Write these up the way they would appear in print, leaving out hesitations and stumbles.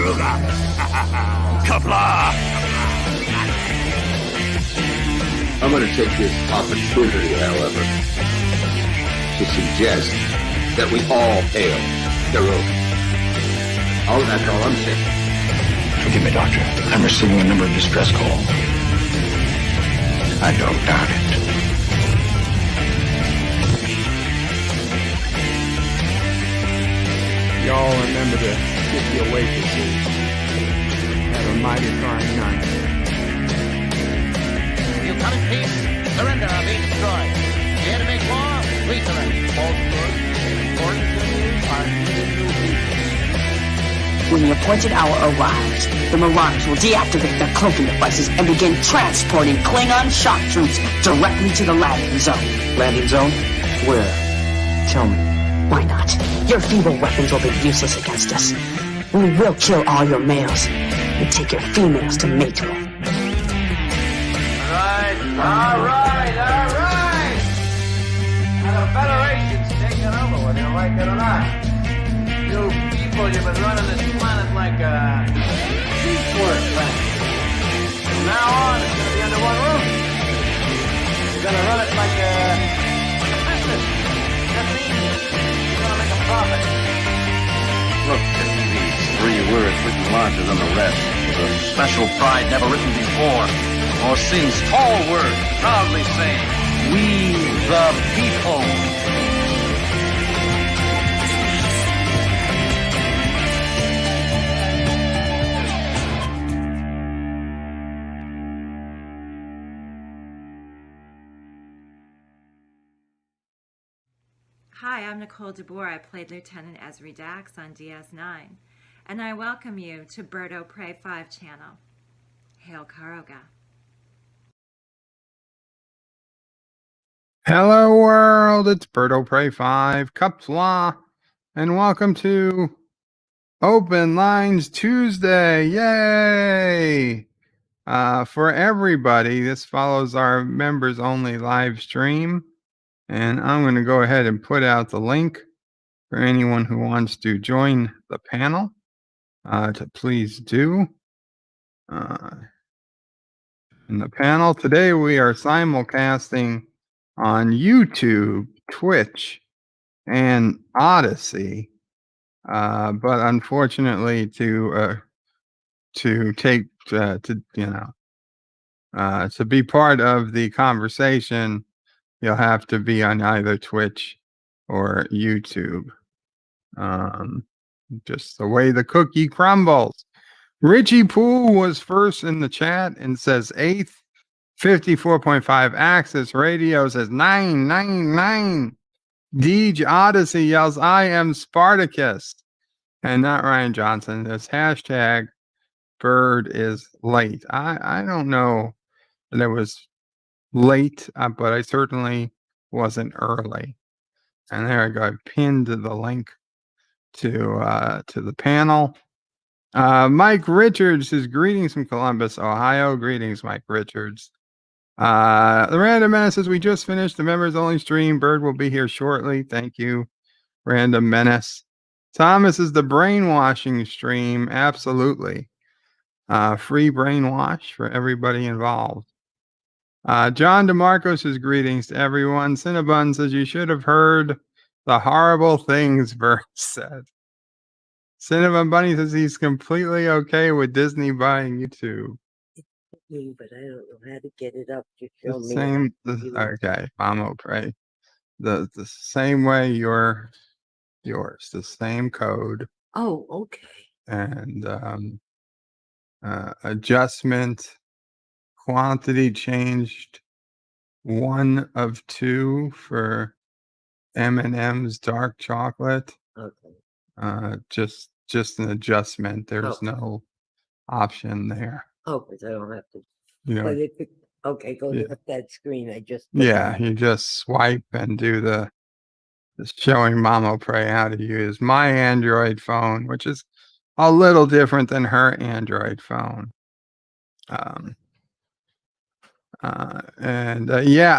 Caroga. Qapla. I'm going to take this opportunity, however, to suggest that we all hail Caroga. Oh, that's all I'm saying. Forgive me, Doctor. I'm receiving a number of distress calls. I don't doubt it. Y'all remember to get your waitresses. Have a mighty fine night. You come in peace, surrender or be destroyed. Here to make war, we surrender. Falsehood, importance in you are individual people. When the appointed hour arrives, the Marauders will deactivate their cloaking devices and begin transporting Klingon shock troops directly to the landing zone. Landing zone? Where? Tell me. Why not? Your feeble weapons will be useless against us. We will kill all your males and take your females to mate with. All right. Now the Federation's taking over, whether you like it or not. You people, you've been running this planet like a seaport planet. From now on, it's going to be under one roof. You're going to run it like a business. That means you're going to make a profit. Look at these 3 words written larger than the rest. The special pride never written before or since. Tall words proudly saying, "We the people." Hi, I'm Nicole DeBoer. I played Lieutenant Ezri Dax on DS9, and I welcome you to Bird O' Prey 5 channel. Hail Caroga. Hello world, it's Bird O' Prey 5, Qapla, and welcome to Open Lines Tuesday. Yay! For everybody, this follows our members only live stream. And I'm going to go ahead and put out the link for anyone who wants to join the panel to please do. In the panel today, we are simulcasting on YouTube, Twitch, and Odyssey. But unfortunately, to be part of the conversation, you'll have to be on either Twitch or YouTube. Just the way the cookie crumbles. Richie Poole was first in the chat and says 8th. 54.5 Access Radio says 999. Deej Odyssey yells, "I am Spartacus." And not Ryan Johnson. This hashtag Bird is late. I don't know that it was late, but I certainly wasn't early. And there I go. I pinned the link to the panel. Mike Richards says, "Greetings from Columbus, Ohio." Greetings, Mike Richards. The Random Menace says, "We just finished the members only stream. Bird will be here shortly." Thank you, Random Menace. Thomas is the brainwashing stream. Absolutely. Free brainwash for everybody involved. John DeMarco says, "Greetings to everyone." Cinnabon says, "You should have heard the horrible things Bird said." Cinnabon Bunny says he's completely okay with Disney buying YouTube. But I don't know how to get it up to show The me. same, okay, Mamo Pray. The same way yours, the same code. Oh, okay. And adjustment. Quantity changed 1 of 2 for M&M's dark chocolate. Okay. Just an adjustment. There's no option there. Oh, because I don't have to. You know, But okay, go Yeah. to that screen. I just. yeah, you just swipe and do the showing Mamo Pray how to use my Android phone, which is a little different than her Android phone.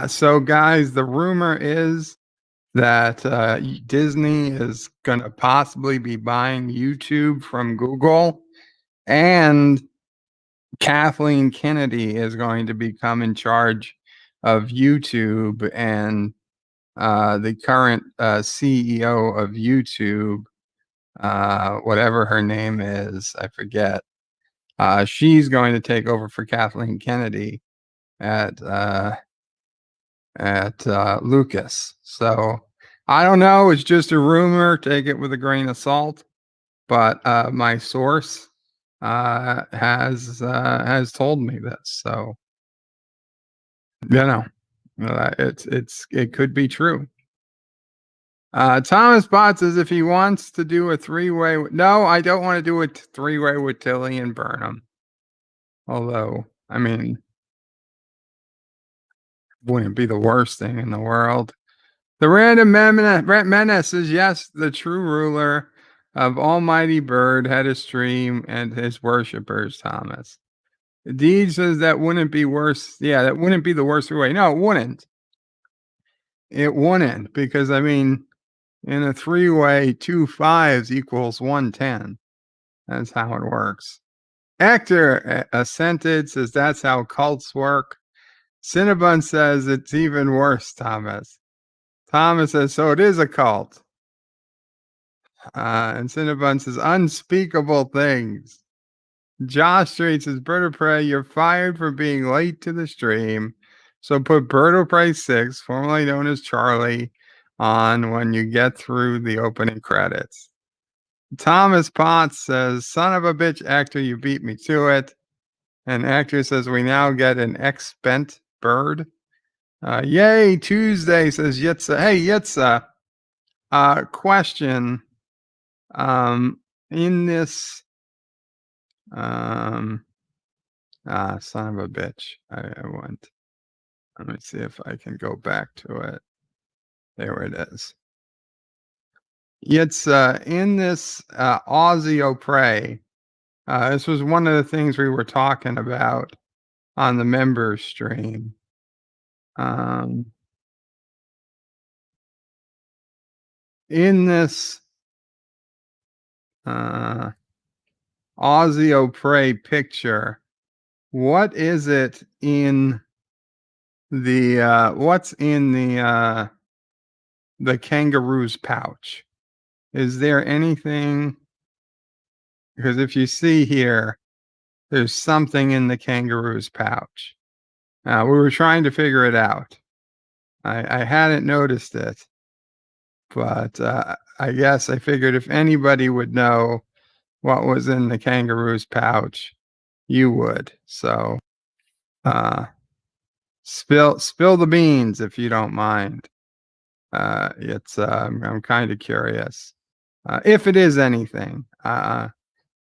So guys, the rumor is that Disney is going to possibly be buying YouTube from Google And Kathleen Kennedy is going to become in charge of YouTube, and the current CEO of YouTube, whatever her name is, I forget. She's going to take over for Kathleen Kennedy at Lucas. So I don't know. It's just a rumor. Take it with a grain of salt. But my source has told me this. So it could be true. Thomas Bott says if he wants to do a three-way, no, I don't want to do a three-way with Tilly and Burnham. Although, I mean, wouldn't be the worst thing in the world. The random menace says yes, the true ruler of Almighty Bird had a stream and his worshippers, Thomas. Deed says that wouldn't be worse. Yeah, that wouldn't be the worst way. No, it wouldn't. It wouldn't, because I mean, in a three-way, 2 5s equals 110. That's how it works. Actor assented, says that's how cults work. Cinnabon says it's even worse, Thomas. Thomas says, so it is a cult. And Cinnabon says, unspeakable things. Josh Street says, Bird of Prey, you're fired for being late to the stream. So put Bird of Prey 6, formerly known as Charlie, on when you get through the opening credits. Thomas Potts says, son of a bitch, actor, you beat me to it. And actor says, we now get an ex-spent bird. Yay, Tuesday, says Yitza. Hey, Yitza, question. In this, son of a bitch, I went. Let me see if I can go back to it. There it is. It's in this Aussie Prey. This was one of the things we were talking about on the members stream. In this Aussie Prey picture, what is it in the what's in the kangaroo's pouch? Is there anything? Because if you see here, there's something in the kangaroo's pouch. We were trying to figure it out. I hadn't noticed it, but I guess I figured if anybody would know what was in the kangaroo's pouch, you would. So spill the beans if you don't mind. It's I'm kind of curious if it is anything.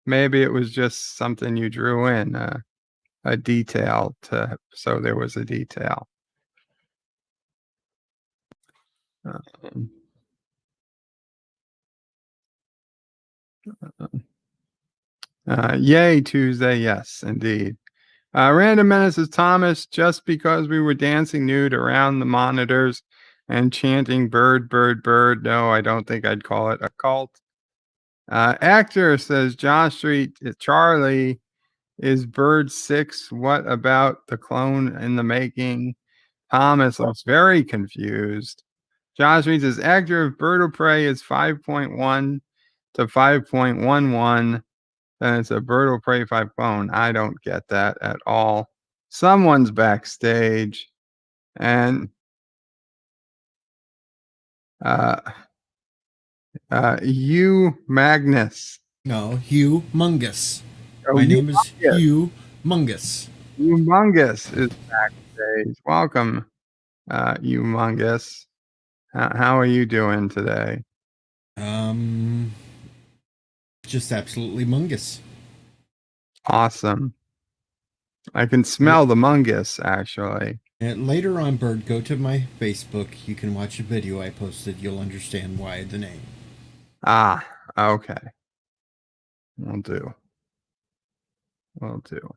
Maybe it was just something you drew in, a detail so there was a detail. Yay, Tuesday. Yes, indeed. Random Menace is Thomas, just because we were dancing nude around the monitors and chanting bird, bird, bird. No, I don't think I'd call it a cult. Actor says Josh Street, Charlie is Bird 6. What about the clone in the making? Thomas looks very confused. Josh Street says actor of Bird of Prey is 5.1 to 5.11. Then it's a Bird of Prey 5 clone. I don't get that at all. Someone's backstage, and Hugh Magnus. No, Hugh Mungus. Oh, My name is Hugh Mungus. Hugh Mungus is backstage. Welcome, Hugh Mungus. How are you doing today? Just absolutely mungus. Awesome. I can smell the mungus, actually. And later on, Bird, go to my Facebook. You can watch a video I posted. You'll understand why the name. Ah, okay. Will do. Will do.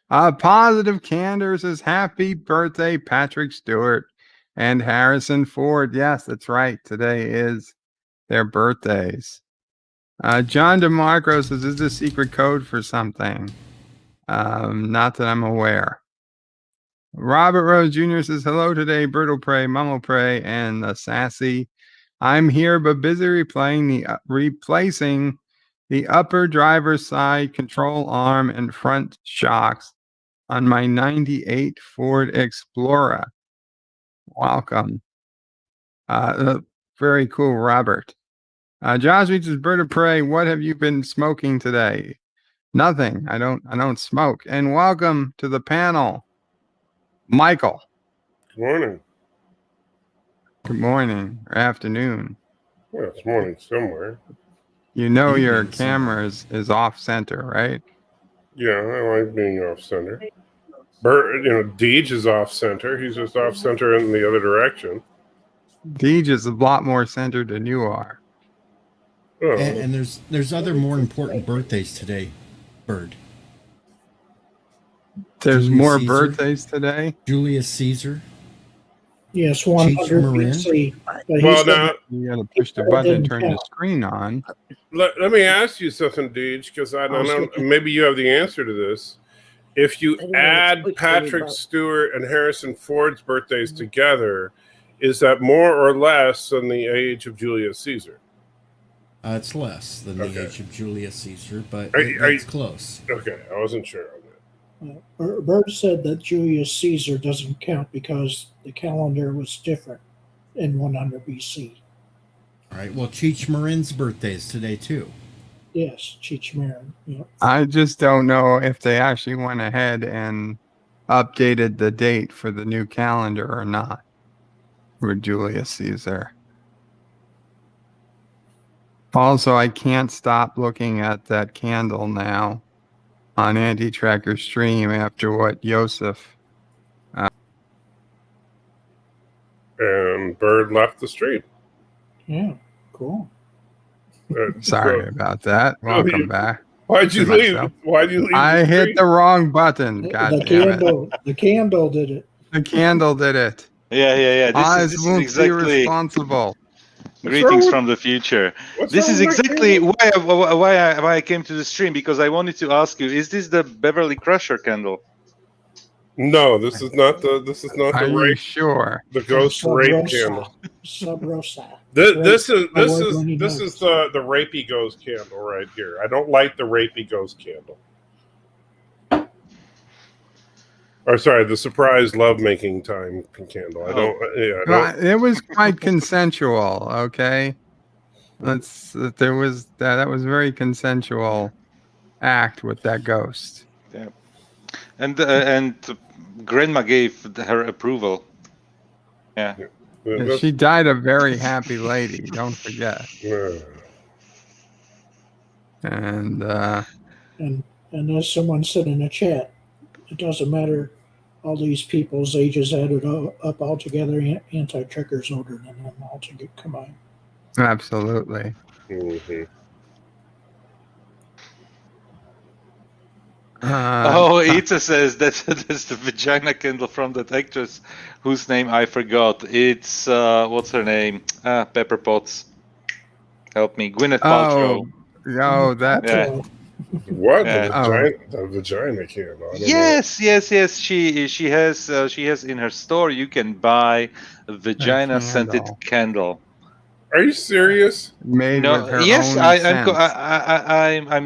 Positive Candor says, happy birthday, Patrick Stewart and Harrison Ford. Yes, that's right. Today is their birthdays. John DeMarco says, "Is this a secret code for something?" Not that I'm aware. Robert Rose Jr. says, "Hello today, Bertle Prey, Mummo Prey, and Sassy. I'm here, but busy replacing the upper driver's side control arm and front shocks on my 98 Ford Explorer." Welcome. Very cool, Robert. Josh reaches Bird of Prey. What have you been smoking today? Nothing. I don't smoke. And welcome to the panel, Michael. Good morning. Good morning or afternoon. Well, it's morning somewhere. You know your camera is off center, right? Yeah, I like being off center. Deej is off center. He's just off center in the other direction. Deej is a lot more centered than you are. Oh. And there's other more important birthdays today, Bird. There's Julius more Caesar. Birthdays today. Julius Caesar. Yes, 100 Marin. BC. Well, now You got to push the button and turn the screen on. let me ask you something, Deej, because I don't know. Maybe you have the answer to this. If you add Patrick Stewart and Harrison Ford's birthdays together, is that more or less than the age of Julius Caesar? It's less than the age of Julius Caesar, but Are it's close. Okay, I wasn't sure on that. Bird said that Julius Caesar doesn't count because the calendar was different in 100 BC. All right. Well, Cheech Marin's birthday is today too. Yes, Cheech Marin. Yeah. I just don't know if they actually went ahead and updated the date for the new calendar or not for Julius Caesar. Also, I can't stop looking at that candle now on Anti-Tracker Stream after what Yosef. And Bird left the stream. Yeah, cool. Sorry about that. Welcome back. Why'd you leave? Why'd you leave? I hit the wrong button. God The damn candle, the candle did it. The candle did it. Yeah. Eyes This is won't be exactly. responsible. Greetings from the future. This is exactly why I came to the stream, because I wanted to ask you: is this the Beverly Crusher candle? No, this is not the. This is not Are the you rape. sure? The ghost Sub rape Rosa. candle. Sub Rosa. This is Award-winning the rapey ghost candle right here. I don't like the rapey ghost candle. Or sorry, the surprise lovemaking time candle. I don't. Yeah, I Well, don't. it was quite consensual. Okay, there was that was very consensual act with that ghost. Yeah, and Grandma gave her approval. Yeah. Yeah, She died a very happy lady. Don't forget. And And as someone said in the chat, it doesn't matter all these people's ages added up all together. Anti-Tricker's older than them all to get combined. absolutely. mhm. Ita says that's the vagina candle from that actress whose name I forgot. It's what's her name? Pepper Potts. Help me, Gwyneth Paltrow. That. Yeah. What Yeah. the vagina candle? I don't know. Yes. She has in her store. You can buy a vagina scented candle. Are you serious? Made with her Yes, own I'm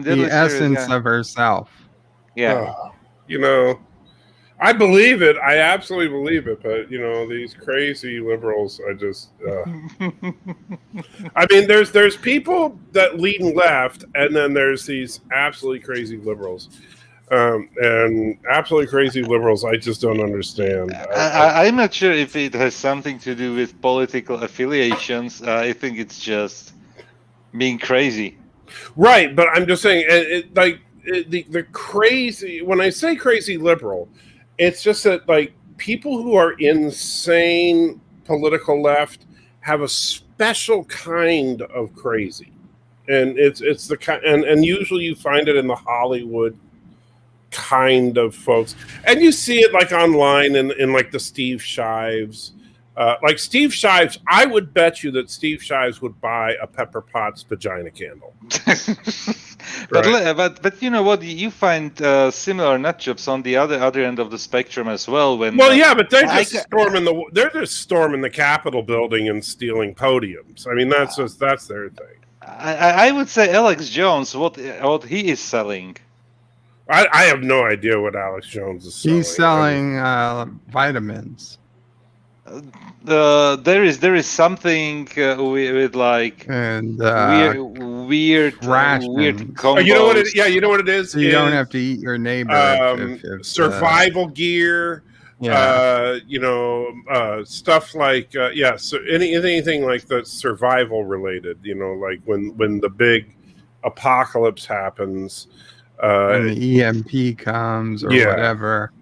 the deadly essence serious, yeah. of herself. Yeah. I believe it. I absolutely believe it. But these crazy liberals, I just. I mean, there's people that lean left, and then there's these absolutely crazy liberals, and absolutely crazy liberals. I just don't understand. I'm not sure if it has something to do with political affiliations. I think it's just being crazy. Right, but I'm just saying, the crazy. When I say crazy liberal, it's just that people who are insane political left have a special kind of crazy, and it's the kind, and usually you find it in the Hollywood kind of folks, and you see it online in the Steve Shives, Like Steve Shives, I would bet you that Steve Shives would buy a Pepper Potts vagina candle. But you know what? You find similar nut jobs on the other end of the spectrum as well. When yeah, but they're just storming the Capitol building and stealing podiums. I mean, that's their thing. I would say Alex Jones, what he is selling. I have no idea what Alex Jones is selling. He's selling vitamins. There is something with like and weird combos. You know what it? Yeah, you know what it is. So you don't have to eat your neighbor. Survival gear. Yeah. Stuff like so anything like that's survival related. Like when the big apocalypse happens, when the EMP comes or whatever.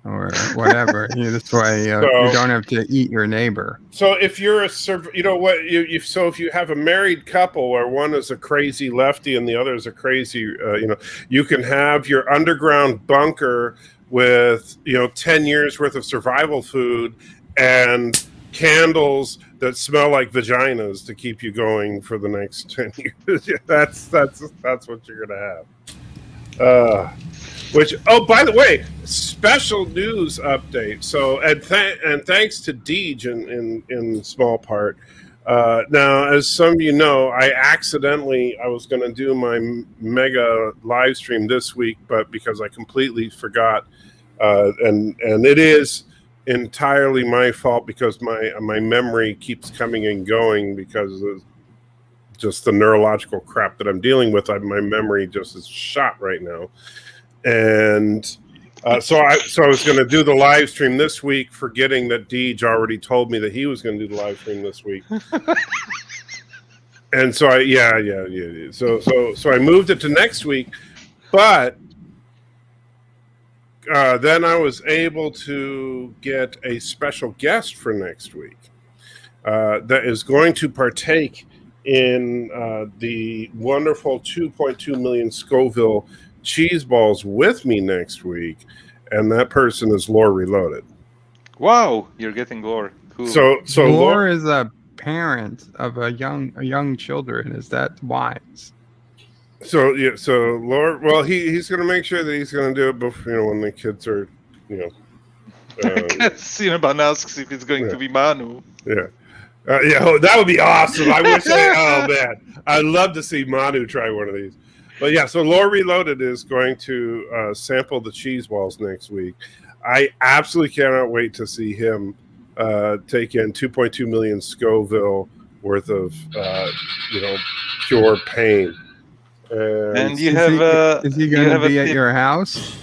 Or whatever. That's why you don't have to eat your neighbor. So if you're if you have a married couple where one is a crazy lefty and the other is a crazy, you can have your underground bunker with 10 years worth of survival food and candles that smell like vaginas to keep you going for the next 10 years. That's what you're gonna have. By the way, special news update. So, and thanks to Deej in small part. Now, as some of you know, I was going to do my mega live stream this week, but because I completely forgot, and it is entirely my fault because my memory keeps coming and going because of just the neurological crap that I'm dealing with. My memory just is shot right now. And so I was going to do the live stream this week, forgetting that Deej already told me that he was going to do the live stream this week. And so So I moved it to next week, but then I was able to get a special guest for next week that is going to partake in the wonderful 2.2 million Scoville cheese balls with me next week, and that person is Lore Reloaded. Wow, you're getting Lore. Cool. So Lore is a parent of a young children. Is that wise? So Lore. Well, he's going to make sure that he's going to do it before when the kids are Cinnabon asks if it's going to be Manu. Yeah. That would be awesome. I wish. Oh man, I'd love to see Manu try one of these. But yeah, so Lore Reloaded is going to sample the cheese balls next week. I absolutely cannot wait to see him take in 2.2 million Scoville worth of pure pain. And you have is he going to be at your house?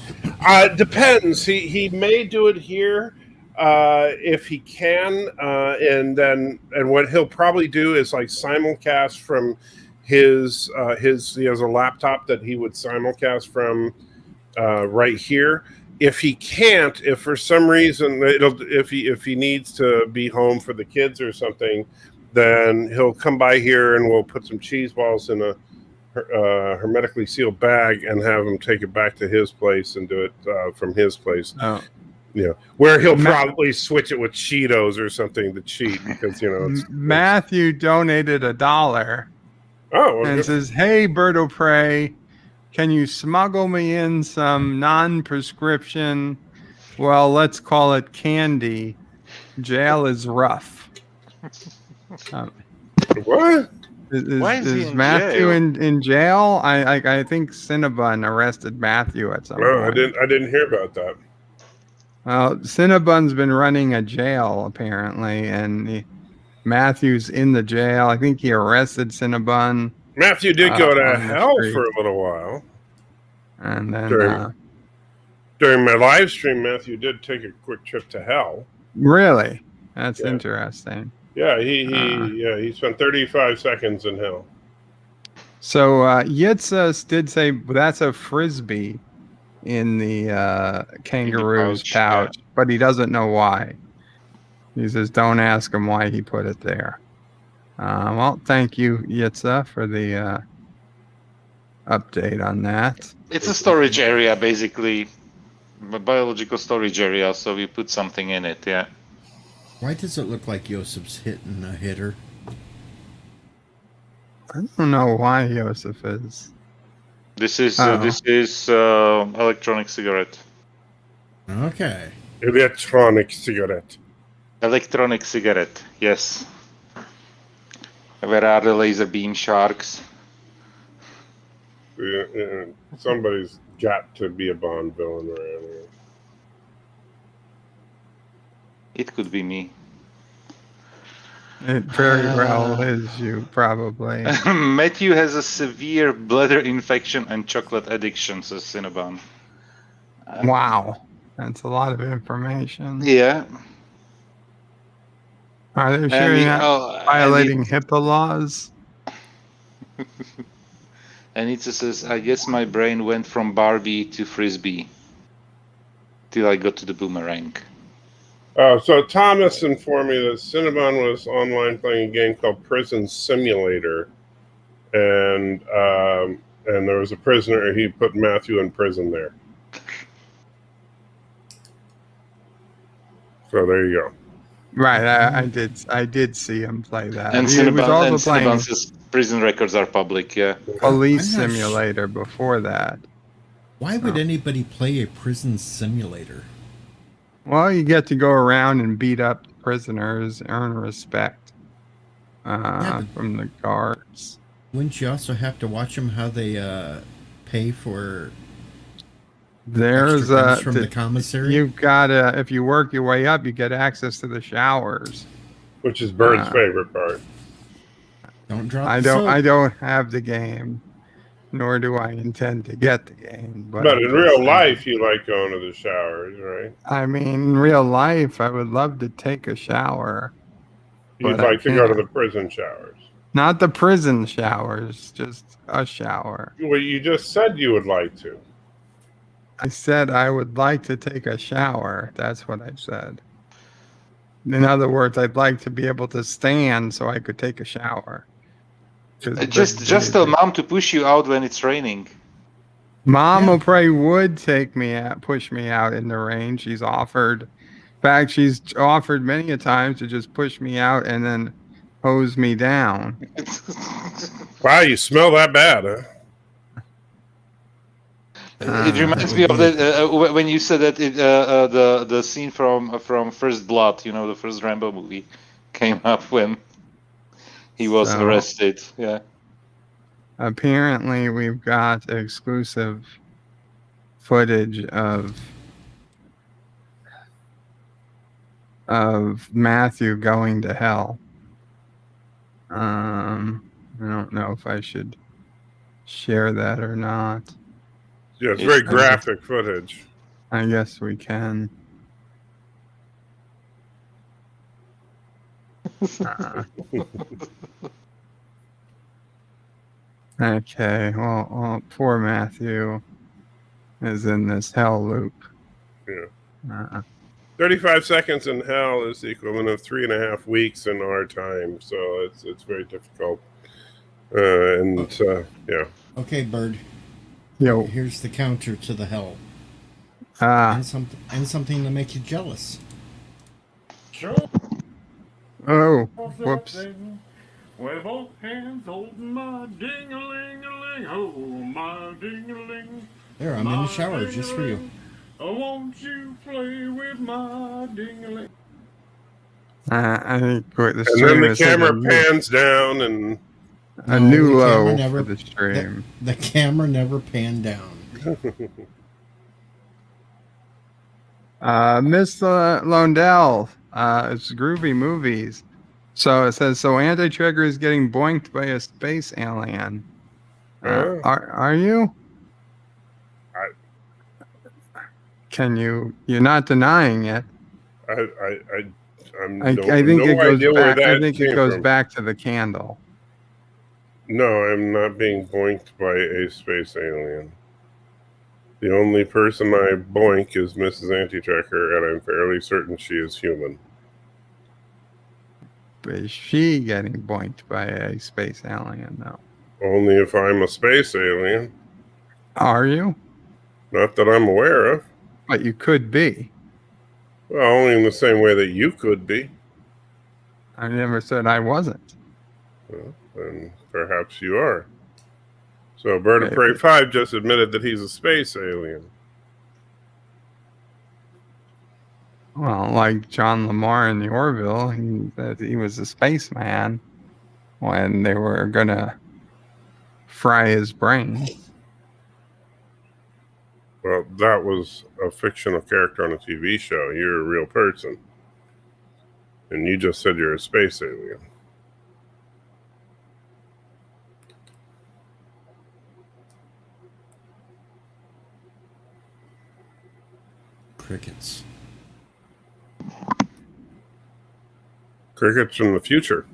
Depends. He may do it here if he can, and what he'll probably do is like simulcast from his he has a laptop that he would simulcast from right here. If he can't, if for some reason if he needs to be home for the kids or something, then he'll come by here and we'll put some cheese balls in a hermetically sealed bag and have him take it back to his place and do it from his place. Oh. Yeah, where he'll probably switch it with Cheetos or something to cheat because Matthew donated $1. Oh, and says, "Hey, Bird of Prey, can you smuggle me in some non-prescription? Well, let's call it candy. Jail is rough." What? Why is he is in Matthew jail? in jail? I think Cinnabon arrested Matthew at some No, point. I didn't hear about that. Well, Cinnabon's been running a jail apparently, and Matthew's in the jail. I think he arrested Cinnabon. Matthew did go to hell for a little while. And then during my live stream, Matthew did take a quick trip to hell. Really? That's interesting. Yeah, he spent 35 seconds in hell. So Yitzhak did say that's a frisbee in the kangaroo's pouch, but he doesn't know why. He says, "Don't ask him why he put it there." Well, thank you, Yitzhak, for the update on that. It's a storage area, basically, a biological storage area. So we put something in it. Yeah. Why does it look like Yosef's hitting a hitter? I don't know why Joseph is. This is electronic cigarette. Okay. Electronic cigarette. Electronic cigarette. Yes. Where are the laser beam sharks? Yeah, somebody's got to be a Bond villain around here. It could be me. It very well is you, probably. Matthew has a severe bladder infection and chocolate addiction, says Cinnabon. Wow. That's a lot of information. Yeah. Are they sharing that violating and HIPAA laws? Anita says, I guess my brain went from Barbie to Frisbee till I got to the boomerang. So Thomas informed me that Cinnabon was online playing a game called Prison Simulator, and there was a prisoner. He put Matthew in prison there. So there you go. Right, I did see him play that. And He was also playing Cinnabon says prison records are public, yeah. Police Simulator before that. Why would anybody play a prison simulator? Well, you get to go around and beat up prisoners, earn respect from the guards. Wouldn't you also have to watch them how they pay for? There's from the commissary. You've got if you work your way up, you get access to the showers, which is Bird's favorite part. Don't drop. I don't have the game, nor do I intend to get the game. But in real life, you like going to the showers, right? I mean, in real life, I would love to take a shower. You'd like to go to the prison showers. Not the prison showers, just a shower. Well, you just said you would like to. I said I would like to take a shower. That's what I said. In other words, I'd like to be able to stand so I could take a shower. Just tell mom to push you out when it's raining. Mom will probably would push me out in the rain. She's offered. In fact, she's offered many a time to just push me out and then hose me down. Wow, you smell that bad, huh? It reminds me of that when you said that the scene from First Blood, the first Rambo movie, came up when he was arrested. Yeah. Apparently, we've got exclusive footage of Matthew going to hell. I don't know if I should share that or not. Yeah, it's very graphic footage. I guess we can. Okay, well, poor Matthew is in this hell loop. Yeah. 35 seconds in hell is the equivalent of 3.5 weeks in our time, so it's very difficult. Yeah. Okay, Bird. Yo. Here's the counter to the hell. And something to make you jealous. Sure. Oh, whoops. With both hands holding my ding-a-ling-a-ling, oh, my ding-a-ling. There, I'm in the shower just for you. Oh, won't you play with my ding-a-ling? I think the stream. And then the camera pans down and a new low for the stream. The camera never panned down. Miss Londell, it's Groovy Movies. So it says, Anti-Trigger is getting boinked by a space alien. Are you? You're not denying it. I think it goes back. I think it goes back to the candle. No, I'm not being boinked by a space alien. The only person I boink is Mrs. Anti-Tracker, and I'm fairly certain she is human. Is she getting boinked by a space alien, though? Only if I'm a space alien. Are you? Not that I'm aware of. But you could be. Well, only in the same way that you could be. I never said I wasn't. Well, then perhaps you are. So Bird of Prey 5 just admitted that he's a space alien. Well, like John Lamar in the Orville, he said he was a spaceman when they were gonna fry his brain. Well, that was a fictional character on a TV show. You're a real person. And you just said you're a space alien. Crickets. Crickets from the future.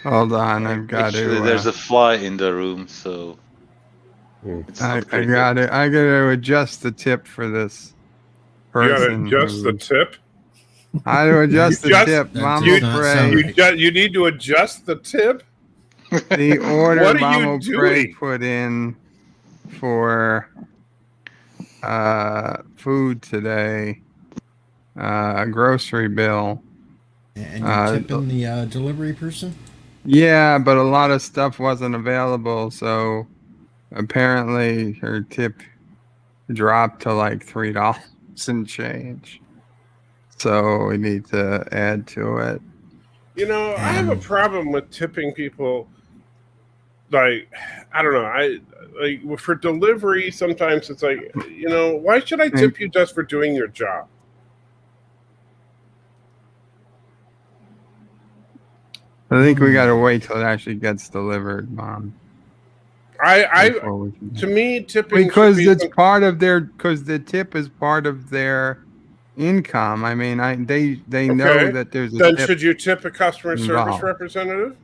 Hold on, I've got Actually, to. there's a fly in the room, so it's I not cricket. got it. I got to adjust the tip for this You person. gotta adjust the tip? How to adjust the tip, Mama Prey? You need to adjust the tip? The order What are Mama you Prey doing? put in for food today, a grocery bill. And you're tipping the delivery person? Yeah, but a lot of stuff wasn't available, so apparently her tip dropped to like $3 and change. So we need to add to it. You know, I have a problem with tipping people. Like, I don't know. I like for delivery. Sometimes it's like, you know, why should I tip you just for doing your job? I think we got to wait till it actually gets delivered, Mom. To me, tipping because should be it's part of their because the tip is part of their income. I mean, they know that there's a then tip should you tip a customer service involved. representative?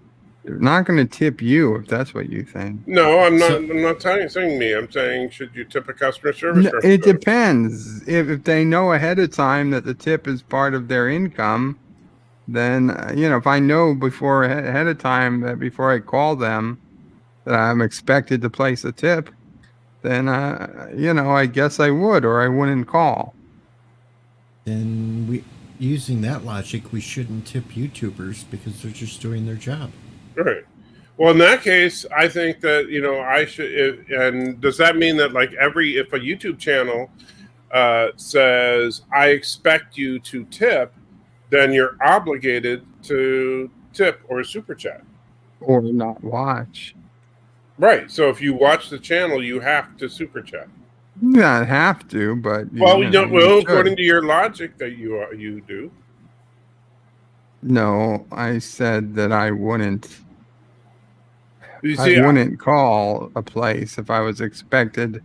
They're not going to tip you if that's what you think. No, I'm not. I'm not saying me. I'm saying should you tip a customer service It representative? depends. If they know ahead of time that the tip is part of their income, then if I know before ahead of time that before I call them that I'm expected to place a tip, then I guess I would, or I wouldn't call. Then using that logic, we shouldn't tip YouTubers because they're just doing their job. Right. Well, in that case, I think that I should. And does that mean that if a YouTube channel says I expect you to tip, then you're obligated to tip or super chat or not watch? Right. So if you watch the channel, you have to super chat. Not have to, but according to your logic, that you do. No, I said that I wouldn't. I wouldn't call a place if I was expected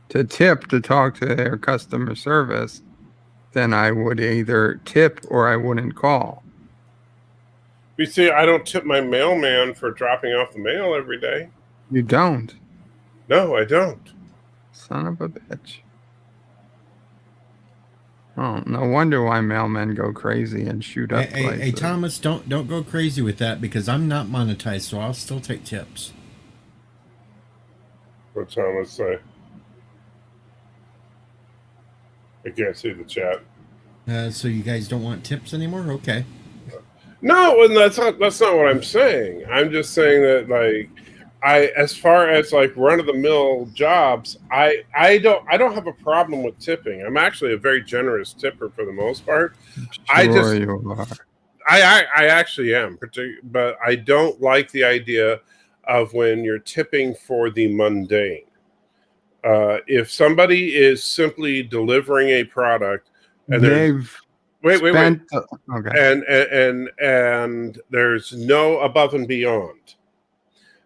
to tip to talk to their customer service. Then I would either tip or I wouldn't call. You see, I don't tip my mailman for dropping off the mail every day. You don't? No, I don't. Son of a bitch. Oh, no wonder why mailmen go crazy and shoot up places. Hey, Thomas, don't go crazy with that because I'm not monetized, so I'll still take tips. What Thomas say? I can't see the chat. So you guys don't want tips anymore? Okay. No, and that's not what I'm saying. I'm just saying that as far as run of the mill jobs, I don't have a problem with tipping. I'm actually a very generous tipper for the most part. Sure you are. I actually am, but I don't like the idea of when you're tipping for the mundane. If somebody is simply delivering a product and wait. Okay. And there's no above and beyond.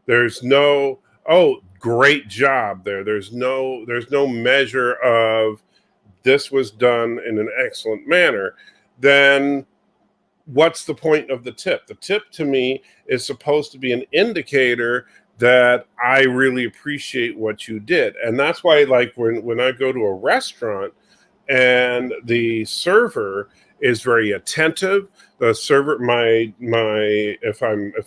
There's no great job there. There's no measure of this was done in an excellent manner. Then what's the point of the tip? The tip to me is supposed to be an indicator that I really appreciate what you did. And that's why when I go to a restaurant and the server is very attentive, the server if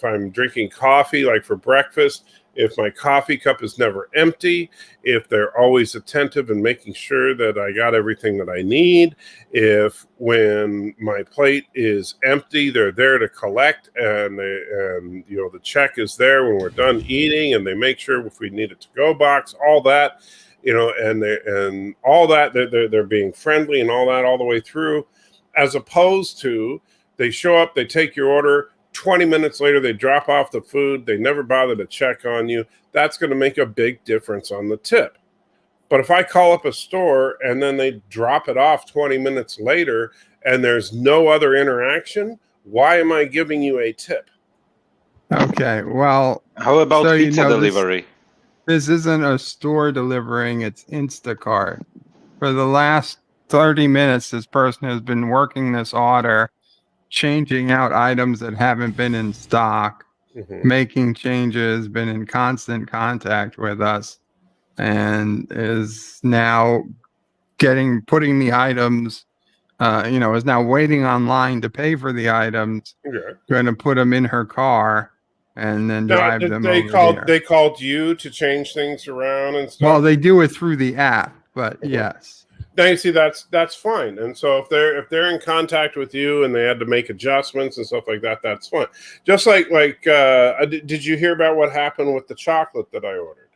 I'm drinking coffee for breakfast, if my coffee cup is never empty, if they're always attentive and making sure that I got everything that I need, if when my plate is empty, they're there to collect, and the check is there when we're done eating, and they make sure if we need a to-go box, all that, and all that, they're being friendly and all that all the way through, as opposed to they show up, they take your order, 20 minutes later, they drop off the food. They never bother to check on you. That's going to make a big difference on the tip. But if I call up a store and then they drop it off 20 minutes later and there's no other interaction, why am I giving you a tip? Okay, well, How about so pizza delivery? This isn't a store delivering, it's Instacart. For the last 30 minutes, this person has been working this order, changing out items that haven't been in stock, making changes, been in constant contact with us, and is now putting the items, is now waiting online to pay for the items, going to put them in her car, and then drive them over there. They called you to change things around and stuff? Well, they do it through the app, but yes. Now you see that's fine. And so if they're in contact with you and they had to make adjustments and stuff like that, that's fine. Just like did you hear about what happened with the chocolate that I ordered?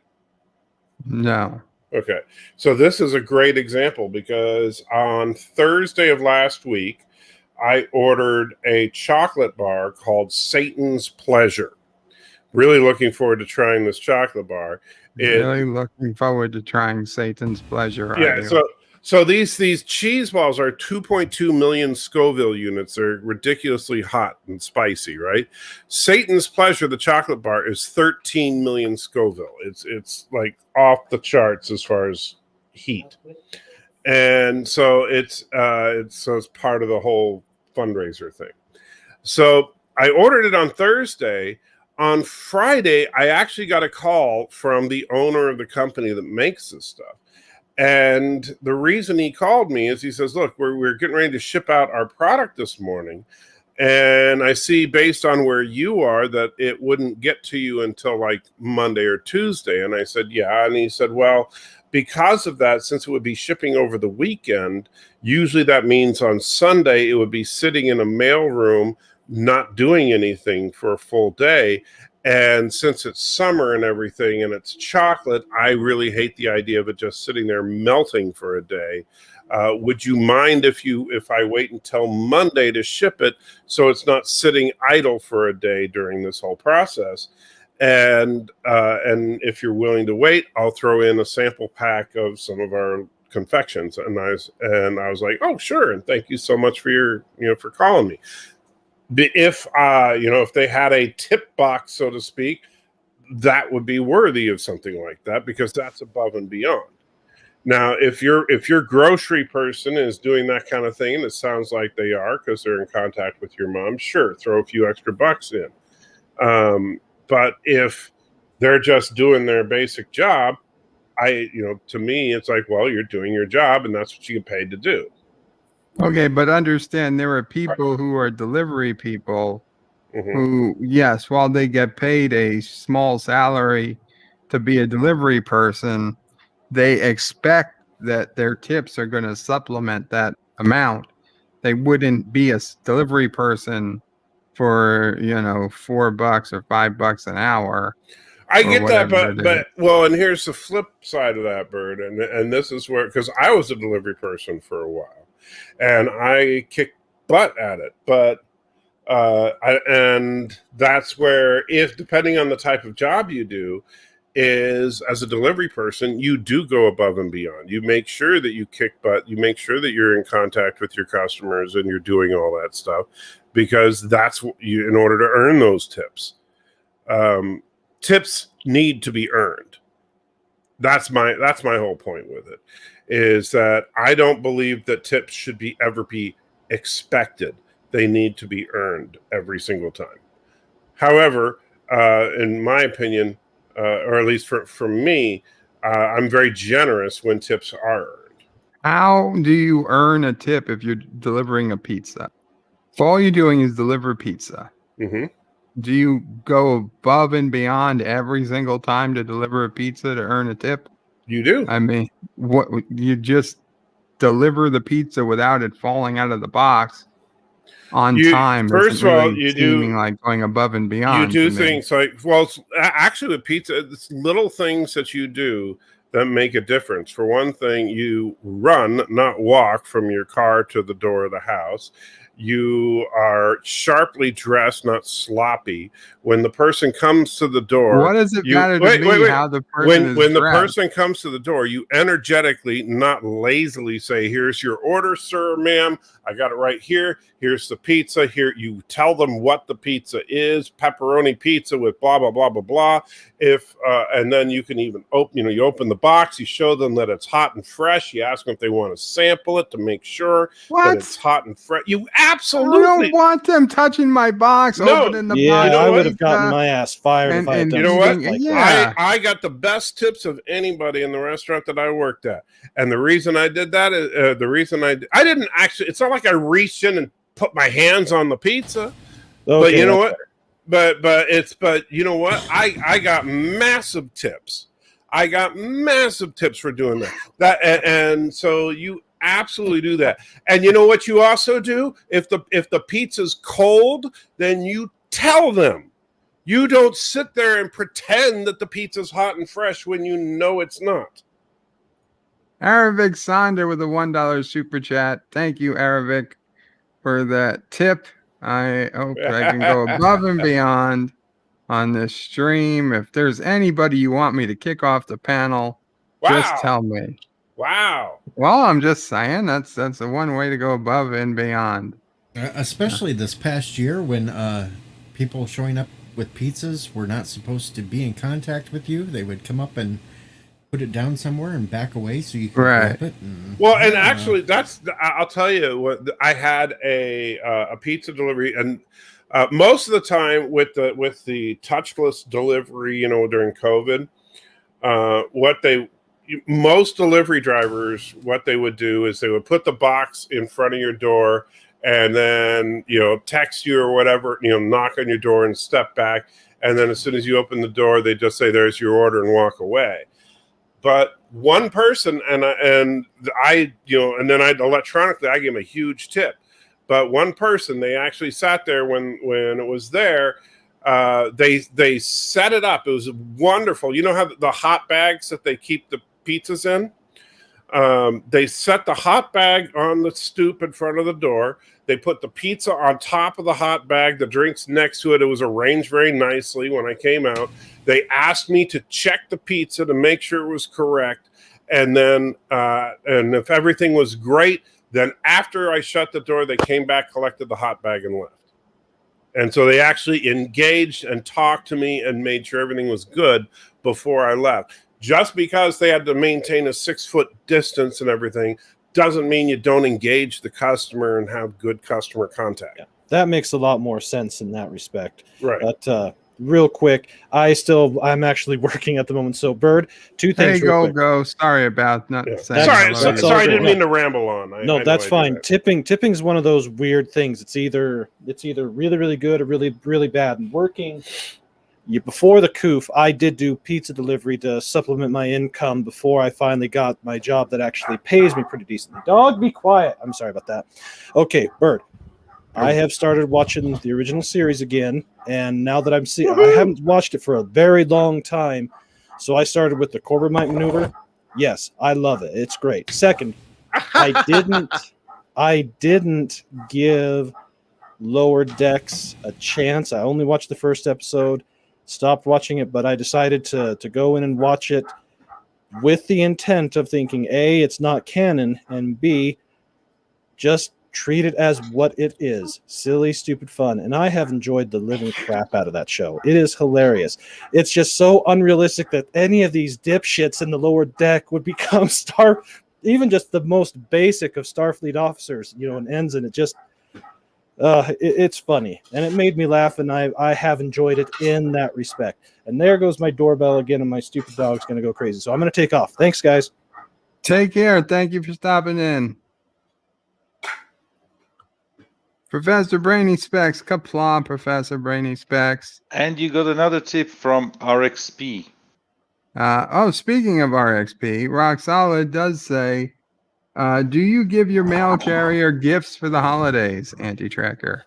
No. Okay. So this is a great example because on Thursday of last week, I ordered a chocolate bar called Satan's Pleasure. Really looking forward to trying this chocolate bar. Really looking forward to trying Satan's Pleasure. Yeah. So these cheese balls are 2.2 million Scoville units. They're ridiculously hot and spicy, right? Satan's Pleasure, the chocolate bar, is 13 million Scoville. It's like off the charts as far as heat, and so it's part of the whole fundraiser thing. So I ordered it on Thursday. On Friday, I actually got a call from the owner of the company that makes this stuff. And the reason he called me is he says, look, we're getting ready to ship out our product this morning. And I see based on where you are that it wouldn't get to you until like Monday or Tuesday. And I said, yeah. And he said, well, because of that, since it would be shipping over the weekend, usually that means on Sunday it would be sitting in a mail room, not doing anything for a full day. And since it's summer and everything and it's chocolate, I really hate the idea of it just sitting there melting for a day. Would you mind if I wait until Monday to ship it so it's not sitting idle for a day during this whole process? And if you're willing to wait, I'll throw in a sample pack of some of our confections. And I was like, oh, sure. And thank you so much for for calling me. If they had a tip box, so to speak, that would be worthy of something like that because that's above and beyond. Now, if your grocery person is doing that kind of thing, and it sounds like they are because they're in contact with your mom, sure, throw a few extra bucks in. But if they're just doing their basic job, to me, it's like, well, you're doing your job, and that's what you get paid to do. Okay, but understand there are people who are delivery people who, yes, while they get paid a small salary to be a delivery person, they expect that their tips are going to supplement that amount. They wouldn't be a delivery person for, $4 or $5 an hour. I get that, but and here's the flip side of that, Bird, and this is where, because I was a delivery person for a while. And I kicked butt at it, but and that's where, if depending on the type of job you do, is as a delivery person, you do go above and beyond. You make sure that you kick butt. You make sure that you're in contact with your customers and you're doing all that stuff because that's what you, in order to earn those tips. Tips need to be earned. That's my whole point with it. Is that I don't believe that tips should ever be expected. They need to be earned every single time. However, in my opinion, or at least for me, I'm very generous when tips are earned. How do you earn a tip if you're delivering a pizza? If all you're doing is deliver pizza, do you go above and beyond every single time to deliver a pizza to earn a tip? You do. I mean, what you just deliver the pizza without it falling out of the box on time First isn't of all, really seeming like going above and you beyond do to me. things like, well, actually with pizza, it's little things that you do that make a difference. For one thing, you run, not walk, from your car to the door of the house. You are sharply dressed, not sloppy. When the person comes to the door, What does it matter to me how the person is when the dressed? person comes to the door, you energetically, not lazily, say, "Here's your order, sir, ma'am. I got it right here. Here's the pizza. Here." You tell them what the pizza is: pepperoni pizza with blah blah blah blah blah. And then you can even open. You open the box. You show them that it's hot and fresh. You ask them if they want to sample it to make sure that it's hot and fresh. You absolutely. I don't want them touching my box, opening the box. I would have gotten my ass fired if I had done you know what? like that. I got the best tips of anybody in the restaurant that I worked at, and the reason I did that is I didn't actually. It's not like I reached in and put my hands on the pizza, but you know what? But you know what? I got massive tips. I got massive tips for doing that. And so you absolutely do that. And you know what you also do? If the pizza's cold, then you tell them. You don't sit there and pretend that the pizza's hot and fresh when you know it's not. Aravic Sonder with a $1 super chat. Thank you, Aravic, for that tip. I hope I can go above and beyond on this stream. If there's anybody you want me to kick off the panel, just tell me. Wow. Well, I'm just saying that's the one way to go above and beyond. Especially this past year when people showing up with pizzas were not supposed to be in contact with you. They would come up and put it down somewhere and back away so you could grab it. And actually, I'll tell you what, I had a pizza delivery, and most of the time with the touchless delivery, during COVID, most delivery drivers, what they would do is they would put the box in front of your door and then, text you or whatever, knock on your door and step back. And then as soon as you open the door, they just say, "There's your order," and walk away. But one person, and then I electronically, I gave him a huge tip. But one person, they actually sat there when it was there. They set it up. It was wonderful. You know how the hot bags that they keep the pizzas in? They set the hot bag on the stoop in front of the door. They put the pizza on top of the hot bag, the drinks next to it. It was arranged very nicely when I came out. They asked me to check the pizza to make sure it was correct. And then, and if everything was great, then after I shut the door, they came back, collected the hot bag, and left. And so they actually engaged and talked to me and made sure everything was good before I left. Just because they had to maintain a 6-foot distance and everything doesn't mean you don't engage the customer and have good customer contact. Yeah, that makes a lot more sense in that respect. Right. But real quick, I'm actually working at the moment. So, Bird, two things. Hey, go. Sorry about not saying. Sorry, I didn't mean to ramble on. No, that's fine. Tipping's one of those weird things. It's either really, really good or really, really bad. And working. Before the COOF, I did do pizza delivery to supplement my income before I finally got my job that actually pays me pretty decently. Dog, be quiet. I'm sorry about that. Okay, Bird. I have started watching the original series again, and now that I haven't watched it for a very long time, so I started with the Corbomite maneuver. Yes, I love it. It's great. Second, I didn't give Lower Decks a chance. I only watched the first episode. Stopped watching it, but I decided to go in and watch it with the intent of thinking, A, it's not canon, and B, just treat it as what it is. Silly, stupid fun. And I have enjoyed the living crap out of that show. It is hilarious. It's just so unrealistic that any of these dipshits in the Lower Deck would become even just the most basic of Starfleet officers, and ends, and it just it's funny, and it made me laugh, and I have enjoyed it in that respect. And there goes my doorbell again, and my stupid dog's going to go crazy. So I'm going to take off. Thanks, guys. Take care. Thank you for stopping in. Professor Brainy Specs, Qapla, Professor Brainy Specs. And you got another tip from RXP. Speaking of RXP, Rock Solid does say, do you give your mail carrier gifts for the holidays, Anti-Tracker?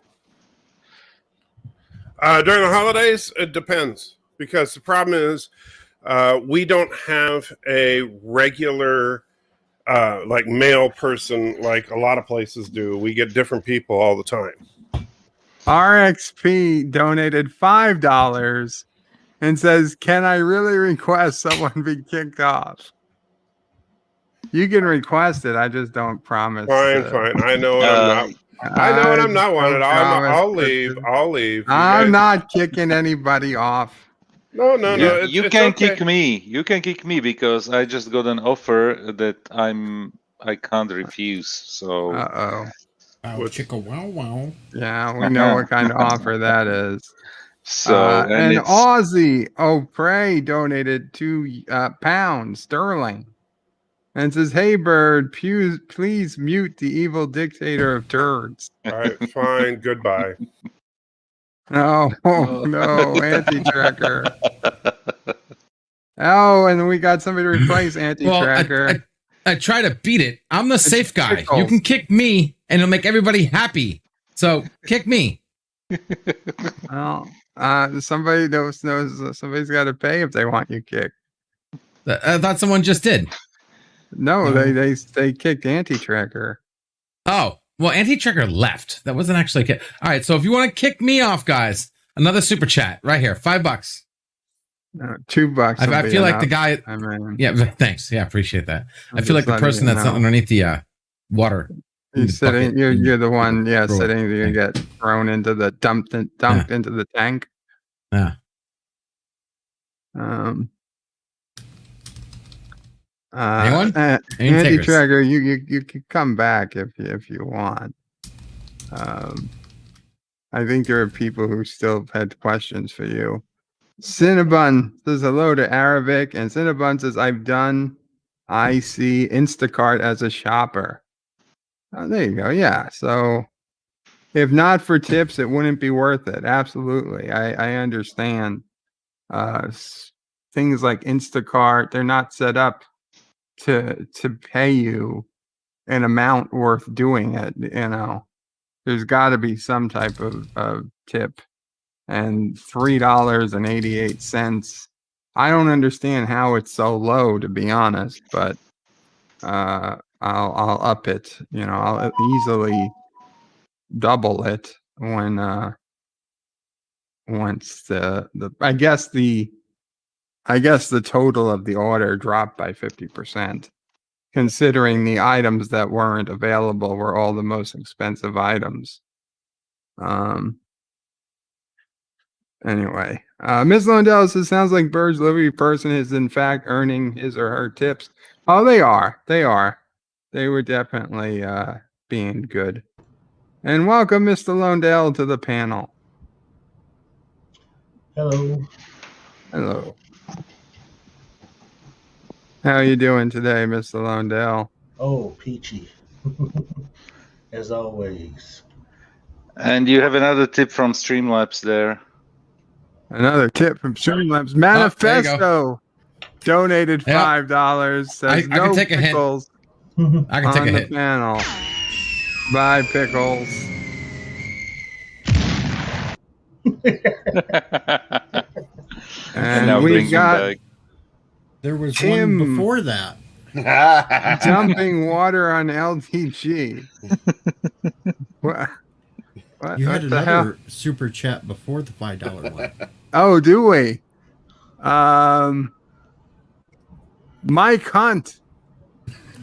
During the holidays, it depends, because the problem is we don't have a regular like mail person like a lot of places do. We get different people all the time. RXP donated $5 and says, can I really request someone be kicked off? You can request it. I just don't promise. Fine. I know what I'm not. I know what I'm not wanted. I'll leave. I'm not kicking anybody off. No. You can kick me. You can kick me because I just got an offer that I can't refuse. So. Chicka wow. Yeah, we know what kind of offer that is. So and Aussie O'Prey donated £2 sterling and says, "Hey Bird, please mute the evil dictator of turds." All right, fine. Goodbye. No, Anti-Tracker. Oh, and we got somebody to replace Anti-Tracker. Well, I try to beat it. I'm the safe guy. You can kick me, and it'll make everybody happy. So kick me. Well, somebody knows somebody's got to pay if they want you kicked. I thought someone just did. No, they kicked Anti-Tracker. Oh, well, Anti-Tracker left. That wasn't actually a kick. All right, so if you want to kick me off, guys, another super chat right here, $5. $2. I feel like the guy. Yeah, thanks. Yeah, appreciate that. I feel like the person that's underneath the water. He's sitting. You're the one. Yeah, sitting. You get thrown into the dumped into the tank. Yeah. Anyone? Anti-Tracker, you can come back if you want. I think there are people who still had questions for you. Cinnabon says hello to Arabic, and Cinnabon says, I've done IC Instacart as a shopper. Oh, there you go. Yeah. So if not for tips, it wouldn't be worth it. Absolutely. I understand. Things like Instacart, they're not set up to pay you an amount worth doing it. There's got to be some type of tip. And $3.88. I don't understand how it's so low, to be honest, but I'll up it. I'll easily double it when once I guess the total of the order dropped by 50%, considering the items that weren't available were all the most expensive items. Anyway, Ms. Londell says, sounds like Bird's delivery person is in fact earning his or her tips. Oh, they are. They were definitely being good. And welcome, Mr. Londell, to the panel. Hello. How are you doing today, Mr. Londell? Oh, peachy. As always. And you have another tip from Streamlabs there. Another tip from Streamlabs. Manifesto donated $5. Says I can take pickles a hit. I can take a hit. Panel. Bye, pickles. And we got there was Tim one before that. Dumping water on LTG. What? You had another super chat before the $5 one. Oh, do we? Mike Hunt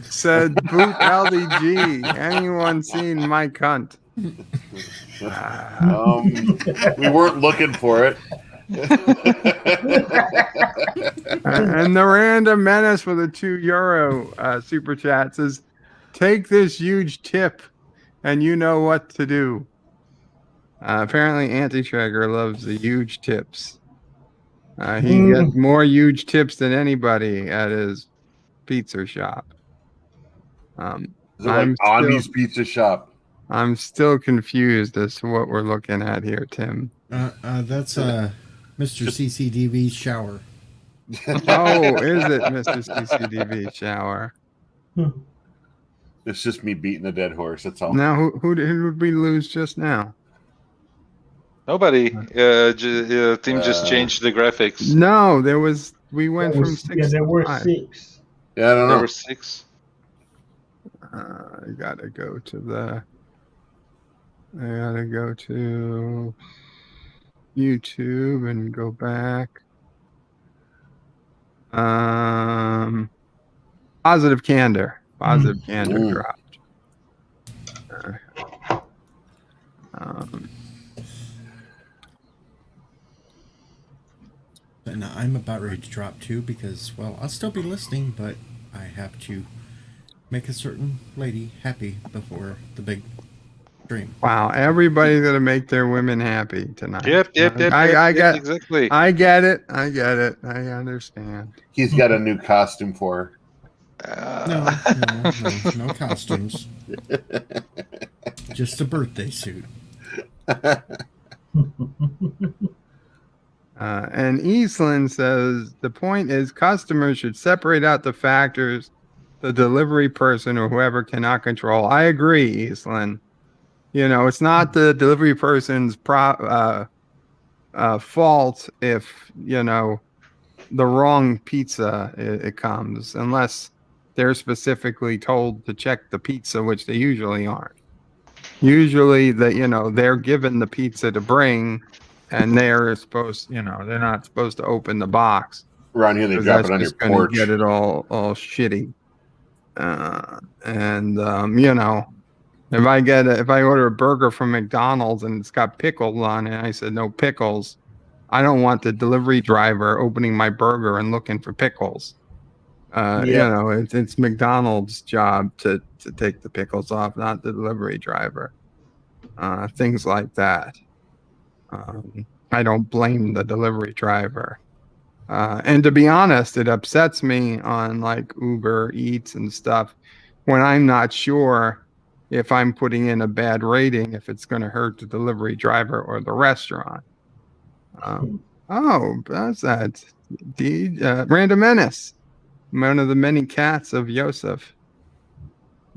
said, "Boot LDG." Anyone seen Mike Hunt? We weren't looking for it. And the random menace with a €2 super chat says, "Take this huge tip, and you know what to do." Apparently, Anti-Tracker loves the huge tips. He gets more huge tips than anybody at his pizza shop. Like Andy's Pizza Shop. I'm still confused as to what we're looking at here, Tim. That's Mr. CCDV's shower. Oh, is it Mr. CCDV shower? It's just me beating a dead horse. That's all. Now, who did we lose just now? Nobody. Tim just changed the graphics. No, we went from 6 Yeah, there to were 5. 6. Yeah, I don't know. There were 6. I gotta go to YouTube and go back. Positive candor. Positive candor dropped. And I'm about ready to drop too because, well, I'll still be listening, but I have to make a certain lady happy before the big stream. Wow, everybody's gonna make their women happy tonight. Yep, exactly. I get it. I understand. He's got a new costume for her. No costumes. Just a birthday suit. And Eastland says the point is customers should separate out the factors the delivery person or whoever cannot control. I agree, Eastland. It's not the delivery person's fault if the wrong pizza it comes, unless they're specifically told to check the pizza, which they usually aren't. Usually they're given the pizza to bring, and they're supposed, they're not supposed to open the box. Around here, they drop it on your porch. Get it all shitty. If I order a burger from McDonald's and it's got pickles on it, I said no pickles. I don't want the delivery driver opening my burger and looking for pickles. It's McDonald's job to take the pickles off, not the delivery driver. Things like that. I don't blame the delivery driver. And to be honest, it upsets me on like Uber Eats and stuff when I'm not sure if I'm putting in a bad rating, if it's going to hurt the delivery driver or the restaurant. That's that. Random Menace, one of the many cats of Yosef.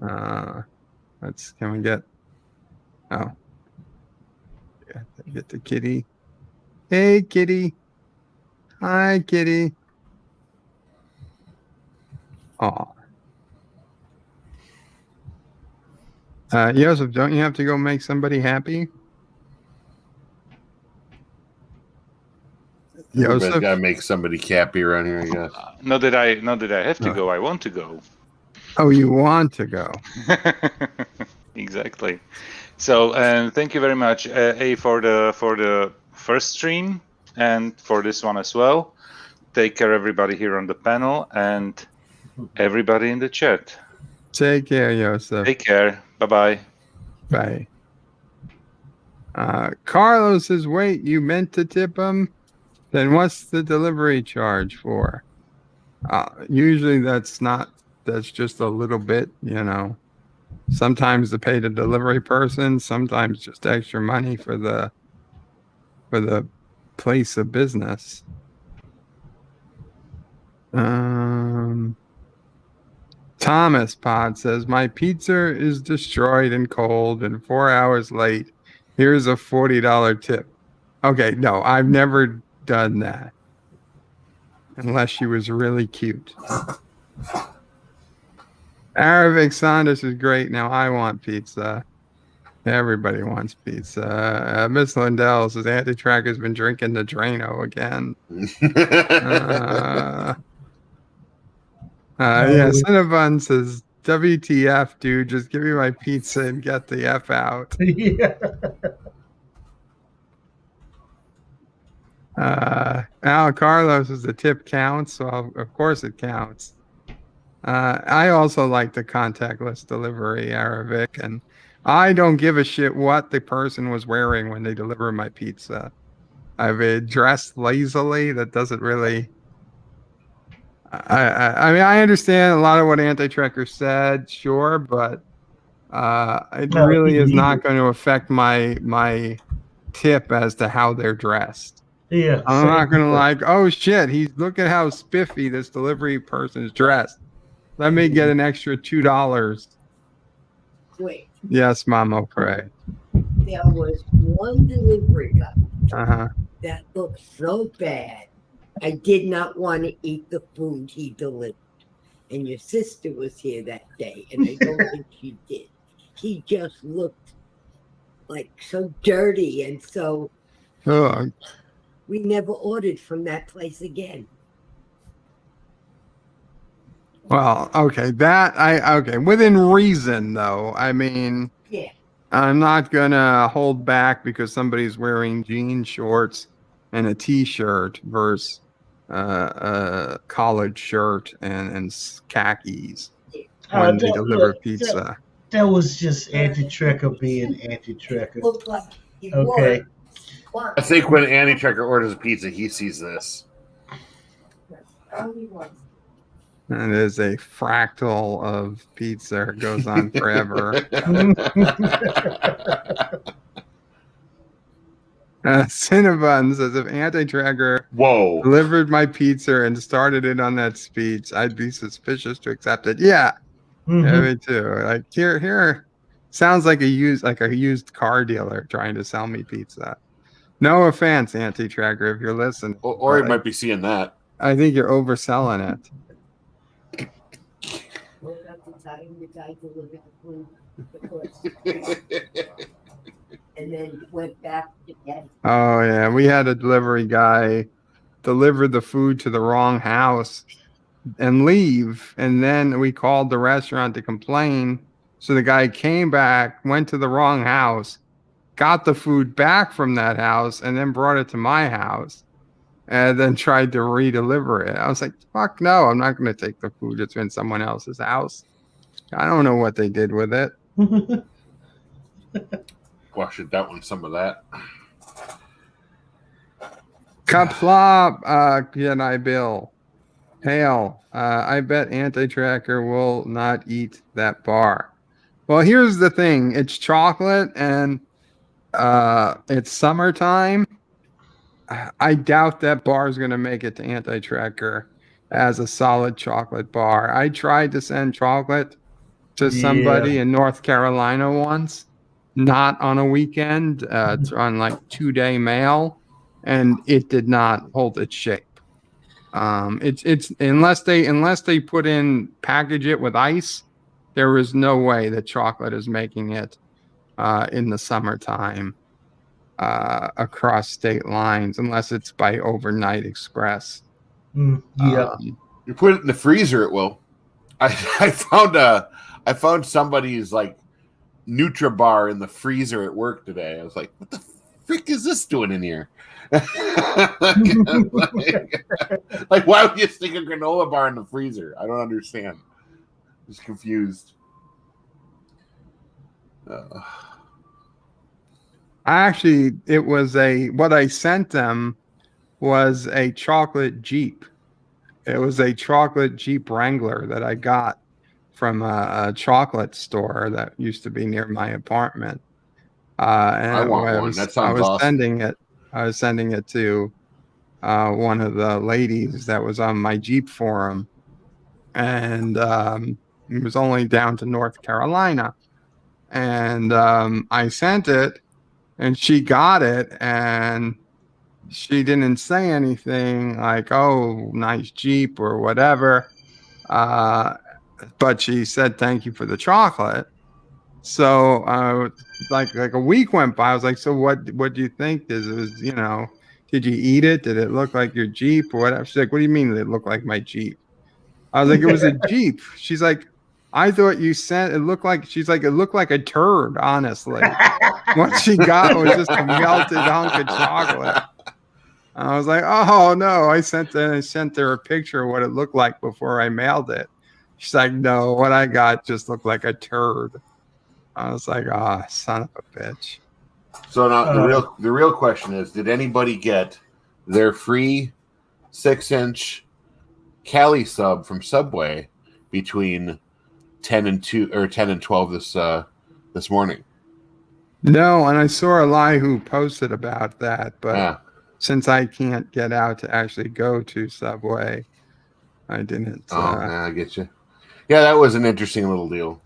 Can we get? Oh, yeah, get the kitty. Hey, kitty. Hi, kitty. Oh. Joseph, don't you have to go make somebody happy? Everybody's got to make somebody happy around here, I guess. Not that I have to go. I want to go. Oh, you want to go? Exactly. So, and thank you very much, for the first stream and for this one as well. Take care, everybody here on the panel and everybody in the chat. Take care, Joseph. Take care. Bye-bye. Bye. Carlos says, wait, you meant to tip him? Then what's the delivery charge for? Usually that's just a little bit, Sometimes to pay the delivery person, sometimes just extra money for the place of business. Thomas Pod says, my pizza is destroyed and cold and 4 hours late. Here's a $40 tip. Okay, no, I've never done that. Unless she was really cute. Aravic Saunders is great. Now I want pizza. Everybody wants pizza. Miss Lindell says, Anti-Tracker's been drinking the Drano again. Cinnabon says, WTF, dude, just give me my pizza and get the F out. Al Carlos says the tip counts, so of course it counts. I also like the contactless delivery, Arabic, and I don't give a shit what the person was wearing when they deliver my pizza. I've dressed lazily. That doesn't really... I mean, I understand a lot of what Anti-Tracker said, sure, but It No, really me is neither. not going to affect my tip as to how they're dressed. Yeah, I'm same not going to here. like, oh shit, look at how spiffy this delivery person's dressed. Let me get an extra $2. Wait, Yes, Mama, pray. there was one delivery guy Uh-huh. that looked so bad. I did not want to eat the food he delivered. And your sister was here that day, and I don't think she did. He just looked like so dirty, and so Ugh. we never ordered from that place again. Well, okay, okay, within reason though. I mean, Yeah. I'm not gonna hold back because somebody's wearing jean shorts and a t-shirt versus a collared shirt and khakis when they deliver pizza. That was just anti-Trekker being anti-Trekker. Looked like he Okay. wore I think when Andy Trekker orders a pizza, he sees this. And it is a fractal of pizza. It goes on forever. Cinnabon says, if Anti-Tracker delivered my pizza and started it on that speech, I'd be suspicious to accept it. Yeah. Yeah, me too. Like here sounds like a used car dealer trying to sell me pizza. No offense, Anti-Tracker, if you're listening. Or he might be seeing that. I think you're overselling it. And then went back to get it. Oh yeah, we had a delivery guy deliver the food to the wrong house and leave, and then we called the restaurant to complain. So the guy came back, went to the wrong house, got the food back from that house, and then brought it to my house, and then tried to re-deliver it. I was like, fuck no, I'm not going to take the food that's in someone else's house. I don't know what they did with it. Well, should that one some of that. Qapla, Jedi Bill. Hail. I bet Anti-Tracker will not eat that bar. Well, here's the thing. It's chocolate and it's summertime. I doubt that bar is going to make it to Anti-Tracker as a solid chocolate bar. I tried to send chocolate to somebody in North Carolina once, not on a weekend, on like 2-day mail, and it did not hold its shape. It's unless they package it with ice, there is no way that chocolate is making it in the summertime across state lines, unless it's by overnight express. You put it in the freezer, it will. I found somebody's like Nutribar in the freezer at work today. I was like, what the frick is this doing in here? like, why would you stick a granola bar in the freezer? I don't understand. Just confused. Actually, it was what I sent them was a chocolate Jeep. It was a chocolate Jeep Wrangler that I got from a chocolate store that used to be near my apartment. And I want one. That sounds awesome. I was sending it to one of the ladies that was on my Jeep forum, and it was only down to North Carolina, and I sent it, and she got it, and she didn't say anything like, "Oh, nice Jeep" or whatever, but she said thank you for the chocolate. So like a week went by. I was like, so what do you think this is? Did you eat it? Did it look like your Jeep or whatever? She's like, what do you mean did it look like my Jeep? I was like, it was a Jeep. She's like, I thought you sent it looked like it looked like a turd, honestly. What she got was just a melted hunk of chocolate. And I was like, oh no, I sent her a picture of what it looked like before I mailed it. She's like, no, what I got just looked like a turd. I was like, oh, son of a bitch. So now the real question is, did anybody get their free 6-inch Cali sub from Subway between 10 and 12 this this morning? No, and I saw a lie who posted about that, but Yeah. since I can't get out to actually go to Subway, I didn't. Yeah, I get you. Yeah, that was an interesting little deal.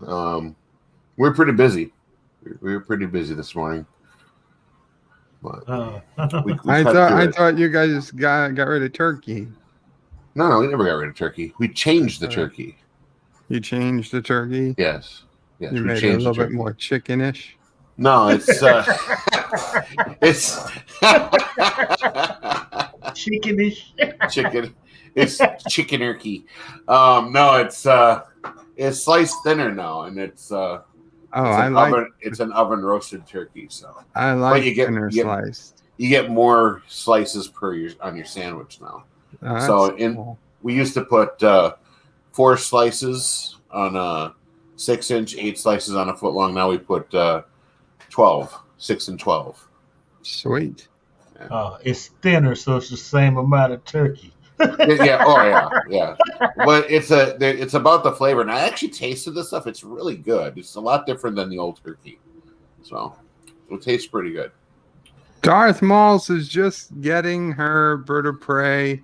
We're pretty busy. We were pretty busy this morning. But I thought you guys got rid of turkey. No, we never got rid of turkey. We changed the turkey. You changed the turkey? Yes. You we made it a changed the little bit turkey. more chickenish. No, it's it's chickenish. Chicken. It's chickenerky. No, it's sliced thinner now, and it's it's an oven roasted turkey. So I like you thinner sliced. You get more slices on your sandwich now. Cool. We used to put 4 slices on a 6-inch, 8 slices on a foot long. Now we put 12, 6 and 12. Sweet. It's thinner, so it's the same amount of turkey. Yeah. But it's about the flavor, and I actually tasted this stuff. It's really good. It's a lot different than the old turkey, so it tastes pretty good. Darth Mauls is just getting her bird of prey,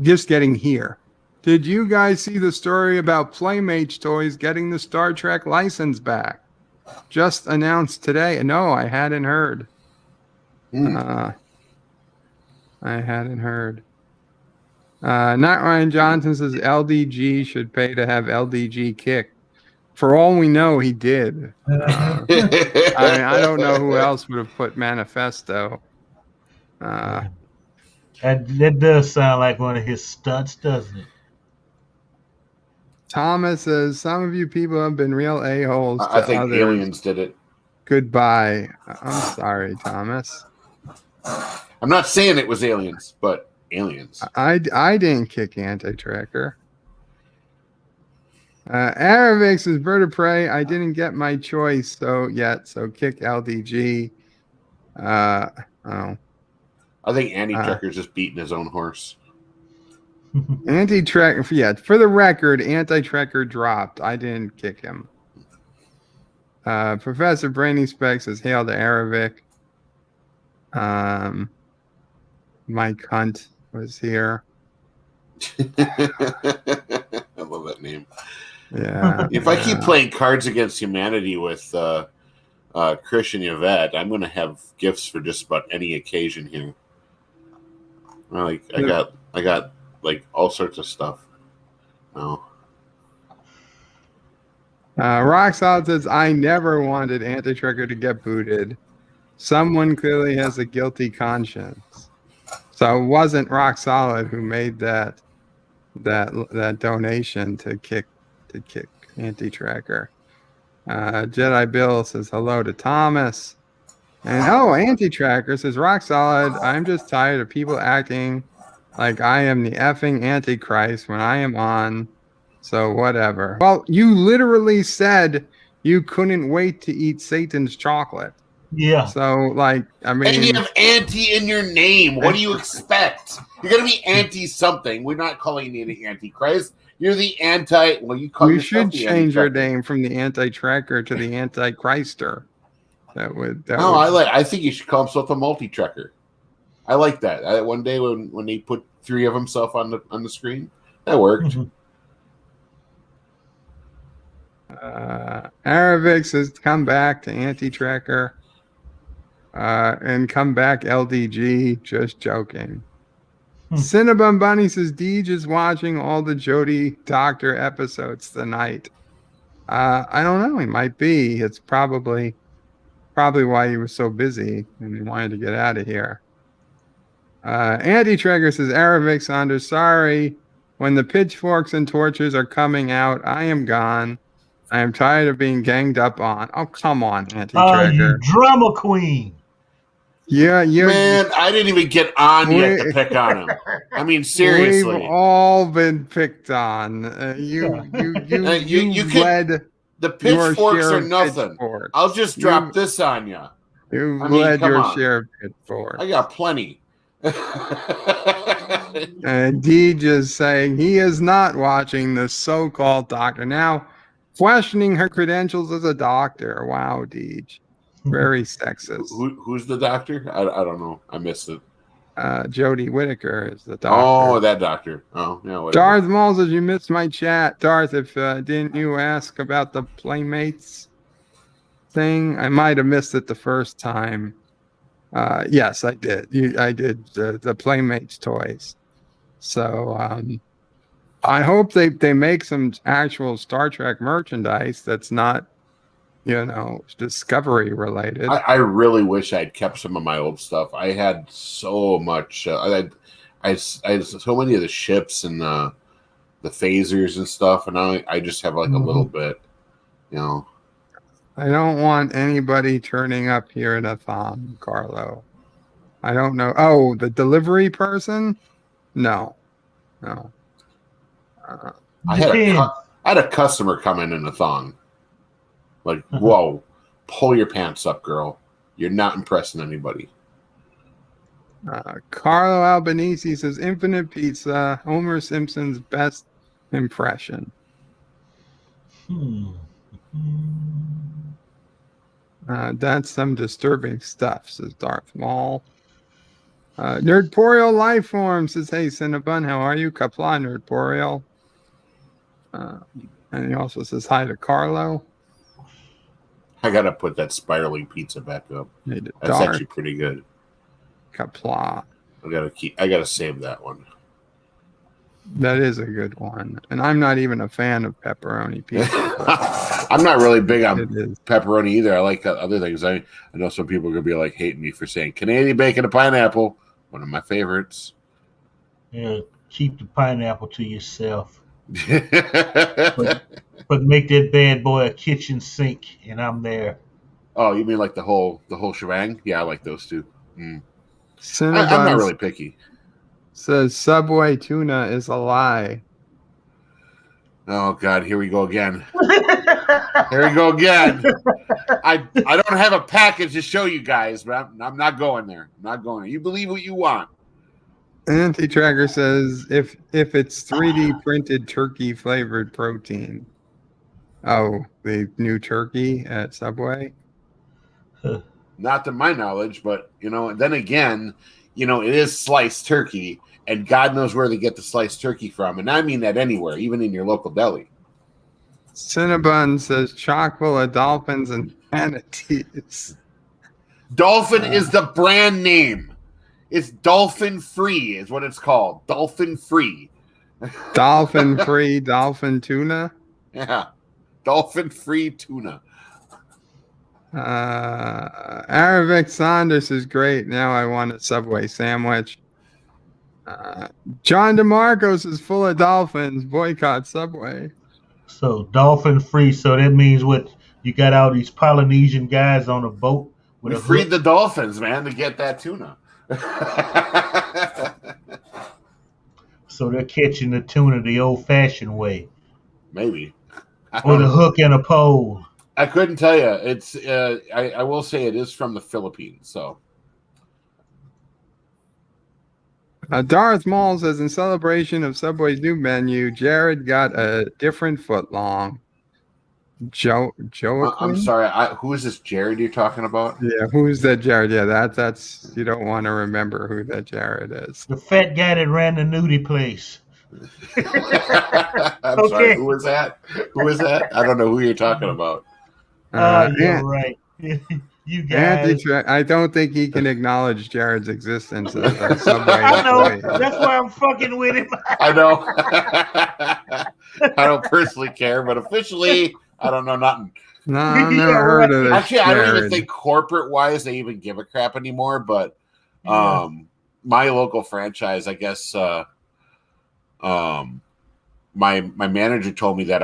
just getting here. Did you guys see the story about Playmates Toys getting the Star Trek license back? Just announced today. No, I hadn't heard. I hadn't heard. Not Ryan Johnson says LDG should pay to have LDG kicked. For all we know, he did. I don't know who else would have put Manifesto. That does sound like one of his stunts, doesn't it? Thomas says, some of you people have been real a-holes to I think others. aliens did it. Goodbye. I'm sorry, Thomas. I'm not saying it was aliens, but aliens. I didn't kick Anti-Tracker. Aravix is bird of prey. I didn't get my choice so kick LDG. I think Anti-Tracker's just beating his own horse. Anti-Tracker, for the record, Anti-Tracker dropped. I didn't kick him. Professor Brainy Specs says, hail to Aravic. Mike Hunt was here. I love that name. Yeah. If I keep playing Cards Against Humanity with Christian Yvette, I'm going to have gifts for just about any occasion here. I got like all sorts of stuff. No. Rock Solid says, I never wanted Anti-Tracker to get booted. Someone clearly has a guilty conscience. So it wasn't Rock Solid who made that donation to kick Anti-Tracker. Jedi Bill says hello to Thomas. And Anti-Tracker says, Rock Solid, I'm just tired of people acting like I am the effing Antichrist when I am on. So whatever. Well, you literally said you couldn't wait to eat Satan's chocolate. Yeah. So, and you have anti in your name. What do you expect? You're going to be anti something. We're not calling you the Antichrist. You're the anti. Well, you call yourself should the change your Antichrist. name from the Anti-Tracker to the Antichrister. I think you should call himself a multi-tracker. I like that. One day when he put 3 of himself on the screen, that worked. Aravix has come back to Anti-Tracker. And come back LDG. Just joking. Cinnabon Bunny says Deej is watching all the Jodie Doctor episodes tonight. I don't know. He might be. It's probably why he was so busy and he wanted to get out of here. Anti-Tracker says, Aravix under, sorry. When the pitchforks and torches are coming out, I am gone. I am tired of being ganged up on. Oh, come on, Anti-Tracker. You drama queen. Yeah, man, I didn't even get on yet to pick on him. I mean, seriously, we've all been picked on. You led. The pitchforks are nothing. Pitchforks. I'll just drop this on you. You led your share of pitchforks. I got plenty. And Deej is saying he is not watching the so-called doctor. Now, questioning her credentials as a doctor. Wow, Deej. Very sexist. Who's the doctor? I don't know. I missed it. Jodie Whittaker is the doctor. Oh, that doctor. Oh, yeah. Whatever. Darth Maul says you missed my chat. Darth, if didn't you ask about the Playmates thing? I might have missed it the first time. Yes, I did. I did the Playmates toys. So I hope they make some actual Star Trek merchandise that's not, Discovery related. I really wish I'd kept some of my old stuff. I had so much. I had so many of the ships and the phasers and stuff, and now I just have like a little bit. I don't want anybody turning up here at a thon, Carlo. I don't know. Oh, the delivery person? No. I had a customer come in a thong. Like, whoa, pull your pants up, girl. You're not impressing anybody. Carlo Albanese says Infinite Pizza, Homer Simpson's best impression. That's some disturbing stuff, says Darth Maul. Nerdporeal Lifeform says, hey, Cinnabon, how are you? Qapla, Nerdporeal. And he also says hi to Carlo. I gotta put that spiraling pizza back up. That's actually pretty good. Qapla. I gotta save that one. That is a good one. And I'm not even a fan of pepperoni pizza. I'm not really big on pepperoni either. I like other things. I know some people are gonna be like hating me for saying Canadian bacon and pineapple. One of my favorites. Yeah, keep the pineapple to yourself. but make that bad boy a kitchen sink, and I'm there. Oh, you mean like the whole shebang? Yeah, I like those too. I'm not really picky. Says Subway tuna is a lie. Oh God, here we go again. Here we go again. I don't have a package to show you guys, but I'm not going there. I'm not going there. You believe what you want. Anti-Tracker says if it's 3D printed turkey flavored protein. Oh, the new turkey at Subway? Not to my knowledge, but then again, it is sliced turkey, and God knows where they get the sliced turkey from. And I mean that anywhere, even in your local deli. Cinnabon says chock full of dolphins and manatees. Dolphin is the brand name. It's dolphin free, is what it's called. Dolphin free. Dolphin free, dolphin tuna? Yeah. Dolphin free tuna. Aravic Saunders is great. Now I want a Subway sandwich. John DeMarcos is full of dolphins. Boycott Subway. So dolphin free. So that means what? You got all these Polynesian guys on a boat. We freed the dolphins, man, to get that tuna. So they're catching the tuna the old-fashioned way. Maybe. With a hook and a pole. I couldn't tell you. It's. I will say it is from the Philippines. So. Darth Maul says, in celebration of Subway's new menu, Jared got a different footlong. Joe. I'm sorry. Who is this Jared you're talking about? Yeah, who's that Jared? Yeah, that's you don't want to remember who that Jared is. The fat guy that ran the nudie place. I'm sorry. Who is that? I don't know who you're talking about. You're right. You guys. I don't think he can acknowledge Jared's existence as a Subway. I know. That's why I'm fucking with him. I know. I don't personally care, but officially, I don't know nothing. No, I've never heard of this. Actually, I don't even think corporate-wise they even give a crap anymore. But my local franchise, I guess, my manager told me that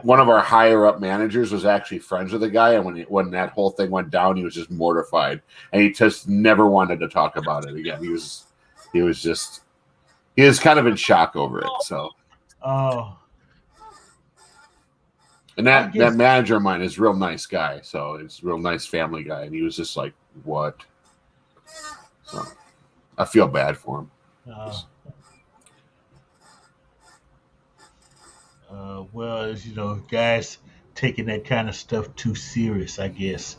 one of our higher up managers was actually friends with the guy, and when that whole thing went down, he was just mortified, and he just never wanted to talk about it again. He was kind of in shock over it. So, and that manager of mine is a real nice guy, so it's a real nice family guy, and he was just like, "What?" So, I feel bad for him. Well, as you know, guys taking that kind of stuff too serious, I guess.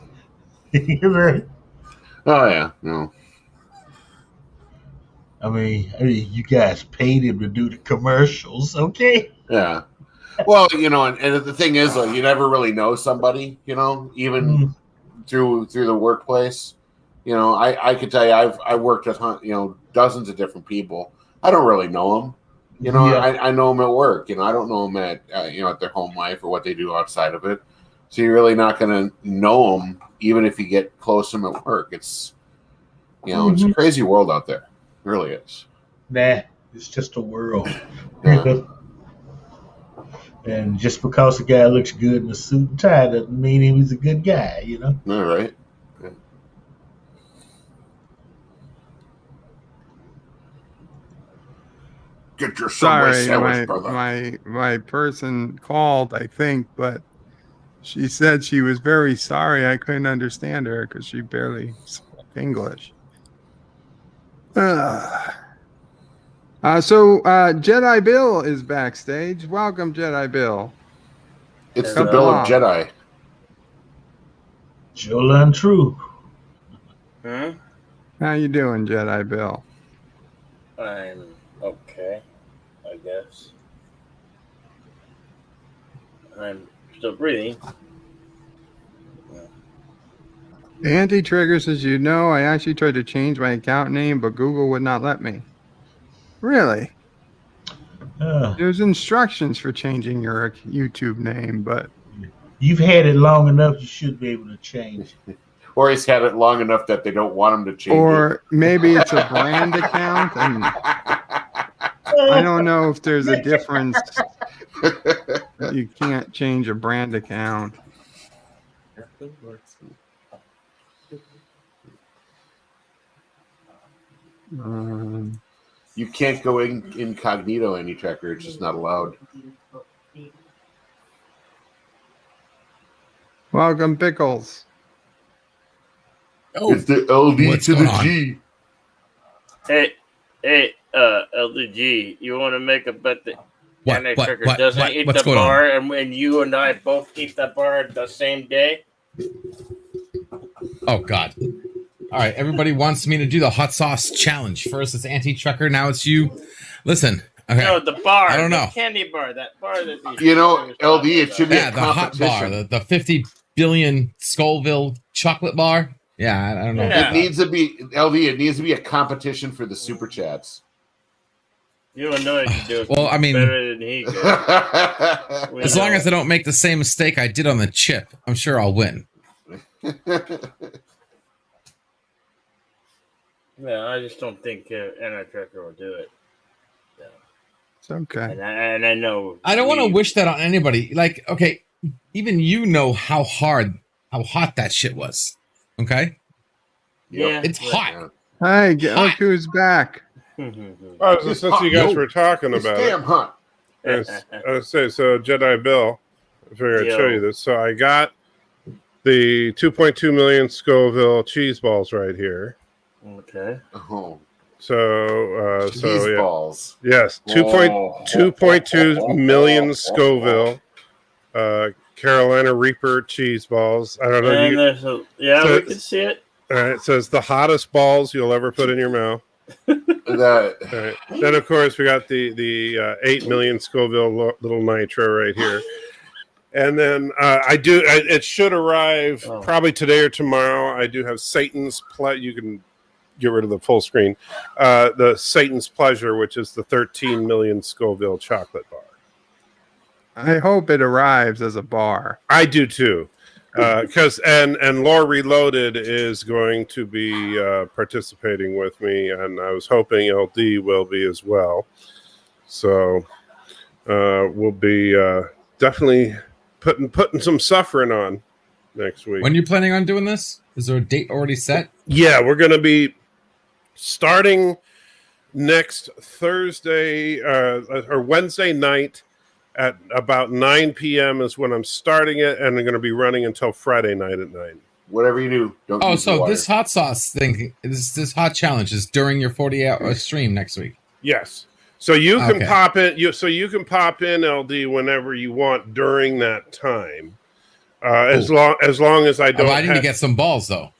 Oh yeah, no. I mean, you guys paid him to do the commercials, okay? Yeah. Well, and the thing is, you never really know somebody, even through the workplace. I could tell you, I worked with dozens of different people. I don't really know them. I know them at work. I don't know them at at their home life or what they do outside of it. So you're really not going to know them, even if you get close to them at work. It's it's a crazy world out there. It really is. Nah, it's just a world. Yeah. And just because a guy looks good in a suit and tie doesn't mean he was a good guy, All right. Yeah. Get your Subway sandwich, brother. My person called, I think, but she said she was very sorry. I couldn't understand her because she barely spoke English. So Jedi Bill is backstage. Welcome, Jedi Bill. It's the Bill of Jedi. Jolan True. Huh? How you doing, Jedi Bill? I'm okay, I guess. I'm still breathing. Anti-Triggers, as you know, I actually tried to change my account name, but Google would not let me. Really? There's instructions for changing your YouTube name, but you've had it long enough, you should be able to change it. Or he's had it long enough that they don't want him to change it. Or maybe it's a brand account, and I don't know if there's a difference. You can't change a brand account. You can't go incognito any tracker. It's just not allowed. Welcome, Pickles. It's the LD to the G. Hey, LDG, you want to make a bet that Tracker doesn't eat the bar, and when you and I both eat the bar the same day? Oh, God. All right, everybody wants me to do the hot sauce challenge. First, it's Anti-Trucker. Now it's you. Listen. Okay. No, the bar. I don't know. The candy bar. That bar that LD, it should be a the hot bar. The 50 billion Scoville chocolate bar. Yeah, I don't know. It needs to be, LD, it needs to be a competition for the super chats. You and Noah can do it well, I mean, better than he could. As long as I don't make the same mistake I did on the chip, I'm sure I'll win. Yeah, I just don't think Anti-Tracker will do it. So. It's okay. And I know. I don't want to wish that on anybody. Like, okay, even you know how hot that shit was. Okay? Yeah. It's hot. Hey, look who's back. Since you guys were talking about damn hot. I say, so Jedi Bill, I figured I'd show you this. So I got the 2.2 million Scoville cheese balls right here. Okay. Oh. So cheese balls. Yes, 2.2 million Scoville Carolina Reaper cheese balls. I don't know. And we can see it. All right, it says the hottest balls you'll ever put in your mouth. Right. Then of course we got the 8 million Scoville little nitro right here. And then it should arrive probably today or tomorrow. I do have Satan's you can get rid of the full screen. The Satan's Pleasure, which is the 13 million Scoville chocolate bar. I hope it arrives as a bar. I do too. Because and Lore Reloaded is going to be participating with me, and I was hoping LD will be as well. So we'll be definitely putting some suffering on next week. When are you planning on doing this? Is there a date already set? Yeah, we're going to be starting next Thursday or Wednesday night. At about 9 p.m. is when I'm starting it, and I'm going to be running until Friday night at 9. Whatever you do, don't. Oh, so this hot sauce thing, this hot challenge is during your 48-hour stream next week. Yes. So you can pop in. You can pop in LD whenever you want during that time, as long as I don't. I need to get some balls though,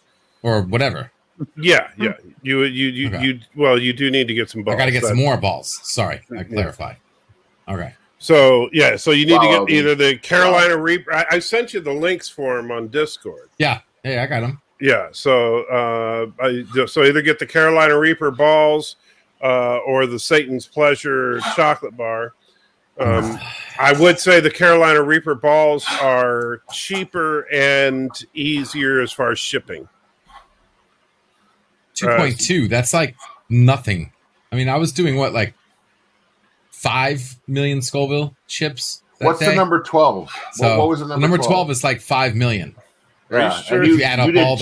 or whatever. Yeah. You do need to get some balls. I got to get some more balls. Sorry, I clarified. Okay. So you need to get either the Carolina Reaper. I sent you the links for them on Discord. Yeah, I got them. Yeah, so either get the Carolina Reaper balls or the Satan's Pleasure chocolate bar. I would say the Carolina Reaper balls are cheaper and easier as far as shipping. 2.2. That's like nothing. I mean, I was doing like 5 million Scoville chips. What's the number 12? So what was the number 12 is like 5 million. Yeah, sure? If you add up all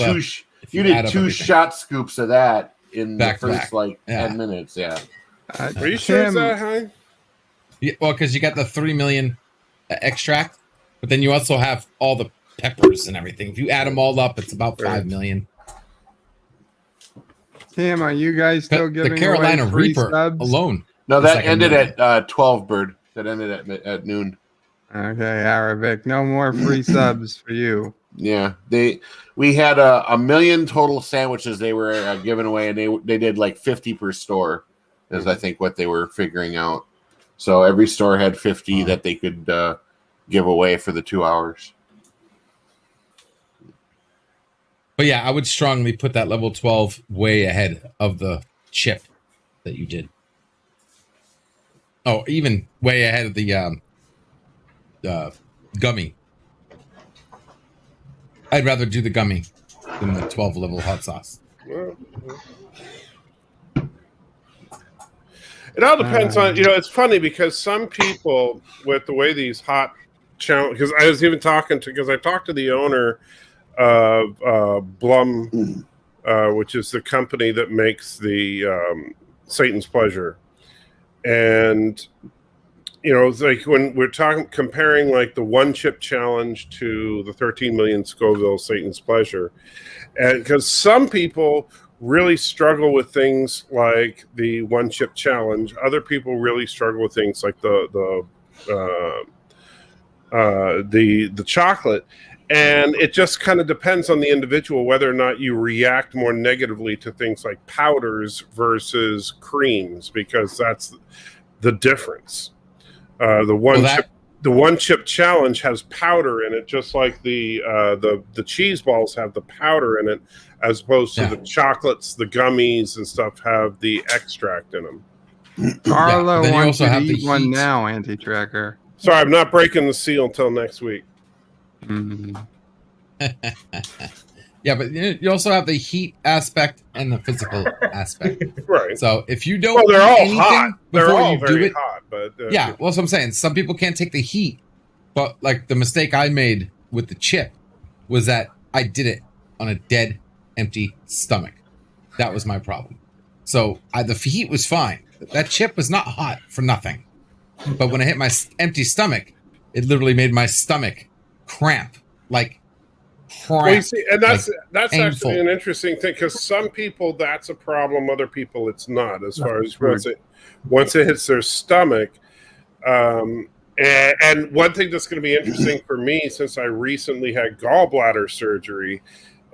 you did two shot scoops of that in back the first 10 minutes. Yeah. Are you sure it's that high? Yeah, well, because you got the 3 million extract, but then you also have all the peppers and everything. If you add them all up, it's about 5 million. Tim, are you guys still giving the Carolina away free Reaper subs? alone? No, that ended at 12, Bird. That ended at noon. Okay, Arabic. No more free subs for you. Yeah, we had a million total sandwiches they were giving away, and they did like 50 per store, is I think what they were figuring out. So every store had 50 that they could give away for the 2 hours. But yeah, I would strongly put that level 12 way ahead of the chip that you did. Oh, even way ahead of the gummy. I'd rather do the gummy than the 12 level hot sauce. It all depends on, it's funny because some people with the way these hot challenge, because I was even talking to, because I talked to the owner of Blum, which is the company that makes the Satan's Pleasure. And, it's like when we're comparing like the one chip challenge to the 13 million Scoville Satan's Pleasure. And because some people really struggle with things like the one chip challenge, other people really struggle with things like the chocolate. And it just kind of depends on the individual whether or not you react more negatively to things like powders versus creams, because that's the difference. The one chip challenge has powder in it, just like the cheese balls have the powder in it, as opposed to the chocolates, the gummies and stuff have the extract in them. Carlo wants you to eat one now, Anti-Tracker. Sorry, I'm not breaking the seal until next week. Mm-hmm. Yeah, but you also have the heat aspect and the physical aspect. Right. So if you don't they're all anything hot. They're before all you very do it, hot, but yeah, well, that's what I'm saying. Some people can't take the heat, but like the mistake I made with the chip was that I did it on a dead, empty stomach. That was my problem. So the heat was fine. That chip was not hot for nothing. But when I hit my empty stomach, it literally made my stomach cramp. Like cramp. Well, you see, and that's painful. actually an interesting thing, because some people that's a problem, other people it's not. As far as once it hits their stomach, and one thing that's going to be interesting for me, since I recently had gallbladder surgery,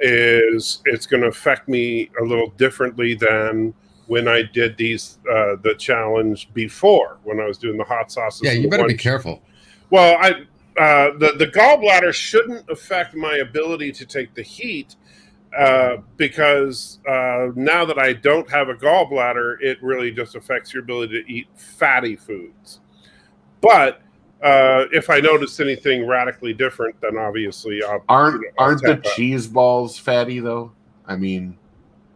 is it's going to affect me a little differently than when I did the challenge before, when I was doing the hot sauces. Yeah, you better be careful. Well, the gallbladder shouldn't affect my ability to take the heat, because now that I don't have a gallbladder, it really just affects your ability to eat fatty foods. But if I notice anything radically different, then obviously aren't the cheese balls fatty though? I mean,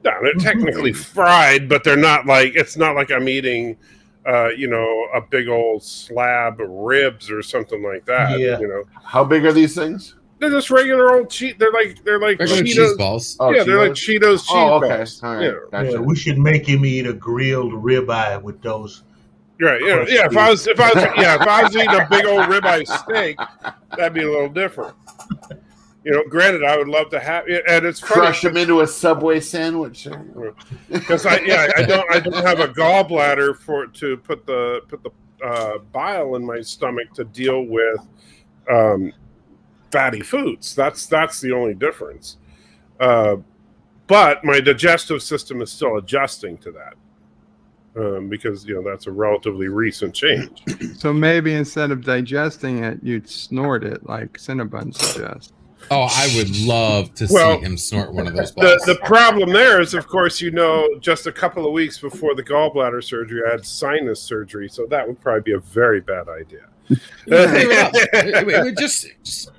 no, they're technically fried, but they're not like, it's not like I'm eating a big old slab of ribs or something like that. Yeah. How big are these things? They're just regular old cheese. They're like regular Cheetos cheese balls. Oh, yeah, they're like Cheetos cheese balls. All right. Gotcha. Yeah, we should make him eat a grilled ribeye with those. Right. Yeah. If I was eating a big old ribeye steak, that'd be a little different. Granted, I would love to have it, and it's crush them into a Subway sandwich. Because I don't have a gallbladder to put the bile in my stomach to deal with fatty foods. That's the only difference. But my digestive system is still adjusting to that. Because that's a relatively recent change. So maybe instead of digesting it, you'd snort it like Cinnabon suggests. Oh, I would love to see him snort one of those balls. The problem there is, of course, just a couple of weeks before the gallbladder surgery, I had sinus surgery, so that would probably be a very bad idea. It would just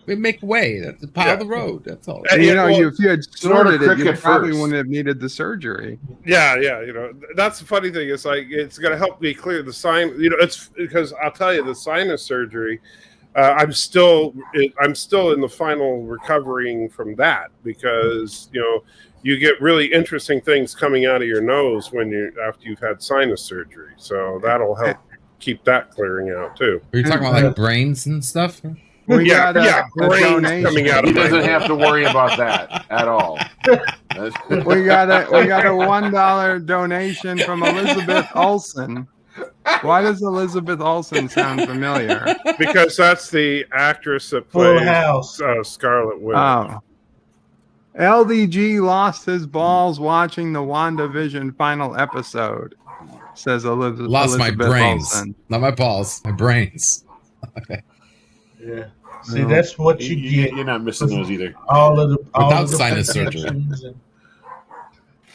make way. That's the pile of the road. That's all. If you had snorted it, you probably wouldn't have needed the surgery. Yeah. That's the funny thing. It's like it's going to help me clear the sinus. It's because I'll tell you, the sinus surgery. I'm still in the final recovering from that because you get really interesting things coming out of your nose after you've had sinus surgery. So that'll help keep that clearing out too. Are you talking about like brains and stuff? Brains coming out. He doesn't have to worry about that at all. We got a $1 donation from Elizabeth Olsen. Why does Elizabeth Olsen sound familiar? Because that's the actress that plays Scarlet Witch. Oh. LDG lost his balls watching the WandaVision final episode, says Elizabeth. Lost my brains. Olsen. Not my balls, my brains. Okay. Yeah. See, that's what you get. You're not missing those either. Without sinus surgery.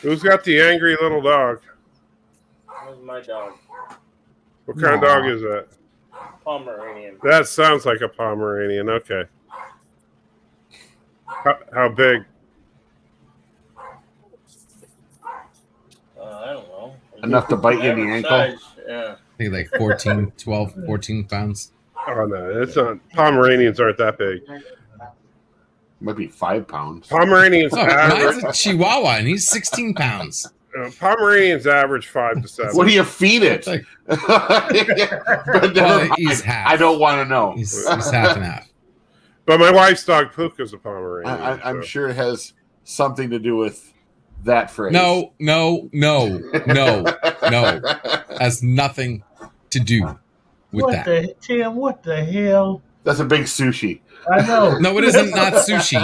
Who's got the angry little dog? Where's my dog? What kind of dog is that? Pomeranian. That sounds like a Pomeranian. Okay. How big? I don't know. Enough to bite you in the ankle? Size, yeah. I think like 14 pounds. Oh, no. It's not. Pomeranians aren't that big. Might be 5 pounds. Pomeranians mine's a Chihuahua, and he's 16 pounds. Pomeranians average 5 to 7. What do you feed it? He's half. I don't want to know. He's half and half. But my wife's dog Puka's a Pomeranian. I'm sure it has something to do with that phrase. No. Has nothing to do with that. Tim, what the hell? That's a big sushi. I know. No, it isn't. Not sushi.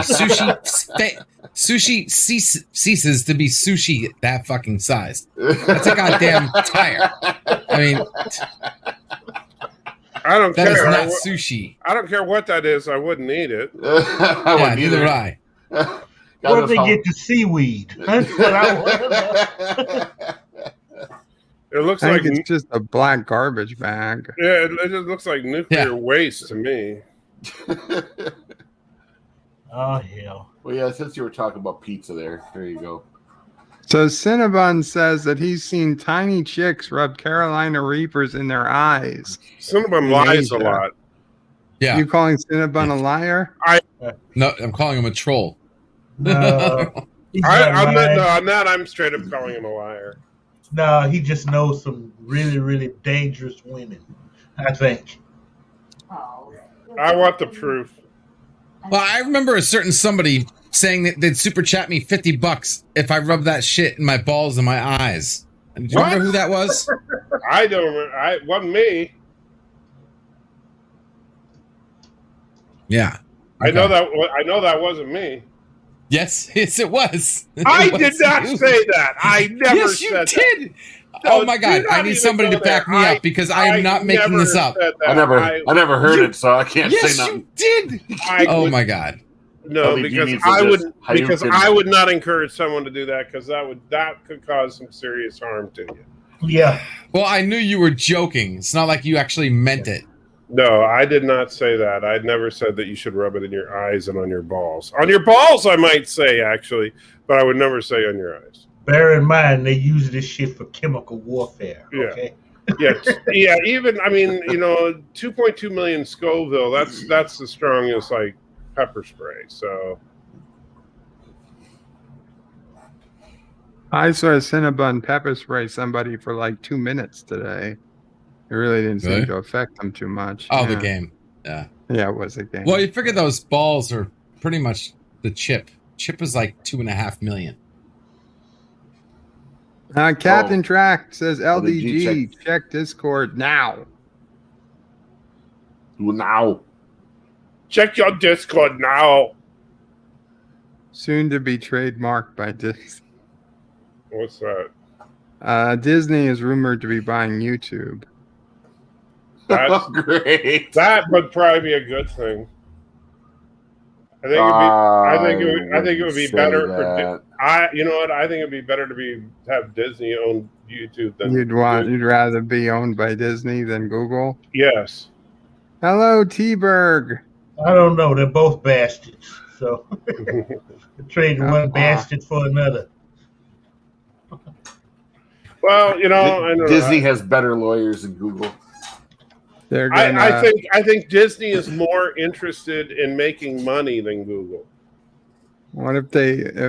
Sushi ceases to be sushi that fucking size. That's a goddamn tire. I mean, I don't care. That is not sushi. I don't care what that is. I wouldn't eat it. Yeah, neither would I. Where they get the seaweed? That's what I want to know. It looks I like think it's just a black garbage bag. Yeah, it just looks like nuclear waste to me. Oh hell! Well, yeah. Since you were talking about pizza, there you go. So Cinnabon says that he's seen tiny chicks rub Carolina Reapers in their eyes. Cinnabon lies a lot. Yeah. You calling Cinnabon a liar? No, I'm calling him a troll. No, on that, I'm straight up calling him a liar. No, he just knows some really, really dangerous women, I think. I want the proof. Well, I remember a certain somebody saying that they'd super chat me $50 if I rub that shit in my balls and my eyes. Do you remember who that was? I don't remember. It wasn't me. Yeah. Okay. I know that wasn't me. Yes, it was. I did not say that. I never yes, you said did. That. Oh my God! I need somebody to back me up because I am not making this up. I never heard it, so I can't say nothing. Yes, you did. Oh my God! No, because I would not encourage someone to do that because that could cause some serious harm to you. Yeah. Well, I knew you were joking. It's not like you actually meant it. No, I did not say that. I never said that you should rub it in your eyes and on your balls. On your balls, I might say, actually, but I would never say on your eyes. Bear in mind, they use this shit for chemical warfare. Okay? Yeah. Even, 2.2 million Scoville, that's the strongest, pepper spray, so. I saw Cinnabon pepper spray somebody for 2 minutes today. It really didn't seem to affect them too much. Oh, the game. Yeah. Yeah, it was a game. Well, you figure those balls are pretty much the chip. Chip is like 2.5 million. Captain Track says LDG LDG, check Discord now. Now. Check your Discord now. Soon to be trademarked by Disney. What's that? Disney is rumored to be buying YouTube. That's great. That would probably be a good thing. I think it would be better for. You know what? I think it'd be better to have Disney own YouTube than You'd rather be owned by Disney than Google. Yes. Hello, T-Berg. I don't know. They're both bastards. So trade one bastard for another. Well, I know Disney has better lawyers than Google. I think Disney is more interested in making money than Google. What if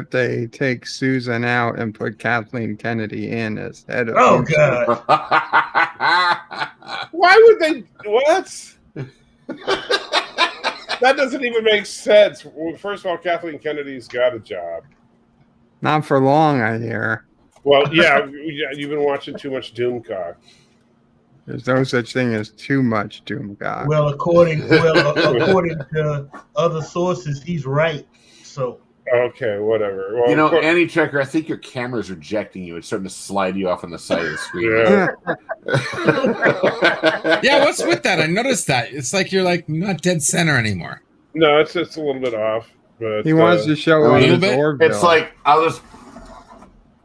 they take Susan out and put Kathleen Kennedy in as head of? Oh YouTube? God! Why would they? What? That doesn't even make sense. Well, first of all, Kathleen Kennedy's got a job. Not for long, I hear. Well, yeah, you've been watching too much Doomcock. There's no such thing as too much Doomcock. Well, according to other sources, he's right. So okay, whatever. Well, Annie Trekker, I think your camera's rejecting you. It's starting to slide you off on the side of the screen. Yeah, what's with that? I noticed that. It's like you're like not dead center anymore. No, it's a little bit off. But he wants to show a little his bit. Orville. It's like I'll just.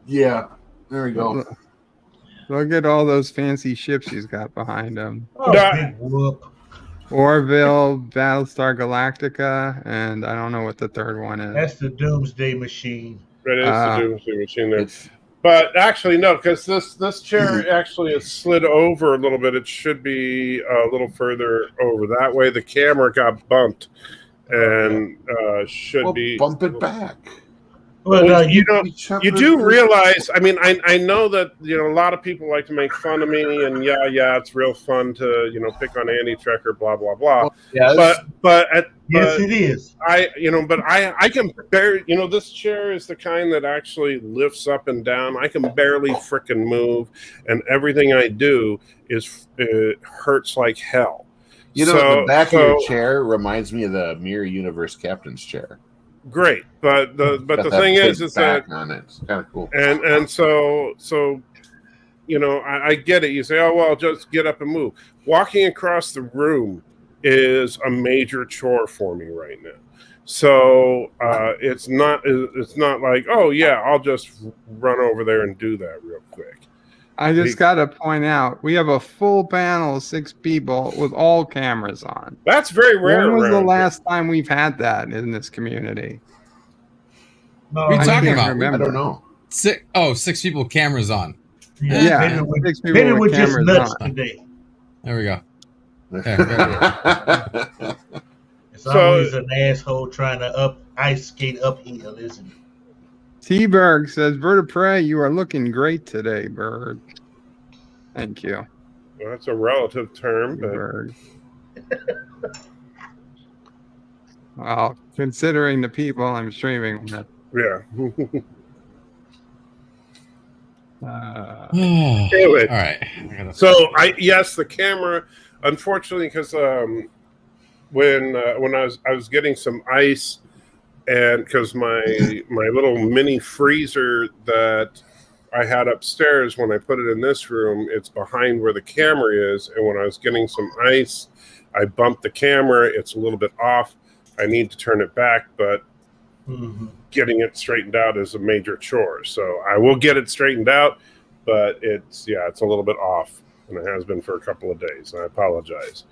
Yeah, there we go. Look at all those fancy ships he's got behind him. Oh, big whoop. Orville, Battlestar Galactica, and I don't know what the third one is. That's the Doomsday Machine. That is the Doomsday Machine there. But actually, no, because this chair actually is slid over a little bit. It should be a little further over that way. The camera got bumped and should be bump it back. Well, you do realize. I mean, I know that a lot of people like to make fun of me, and yeah, it's real fun to pick on Andy Trekker, blah blah blah. Yes. But yes, it is. I can barely. This chair is the kind that actually lifts up and down. I can barely frickin' move, and everything I do it hurts like hell. The back of your chair reminds me of the Mirror Universe Captain's chair. Great, but the thing is that on it. It's kind of cool. And so I get it. You say, oh well, just get up and move. Walking across the room is a major chore for me right now. So it's not like, oh yeah, I'll just run over there and do that real quick. I just got to point out, we have a full panel, 6 people with all cameras on. That's very rare. When was the last time we've had that in this community? What are you talking about? Remember. I don't know. 6 people, cameras on. Yeah, maybe we're just nuts today. There we go. It's always an asshole trying to ice skate uphill, isn't it? T-Berg says, Vertebrae, you are looking great today, Berg. Thank you. Well, that's a relative term. But... Well, considering the people I'm streaming with. Yeah. Anyway. All right. So, the camera, unfortunately, because when I was getting some ice, and because my little mini freezer that I had upstairs, when I put it in this room, it's behind where the camera is. And when I was getting some ice, I bumped the camera. It's a little bit off. I need to turn it back, but getting it straightened out is a major chore. So I will get it straightened out, but it's a little bit off, and it has been for a couple of days. And I apologize.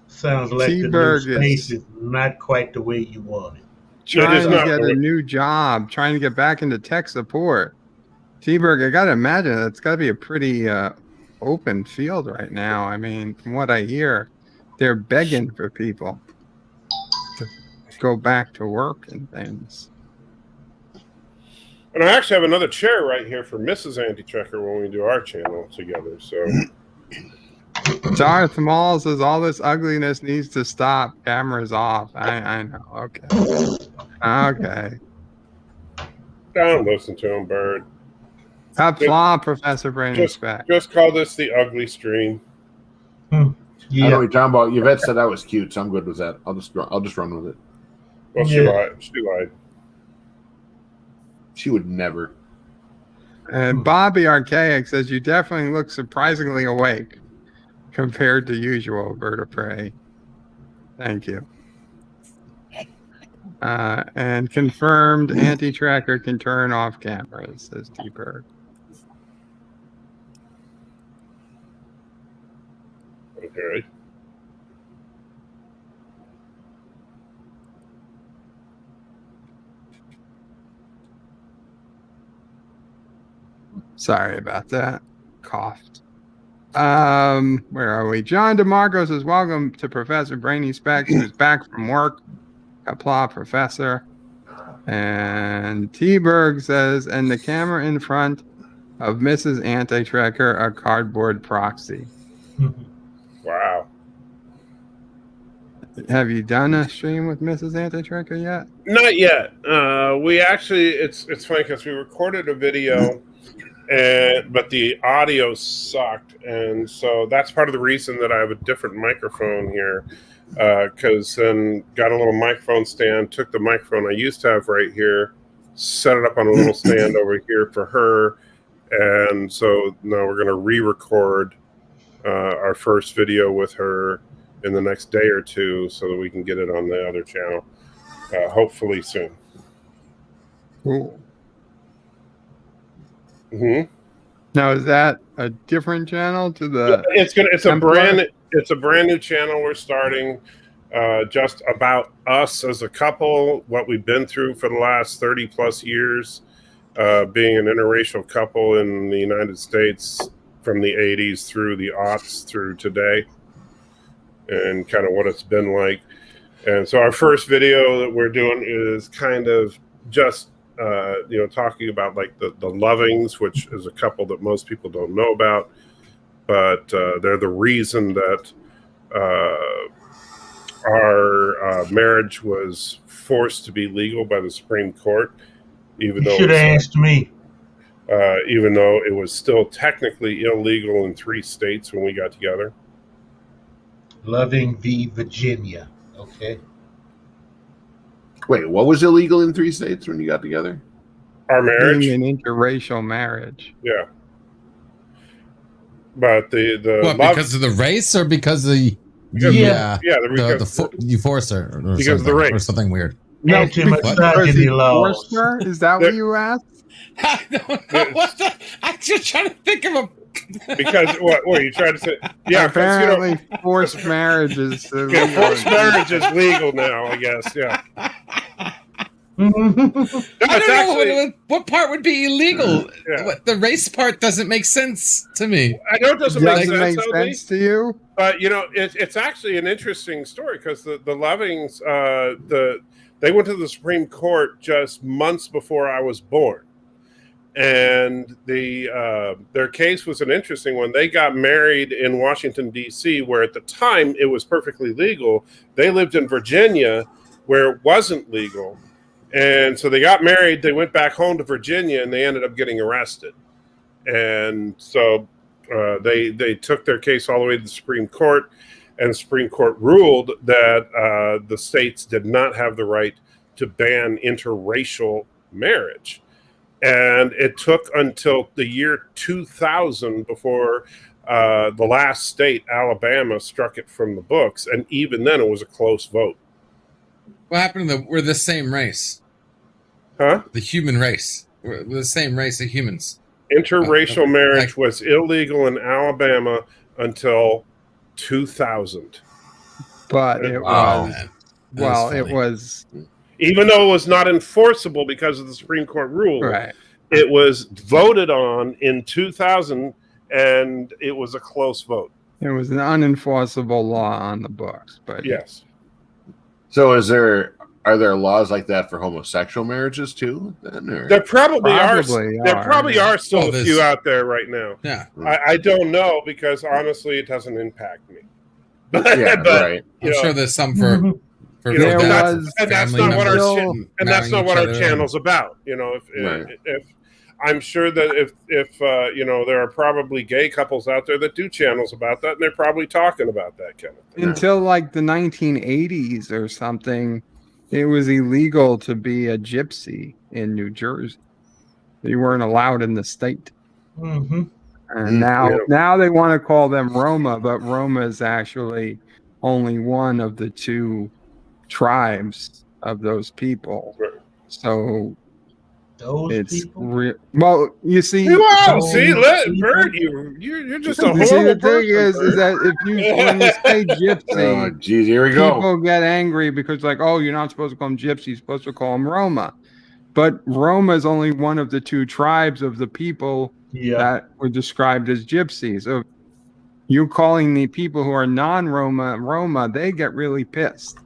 Sounds like the new space is not quite the way you want it. Trying to get a new job, trying to get back into tech support. T-Berg, I got to imagine that's got to be a pretty open field right now. I mean, from what I hear, they're begging for people to go back to work and things. And I actually have another chair right here for Mrs. Andy Trekker when we do our channel together. So, Darth Maul says all this ugliness needs to stop. Cameras off. I know. Okay. Okay. Don't listen to him, Bird. Qapla, Professor Brandon Speck. Just call this the ugly stream. I know what you're talking about. Yvette said that was cute, so I'm good with that. I'll just run with it. Well, she lied. She would never. And Bobby Archaic says you definitely look surprisingly awake compared to usual, Bird of Prey. Thank you. And confirmed anti-tracker can turn off cameras, says T-Bird. Okay. Sorry about that. Coughed. Where are we? John DeMarco says, welcome to Professor Brainy Specs, who's back from work. Qapla, Professor. And T-Berg says, and the camera in front of Mrs. Anti-Tracker, a cardboard proxy. Wow. Have you done a stream with Mrs. Anti-Tracker yet? Not yet. We actually, it's funny because we recorded a video, but the audio sucked, and so that's part of the reason that I have a different microphone here. Because then got a little microphone stand, took the microphone I used to have right here, set it up on a little stand over here for her, and so now we're going to re-record our first video with her in the next day or two so that we can get it on the other channel, hopefully soon. Cool. Mm-hmm. Now, is that a different channel to the? It's a brand new channel we're starting, just about us as a couple, what we've been through for the last 30 plus years, being an interracial couple in the United States from the 80s through the aughts through today, and kind of what it's been like. And so our first video that we're doing is kind of just talking about like the Lovings, which is a couple that most people don't know about, but they're the reason that our marriage was forced to be legal by the Supreme Court, even though you should have asked me. Even though it was still technically illegal in 3 states when we got together. Loving v. Virginia. Okay. Wait, what was illegal in 3 states when you got together? Our marriage. Being an interracial marriage. Yeah. But the what, because of the race or because of the you force her or because of the race or something weird? No, too much because he laws. forced her? Is that what you asked? I don't know what the, I'm just trying to think of a because what are you trying to say? Yeah, apparently forced marriage is illegal. Forced marriage is legal now, I guess. Yeah. I don't know what part would be illegal. Yeah. The race part doesn't make sense to me. I know it doesn't make sense to you. But it's actually an interesting story because the Lovings, they went to the Supreme Court just months before I was born, and their case was an interesting one. They got married in Washington D.C., where at the time it was perfectly legal. They lived in Virginia, where it wasn't legal. And so they got married, they went back home to Virginia, and they ended up getting arrested. And so they took their case all the way to the Supreme Court, and the Supreme Court ruled that the states did not have the right to ban interracial marriage. And it took until the year 2000 before the last state, Alabama, struck it from the books. And even then, it was a close vote. What happened to we're the same race? Huh? The human race. We're the same race of humans. Interracial marriage was illegal in Alabama until 2000. But it was even though it was not enforceable because of the Supreme Court rule, right. It was voted on in 2000, and it was a close vote. It was an unenforceable law on the books, but yes. So are there laws like that for homosexual marriages too? Then, or? There probably are. There probably are still a few out there right now. Yeah, I don't know because honestly, it doesn't impact me. Right. I'm sure there's some for You know, For that, and that's family not what members and that's not marrying what each our other channel's about. You know, if I'm sure that if you know, there are probably gay couples out there that do channels about that, and they're probably talking about that kind of thing. Until like the 1980s or something, it was illegal to be a gypsy in New Jersey. You weren't allowed in the state. Mm-hmm. And now they want to call them Roma, but Roma is actually only one of the two tribes of those people. Right. So those it's people. Well, you see, Bird, you're just a horrible see, the thing person, is that if you when you say gypsy, Oh, geez, here we go. people get angry because like, oh, you're not supposed to call them gypsy, you're supposed to call them Roma. But Roma is only one of the two tribes of the people that were described as gypsies. So you calling the people who are non-Roma Roma, they get really pissed.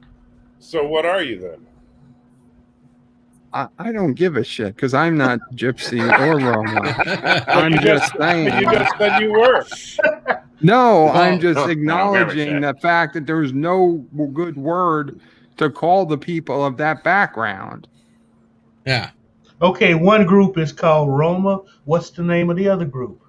So what are you then? I don't give a shit because I'm not gypsy or Roma. I'm just saying. You just said you were. No, I'm just I don't give a acknowledging shit. the fact that there's no good word to call the people of that background. Yeah. Okay, one group is called Roma. What's the name of the other group?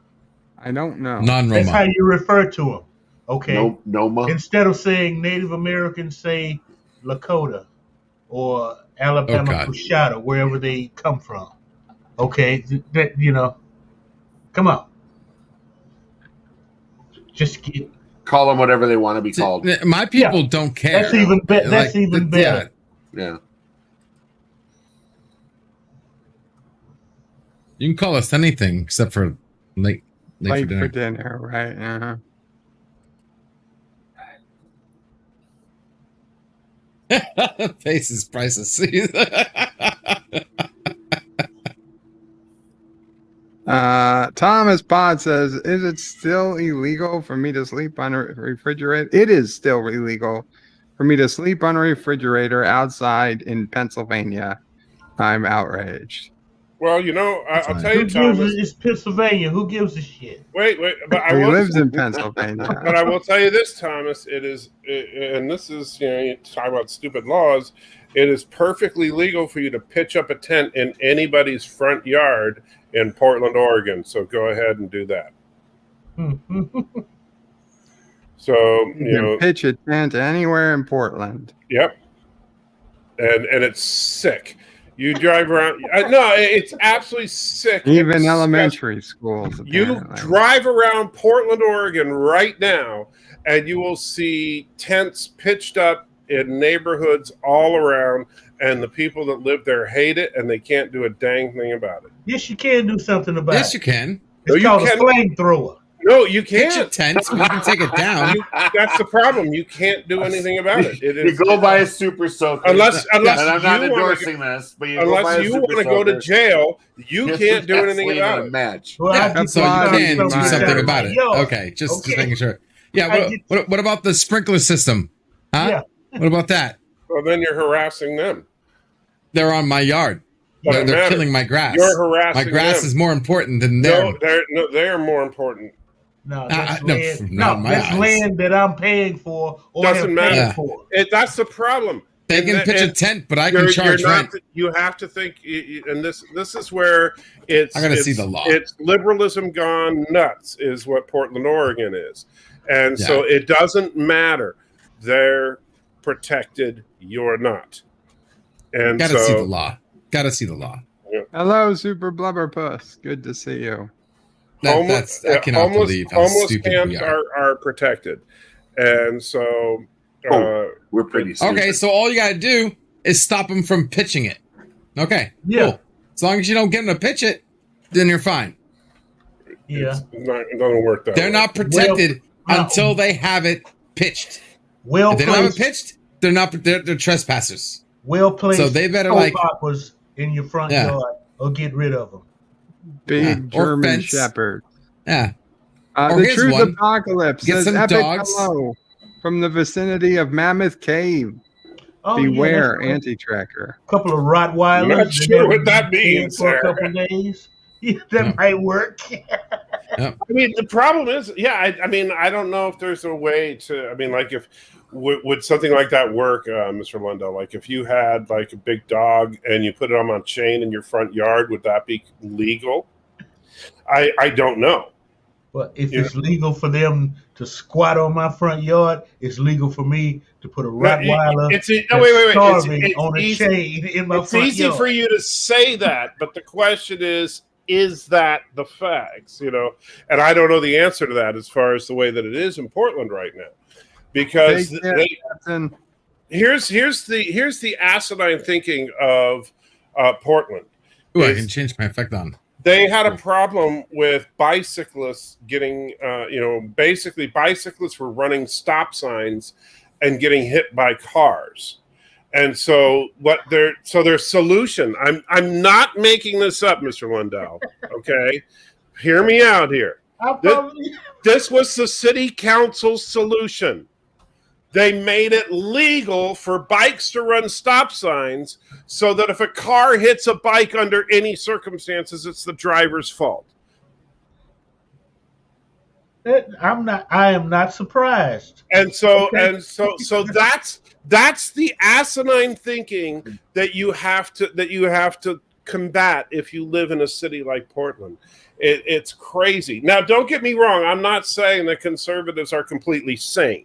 I don't know. Non-Roma. That's how you refer to them. Okay. Noma. Instead of saying Native Americans, say Lakota or Alabama Coshada, wherever they come from. Okay, that you know. Come on. Just call them whatever they want to be called. My people don't care. That's even better. That's even better. Yeah. You can call us anything except for late for dinner, right? Face is priceless. Thomas Pod says, is it still illegal for me to sleep on a refrigerator? It is still illegal for me to sleep on a refrigerator outside in Pennsylvania. I'm outraged. Well, you know, I'll tell you, Thomas. It's Pennsylvania. Who gives a shit? Wait, but He lives in Pennsylvania. But I will tell you this, Thomas. It is, and this is, you know, you talk about stupid laws. It is perfectly legal for you to pitch up a tent in anybody's front yard in Portland, Oregon. So go ahead and do that. So you can pitch a tent anywhere in Portland. Yep. And it's sick. You drive around. No, it's absolutely sick. Even elementary schools. You drive around Portland, Oregon right now, and you will see tents pitched up in neighborhoods all around, and the people that live there hate it, and they can't do a dang thing about it. Yes, you can do something about it. Yes, you can. It's called a flamethrower. No, you can't. Pitch a tent, we can take it down. That's the problem. You can't do anything about it. You go buy a super soaker. Unless and I'm not endorsing this, but unless you want to go to jail, you can't do anything about it. Match. So you can do something about it. Okay, just making sure. Yeah. What about the sprinkler system? Huh? Yeah. What about that? Well, then you're harassing them. They're on my yard. They're killing my grass. You're harassing my grass them. is more important than their. No, they're more important. No, that's land that I'm paying for or doesn't matter. For. That's the problem. They can pitch a tent, but I can charge rent. You have to think, and this is where it's. I got to see the law. It's liberalism gone nuts, is what Portland, Oregon is, and so it doesn't matter. They're protected. You're not. And got to see the law. Got to see the law. Yeah. Hello, Super Blubber Puss. Good to see you. I cannot believe how homeless stupid camps we are. are protected, and so we're pretty stupid. Okay, so all you got to do is stop them from pitching it. Okay, cool. As long as you don't get them to pitch it, then you're fine. Yeah, it doesn't work that They're way. not protected until they have it pitched. If they don't have it pitched, they're not. They're trespassers. Well placed. So they better was in your front yard or get rid of them. Big German Shepherd. Yeah. The Truth Apocalypse Get says some epic dogs. hello from the vicinity of Mammoth Cave. Beware, anti-tracker. A couple of Rottweilers. I'm not sure what that means, for a couple of days. Yeah, that might work. I mean, the problem is, I mean, I don't know if there's a way to. I mean, like if would something like that work, Mr. Lundell? Like if you had like a big dog and you put it on a chain in your front yard, would that be legal? I don't know. But if it's legal for them to squat on my front yard, it's legal for me to put a Rottweiler starving on a chain in my front yard. It's easy for you to say that, but the question is that the facts? And I don't know the answer to that as far as the way that it is in Portland right now, because here's the asinine thinking of Portland. Ooh, I can change my effect on. They had a problem with bicyclists getting, basically bicyclists were running stop signs and getting hit by cars. And so their solution, I'm not making this up, Mr. Lundell. Okay. Hear me out here. This was the city council's solution. They made it legal for bikes to run stop signs so that if a car hits a bike under any circumstances, it's the driver's fault. I am not surprised. And so that's the asinine thinking that you have to combat if you live in a city like Portland. It's crazy. Now, don't get me wrong. I'm not saying that conservatives are completely sane.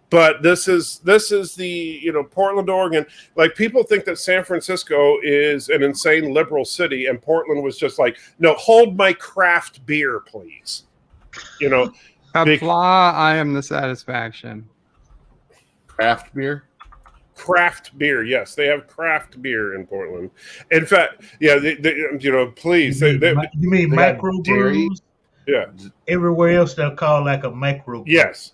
But this is the Portland, Oregon. Like people think that San Francisco is an insane liberal city, and Portland was just like, no, hold my craft beer, please. Qapla, I am the satisfaction. Craft beer. Craft beer, yes, they have craft beer in Portland. In fact, yeah, please. You mean micro brews? Yeah. Everywhere else they'll call like a micro. Yes.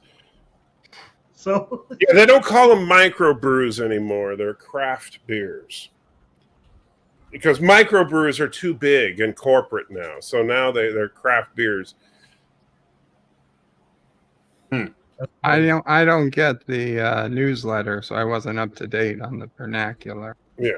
So yeah, they don't call them microbrews anymore. They're craft beers because microbrews are too big and corporate now. So now they're craft beers. I don't get the newsletter, so I wasn't up to date on the vernacular. Yeah.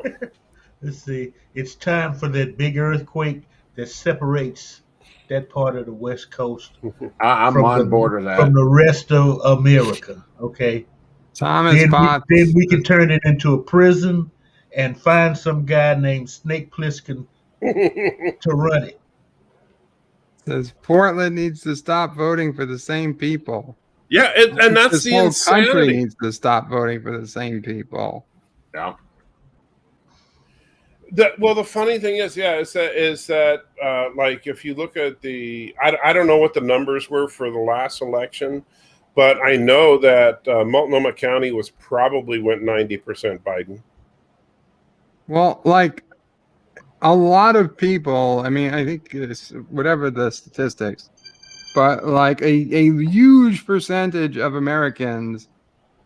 Let's see. It's time for that big earthquake that separates that part of the West Coast. I'm on board with that. From the rest of America, okay? Thomas Potts. Then we can turn it into a prison and find some guy named Snake Plissken to run it. Says Portland needs to stop voting for the same people. Yeah, and that's this the whole insanity. Country needs to stop voting for the same people. Yeah. The funny thing is that like if you look at I don't know what the numbers were for the last election, but I know that Multnomah County probably went 90% Biden. Well, like a lot of people, I mean, I think it's whatever the statistics, but like a huge percentage of Americans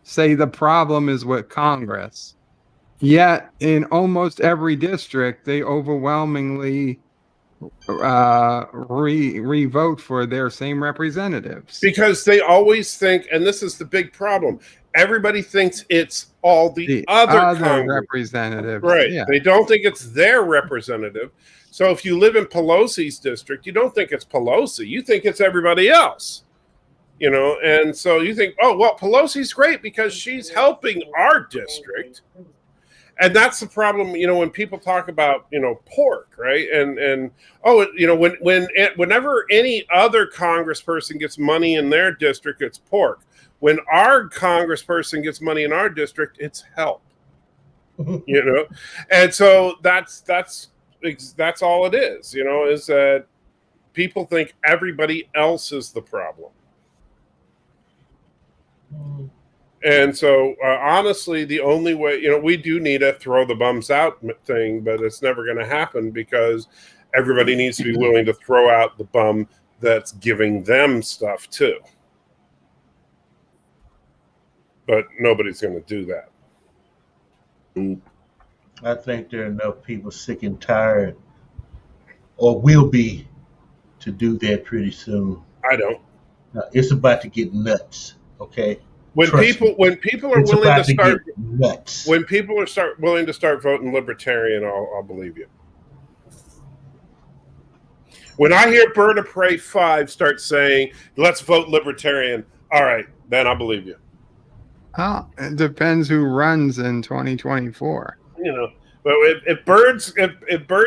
say the problem is with Congress. Yet in almost every district, they overwhelmingly re-vote for their same representatives. Because they always think, and this is the big problem, everybody thinks it's all the other representatives. Right. Yeah. They don't think it's their representative. So if you live in Pelosi's district, you don't think it's Pelosi. You think it's everybody else. And so you think, oh, well, Pelosi's great because she's helping our district. And that's the problem, when people talk about, pork, right? And whenever any other congressperson gets money in their district, it's pork. When our congressperson gets money in our district, it's help. And so that's all it is. Is that people think everybody else is the problem. And so, honestly, the only way, we do need a throw the bums out thing, but it's never going to happen because everybody needs to be willing to throw out the bum that's giving them stuff too. But nobody's going to do that. I think there are enough people sick and tired, or will be, to do that pretty soon. I don't. It's about to get nuts, okay? When people are willing to start nuts. When people are willing to start voting libertarian, I'll believe you. When I hear Bird of Prey 5 start saying, let's vote libertarian, all right, then I'll believe you. Well, it depends who runs in 2024. You know, but if Bird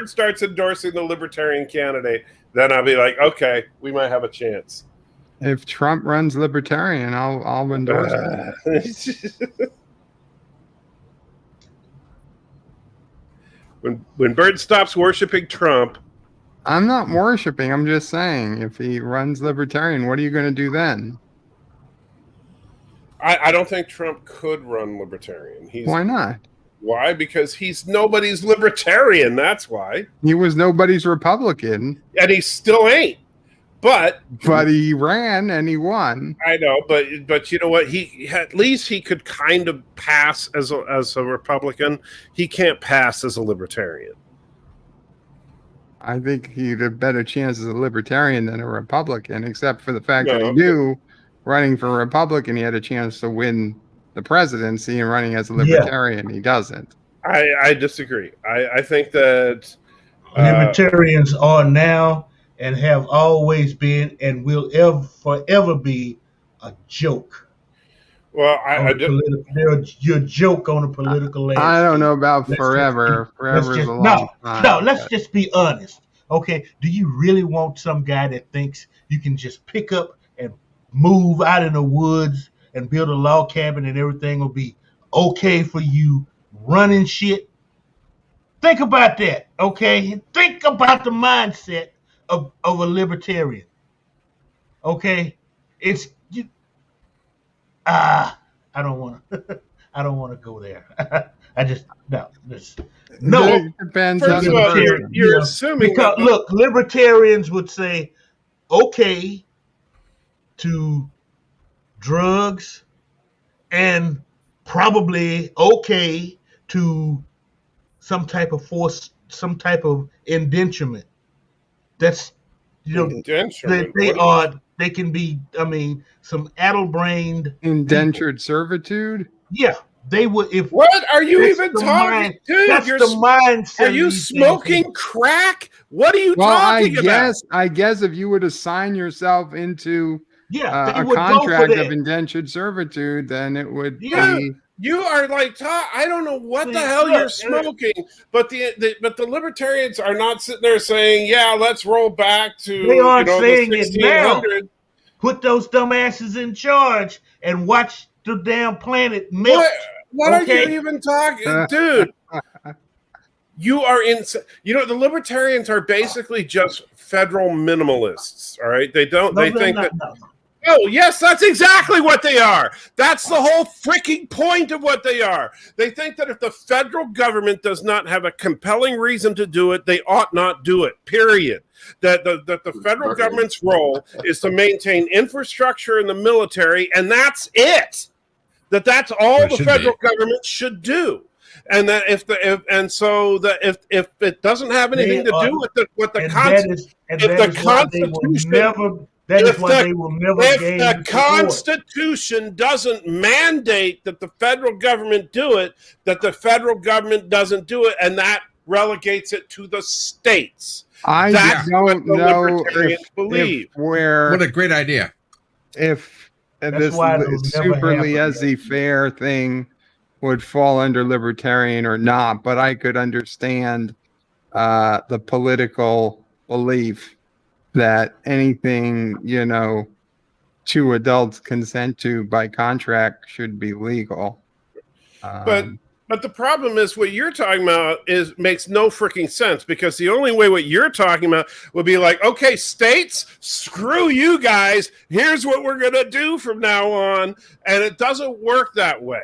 starts endorsing the libertarian candidate, then I'll be like, okay, we might have a chance. If Trump runs libertarian, I'll endorse it. When Bird stops worshiping Trump, I'm not worshiping. I'm just saying, if he runs libertarian, what are you going to do then? I don't think Trump could run libertarian. Why not? Why? Because he's nobody's libertarian. That's why. He was nobody's Republican. And he still ain't. But he ran and he won. I know, but you know what? He at least he could kind of pass as a Republican. He can't pass as a libertarian. I think he'd have better chance as a libertarian than a Republican, except for the fact that he knew running for Republican, he had a chance to win the presidency, and running as a libertarian, he doesn't. I disagree. I think that libertarians are now and have always been and will forever be a joke. Well, they're a joke on a political landscape. I don't know about forever. Forever is a long time. No, let's just be honest. Okay, do you really want some guy that thinks you can just pick up and move out in the woods and build a log cabin and everything will be okay for you running shit? Think about that, okay? Think about the mindset of a libertarian. Okay? It's I don't want to go there. I just no. It depends on the person. You're assuming because look, libertarians would say okay to drugs and probably okay to some type of force, some type of indenturement. That's they can be, I mean, some addle-brained indentured servitude. Yeah, they would. If what are you even talking, dude? That's the mindset. Are you smoking crack? What are you talking about? I guess if you were to sign yourself into a would contract of indentured servitude, then it would be. You are like, I don't know what the hell you're smoking, but the libertarians are not sitting there saying, "Yeah, let's roll back to." They aren't saying it now. Put those dumbasses in charge and watch the damn planet melt. What are you even talking, dude? You are in. You know, the libertarians are basically just federal minimalists. All right, they don't. They think that. Oh, yes, that's exactly what they are. That's the whole freaking point of what they are. They think that if the federal government does not have a compelling reason to do it, they ought not do it, period. That the federal government's role is to maintain infrastructure in the military, and that's it. That's all the federal government should do. And that if it doesn't have anything to do with the Constitution. That is why they will never if gain the Constitution doesn't mandate that the federal government do it, that the federal government doesn't do it, and that relegates it to the states. That's don't what know if what a great idea. If this super laissez-faire thing would fall under libertarian or not, but I could understand the political belief that anything, two adults consent to by contract should be legal. But the problem is what you're talking about makes no freaking sense, because the only way what you're talking about would be like, okay, states, screw you guys. Here's what we're going to do from now on. And it doesn't work that way.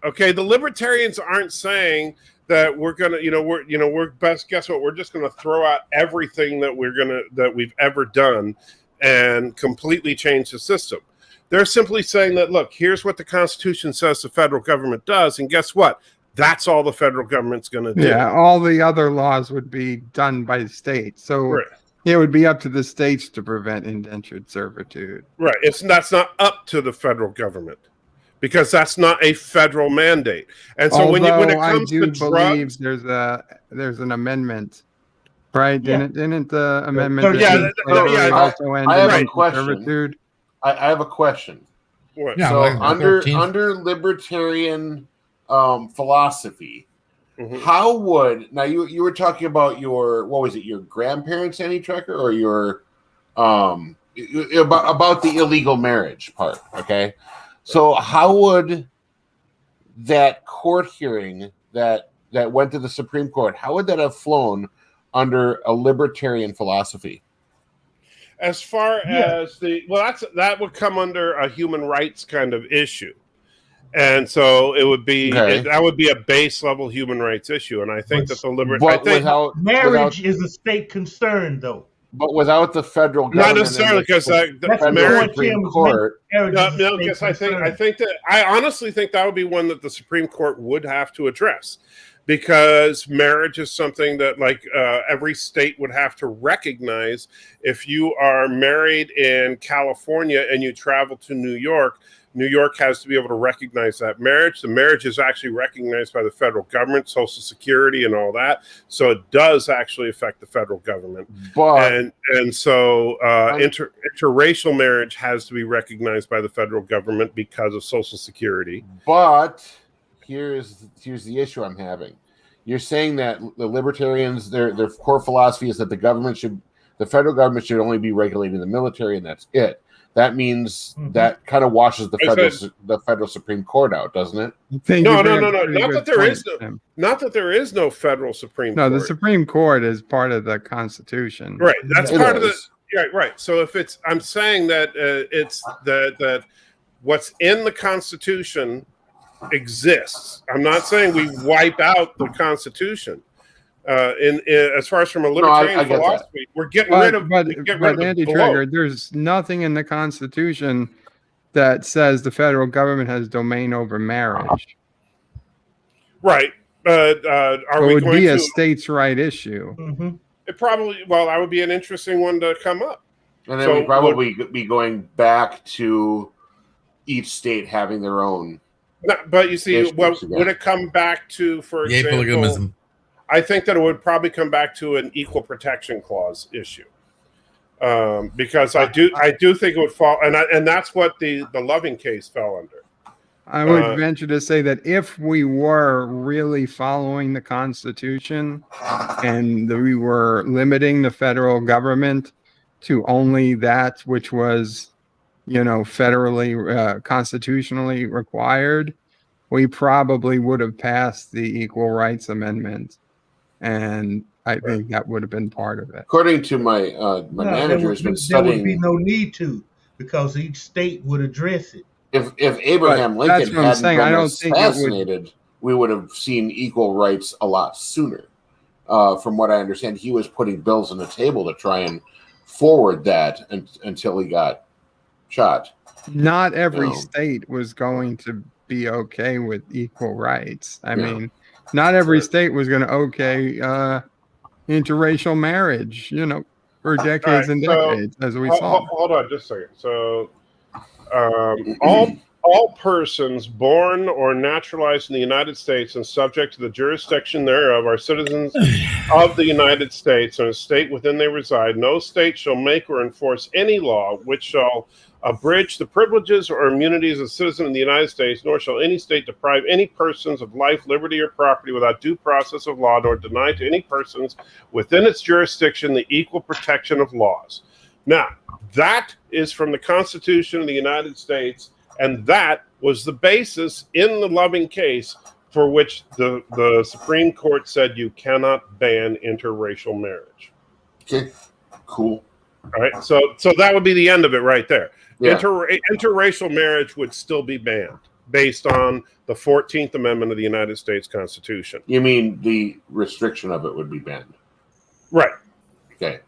Okay. The libertarians aren't saying that we're gonna, we're best. Guess what? We're just gonna throw out everything that we've ever done and completely change the system. They're simply saying that, look, here's what the Constitution says the federal government does, and guess what? That's all the federal government's gonna do. Yeah, all the other laws would be done by the states. So it would be up to the states to prevent indentured servitude. Right. That's not up to the federal government, because that's not a federal mandate. And so when it comes to drugs, there's an amendment, right? Yeah. Didn't the amendment I have a question. I have a question. What? Yeah, So like the under 14th. libertarian philosophy, how would you were talking about your your grandparents' anti-trucker or your about the illegal marriage part? Okay, so how would that court hearing that went to the Supreme Court, how would that have flown under a libertarian philosophy? As far as that would come under a human rights kind of issue, and so it would be that would be a base level human rights issue. And I think that marriage is a state concern, though. But without the federal government, not necessarily, because federal Supreme Court. No, because I think that I honestly think that would be one that the Supreme Court would have to address. Because marriage is something that, like, every state would have to recognize. If you are married in California and you travel to New York, New York has to be able to recognize that marriage. The marriage is actually recognized by the federal government, Social Security, and all that. So it does actually affect the federal government. But and so interracial marriage has to be recognized by the federal government because of Social Security. But here's the issue I'm having. You're saying that the libertarians, their core philosophy is that the federal government should only be regulating the military, and that's it. That means that kind of washes the federal Supreme Court out, doesn't it? No. Not that there is no federal Supreme Court. No, the Supreme Court is part of the Constitution. Right. That's part of the. Yeah. Right. So if I'm saying that it's that what's in the Constitution exists. I'm not saying we wipe out the Constitution. As far as from a libertarian philosophy, we're getting rid of. But anti-trigger, there's nothing in the Constitution that says the federal government has domain over marriage. Right. It would be a states' right issue. It probably. Well, that would be an interesting one to come up. And then we'd probably be going back to each state having their own. No, but you see, what would it come back to? For example, polygamism. I think that it would probably come back to an equal protection clause issue, because I do think it would fall, and that's what the Loving case fell under. I would venture to say that if we were really following the Constitution and we were limiting the federal government to only that which was, federally, constitutionally required, we probably would have passed the Equal Rights Amendment. And I think that would have been part of it. According to my manager, has been studying. There would be no need to, because each state would address it. If Abraham Lincoln hadn't been assassinated, we would have seen equal rights a lot sooner. From what I understand, he was putting bills on the table to try and forward that until he got shot. Not every state was going to be okay with equal rights. I mean, not every state was going to okay interracial marriage, for decades and decades, as we saw. Hold on just a second. So all persons born or naturalized in the United States and subject to the jurisdiction thereof are citizens of the United States and a state within they reside. No state shall make or enforce any law which shall abridge the privileges or immunities of citizens in the United States, nor shall any state deprive any persons of life, liberty, or property without due process of law, nor deny to any persons within its jurisdiction the equal protection of laws. Now, that is from the Constitution of the United States, and that was the basis in the Loving case for which the Supreme Court said you cannot ban interracial marriage. Okay, cool. All right, so that would be the end of it right there. Yeah. Interracial marriage would still be banned based on the 14th Amendment of the United States Constitution. You mean the restriction of it would be banned? Right. Okay.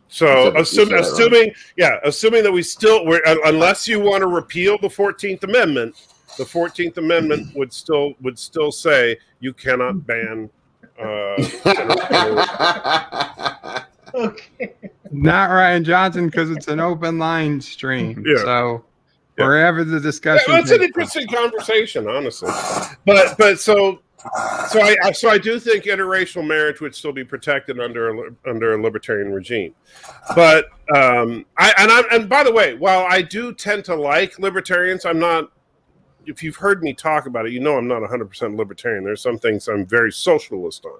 So assuming that we still, unless you want to repeal the 14th Amendment, the 14th Amendment would still say you cannot ban. Okay. Not Ryan Johnson, because it's an open line stream. Yeah. So wherever the discussion, it's an interesting conversation, honestly. But so So I do think interracial marriage would still be protected under a libertarian regime, but and by the way, while I do tend to like libertarians, I'm not. If you've heard me talk about it, you know I'm not 100% libertarian. There's some things I'm very socialist on,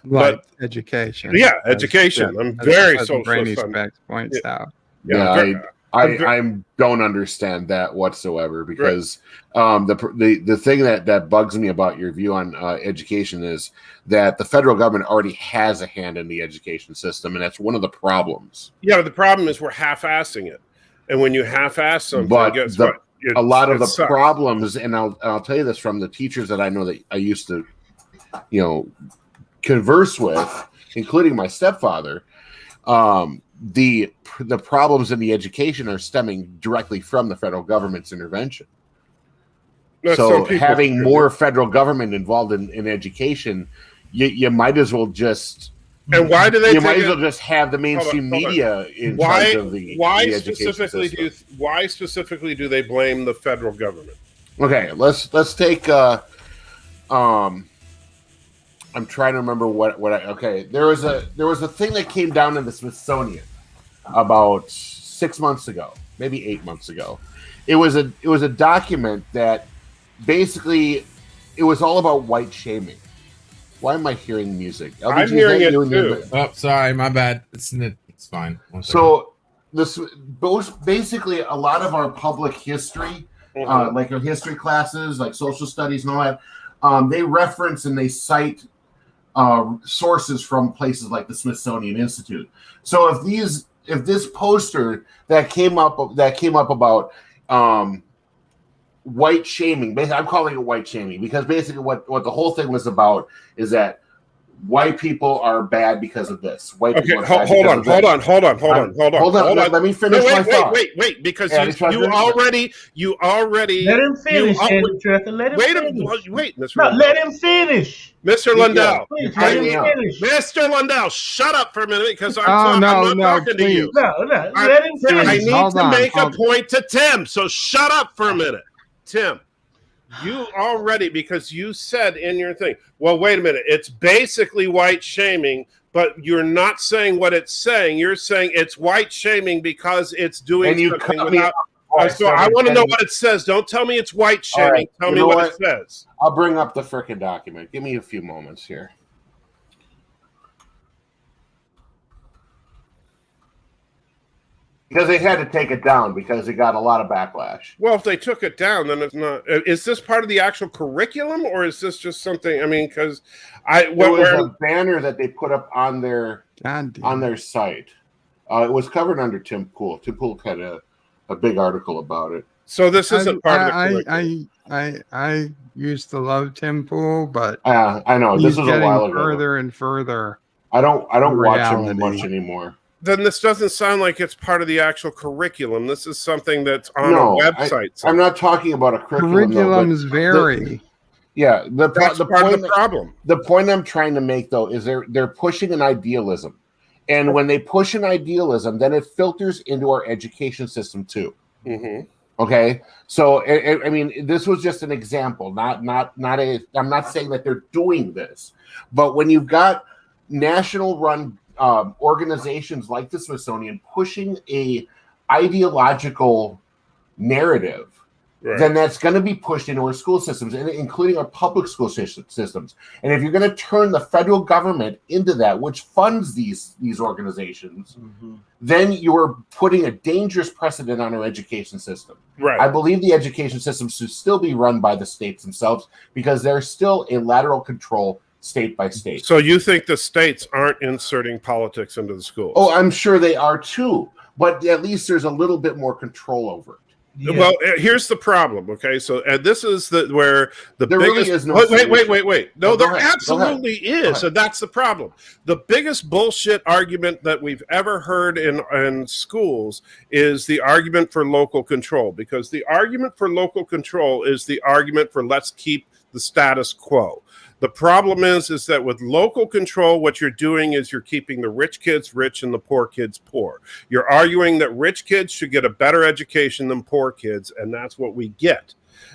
like but education. Yeah, education. I'm very socialist on. Points out. Yeah, I don't understand that whatsoever because the thing that bugs me about your view on education is that the federal government already has a hand in the education system, and that's one of the problems. Yeah, the problem is we're half-assing it, and when you half-ass something, guess what? A lot of the problems, and I'll tell you this from the teachers that I know that I used to, converse with, including my stepfather. The problems in the education are stemming directly from the federal government's intervention. So having more federal government involved in education, you might as well just. And why do they? You might as well just have the mainstream media in charge of the education system. Why specifically do they blame the federal government? Okay, let's take. I'm trying to remember there was a thing that came down in the Smithsonian about 6 months ago, maybe 8 months ago. It was a document that basically it was all about white shaming. Why am I hearing music? LBG, I'm hearing it too. Oh, sorry, my bad. It's fine. So basically a lot of our public history, like our history classes, like social studies and all that, they reference and they cite sources from places like the Smithsonian Institute. So if this poster that came up about white shaming, I'm calling it white shaming because basically what the whole thing was about is that white people are bad because of this. Hold on. Let me finish my thought. Wait, because you already let him finish. Wait, Mr. Let him finish. Mr. Lundell. Please, let him finish. Mr. Lundell, shut up for a minute because I'm not talking to you. No, let him finish. I need to make a point to Tim, so shut up for a minute. Tim, you already, because you said in your thing, well, wait a minute, it's basically white shaming, but you're not saying what it's saying. You're saying it's white shaming because it's doing something without. So I want to know what it says. Don't tell me it's white shaming. Right. Tell me what it says. I'll bring up the frickin' document. Give me a few moments here. Because they had to take it down because it got a lot of backlash. Well, if they took it down, then it's not. Is this part of the actual curriculum, or is this just something? I mean, because it was a banner that they put up on their site. It was covered under Tim Pool. Tim Pool had a big article about it. So this isn't part of the curriculum. I used to love Tim Pool, but I know this was a while ago. Further and further. I don't watch him much anymore. Then this doesn't sound like it's part of the actual curriculum. This is something that's on a website. I'm not talking about a curriculum. Curriculums vary. That's part of the problem. The point I'm trying to make, though, is they're pushing an idealism. And when they push an idealism, then it filters into our education system, too. Mm-hmm. Okay? So, I mean, this was just an example. I'm not saying that they're doing this. But when you've got national-run organizations like the Smithsonian pushing a ideological narrative, then that's going to be pushed into our school systems, including our public school systems. And if you're going to turn the federal government into that, which funds these organizations, then you're putting a dangerous precedent on our education system. Right. I believe the education system should still be run by the states themselves because they're still a lateral control state by state. So you think the states aren't inserting politics into the schools? Oh, I'm sure they are too, but at least there's a little bit more control over it. Yeah. Well, here's the problem. Okay, so this is where the there biggest. Really is no wait. No, there absolutely is, and that's the problem. The biggest bullshit argument that we've ever heard in schools is the argument for local control, because the argument for local control is the argument for let's keep the status quo. The problem is that with local control, what you're doing is you're keeping the rich kids rich and the poor kids poor. You're arguing that rich kids should get a better education than poor kids, and that's what we get.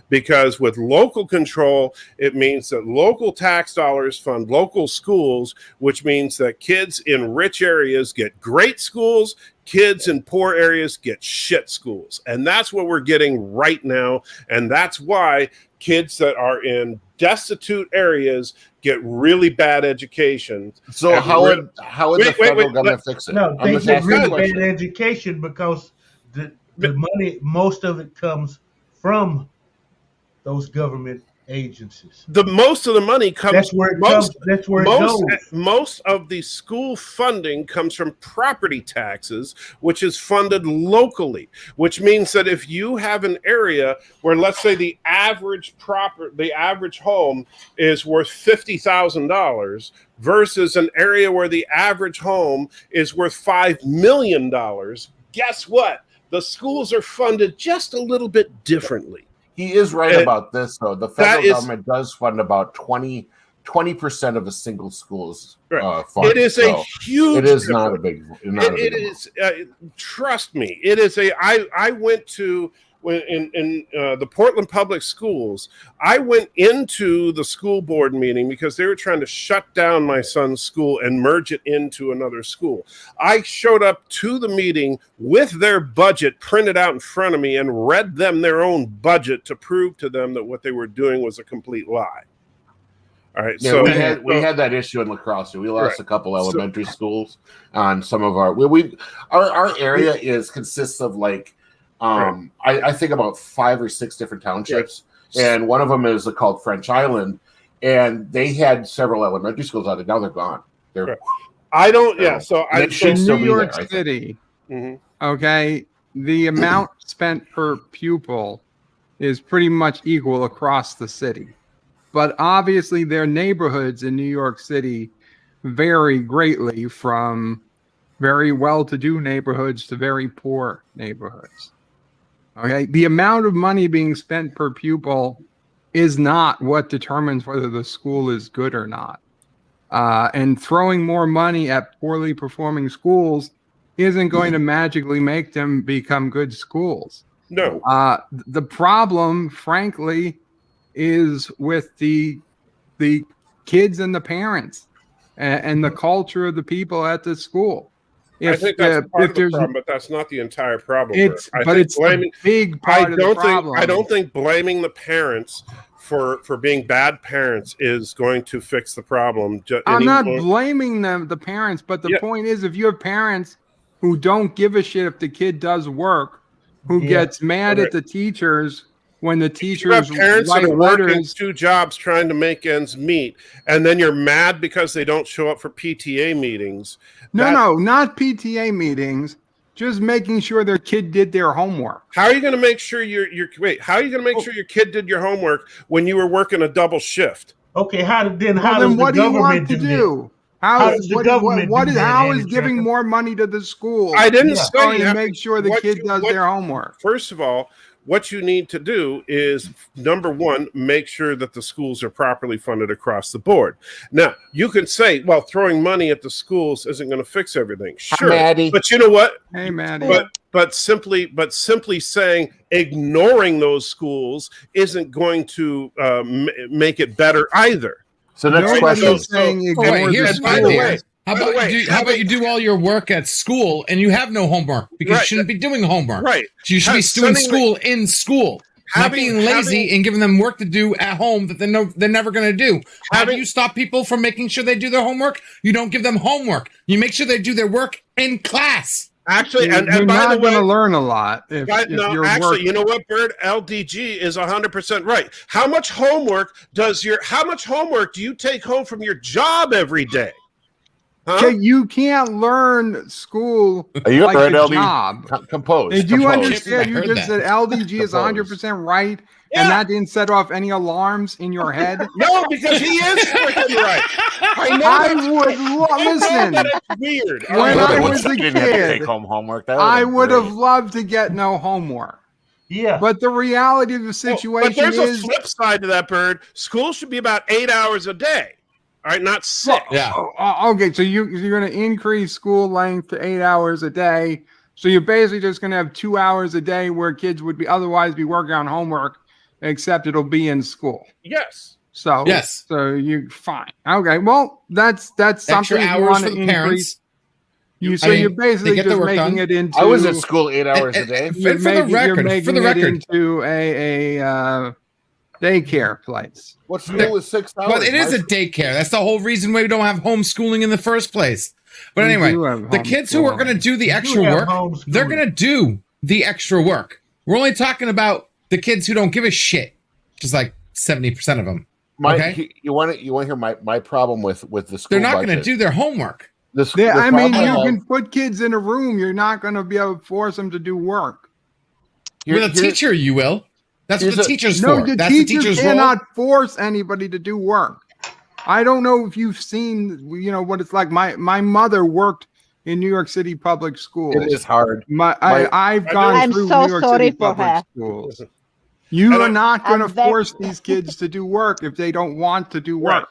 because with local control, it means that local tax dollars fund local schools, which means that kids in rich areas get great schools, kids in poor areas get shit schools. And that's what we're getting right now. And that's why kids that are in destitute areas get really bad education. So how would the federal government fix it? No, they get really bad education because the money, most of it comes from those government agencies. The most of the money comes. That's where it comes. That's where it goes. Most of the school funding comes from property taxes, which is funded locally. Which means that if you have an area where, let's say, the average home is worth $50,000 versus an area where the average home is worth $5 million, guess what? The schools are funded just a little bit differently. He is right about this, though. The federal government does fund about 20% of a single school's fund. It is a huge. It is not a big. It is. Trust me. It is a. I went to in the Portland Public Schools. I went into the school board meeting because they were trying to shut down my son's school and merge it into another school. I showed up to the meeting with their budget printed out in front of me and read them their own budget to prove to them that what they were doing was a complete lie. All right, yeah, so we had that issue in La Crosse. We lost a couple elementary schools on some of our. Our area consists of like. I think about 5 or 6 different townships, and one of them is called French Island, and they had several elementary schools out there. Now they're gone. I don't. Yeah. So I in New York City. Okay, the amount spent per pupil is pretty much equal across the city, but obviously their neighborhoods in New York City vary greatly from very well-to-do neighborhoods to very poor neighborhoods. Okay, the amount of money being spent per pupil is not what determines whether the school is good or not. And throwing more money at poorly performing schools isn't going to magically make them become good schools. No. The problem, frankly, is with the kids and the parents and the culture of the people at the school. I think that's part of the problem, but that's not the entire problem. It's a big part of the problem. I don't think blaming the parents for being bad parents is going to fix the problem. I'm not blaming the parents, but the point is, if you have parents who don't give a shit if the kid does work, who gets mad at the teachers when the teachers have parents that are working 2 jobs trying to make ends meet, and then you're mad because they don't show up for PTA meetings. No, not PTA meetings. Just making sure their kid did their homework. How are you going to make sure How are you going to make sure your kid did your homework when you were working a double shift? Okay, how does the what do you want government to do? How is giving more money to the school? I didn't say going to make sure the kid does their homework. First of all, what you need to do is, number one, make sure that the schools are properly funded across the board. Now, you can say, well, throwing money at the schools isn't going to fix everything. Sure, Maddie. But you know what? Hey, Maddie. But simply saying ignoring those schools isn't going to make it better either. So next question. How about you do all your work at school and you have no homework because you shouldn't be doing homework. Right. So you should be doing school in school. Not being lazy and giving them work to do at home that they're never going to do. How do you stop people from making sure they do their homework? You don't give them homework. You make sure they do their work in class. Actually, you're by not the way, going to learn a lot. If you're working. You know what, Bird? LDG is 100% right. How much homework do you take home from your job every day? Huh? Okay, you can't learn school Are you like right, a LD? job. Compose. Did you compose. understand? You just said LDG is 100% right, and that didn't set off any alarms in your head? No, because he is freaking right. Listen. It's weird. When I was a didn't have to kid, take home homework. I would have loved to get no homework. Yeah. But the reality of the situation but there's is a flip side to that, Bird. School should be about 8 hours a day. All right, not 6. Yeah. Okay, so you're going to increase school length to 8 hours a day. So you're basically just going to have 2 hours a day where kids would otherwise be working on homework. except it'll be in school. Yes. So Yes. So you fine. Okay. Well, that's something Extra you hours want for to the increase. parents. You're they basically get their just work making done. it into. I was at school 8 hours a day. You're And for the record, into a daycare place. What school is 6 hours? Well, it is a daycare. That's the whole reason we don't have homeschooling in the first place. But We anyway, do have the kids who are going to do the extra have work, they're going to do the extra work. We're only talking about the kids who don't give a shit, just like 70% of them. You want to hear my problem with the school? They're not going to budget? do their homework. I mean, you can put kids in a room. You're not going to be able to force them to do work. With a teacher, you will. That's what the teacher's no, for. the That's teacher the teacher's cannot role. force anybody to do work. I don't know if you've seen, what it's like. My mother worked in New York City public schools. It is hard. I've gone through New York City public schools. You are not going to force these kids to do work if they don't want to do work.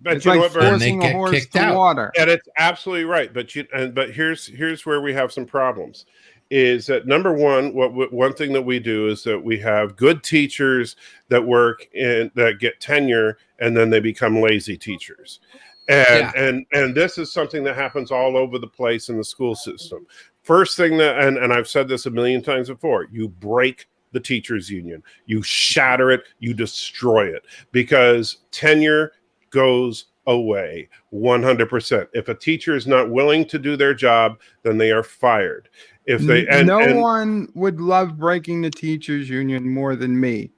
But it's you know like what, Vern? forcing a horse to water. And it's absolutely right. But here's where we have some problems. Is that number one? One thing that we do is that we have good teachers that work and that get tenure, and then they become lazy teachers. And this is something that happens all over the place in the school system. First thing and I've said this a million times before, you break the teachers union, you shatter it, you destroy it, because tenure goes away 100%. If a teacher is not willing to do their job, then they are fired. If they no one would love breaking the teachers union more than me.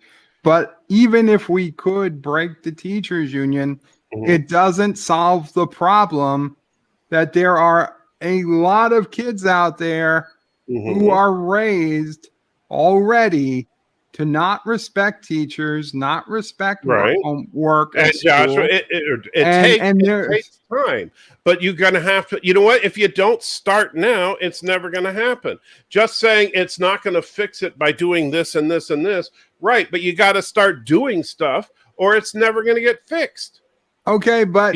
But even if we could break the teachers union, it doesn't solve the problem that there are a lot of kids out there who are raised already to not respect teachers, not respect work. And Joshua, it takes time, but you're going to have to. You know what? If you don't start now, it's never going to happen. Just saying it's not going to fix it by doing this and this and this, right? But you got to start doing stuff, or it's never going to get fixed. Okay, but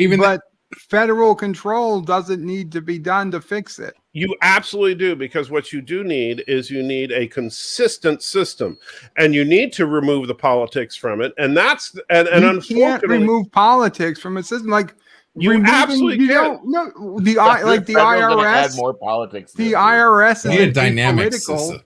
federal control doesn't need to be done to fix it. You absolutely do, because what you do need is you need a consistent system, and you need to remove the politics from it. And that's you unfortunately, can't remove politics from a system like you absolutely don't. No, the IRS add more politics. The IRS is dynamic political. system.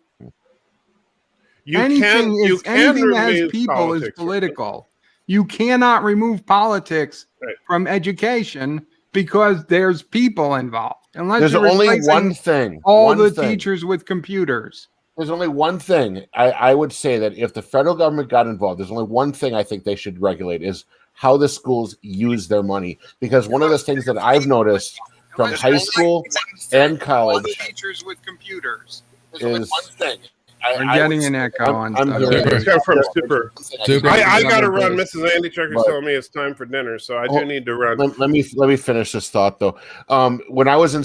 Anything that has people is political. You cannot remove politics from education because there's people involved. Unless there's you're only replacing one thing. All the teachers with computers. There's only one thing. I would say that if the federal government got involved, there's only one thing I think they should regulate is how the schools use their money. Because one of the things that I've noticed from high school and college teachers with computers. is one thing. We're getting an echo on. I'm from Super. I got to run. Mrs. Andy Checker's telling me it's time for dinner, so I do need to run. Let me finish this thought though. When I was in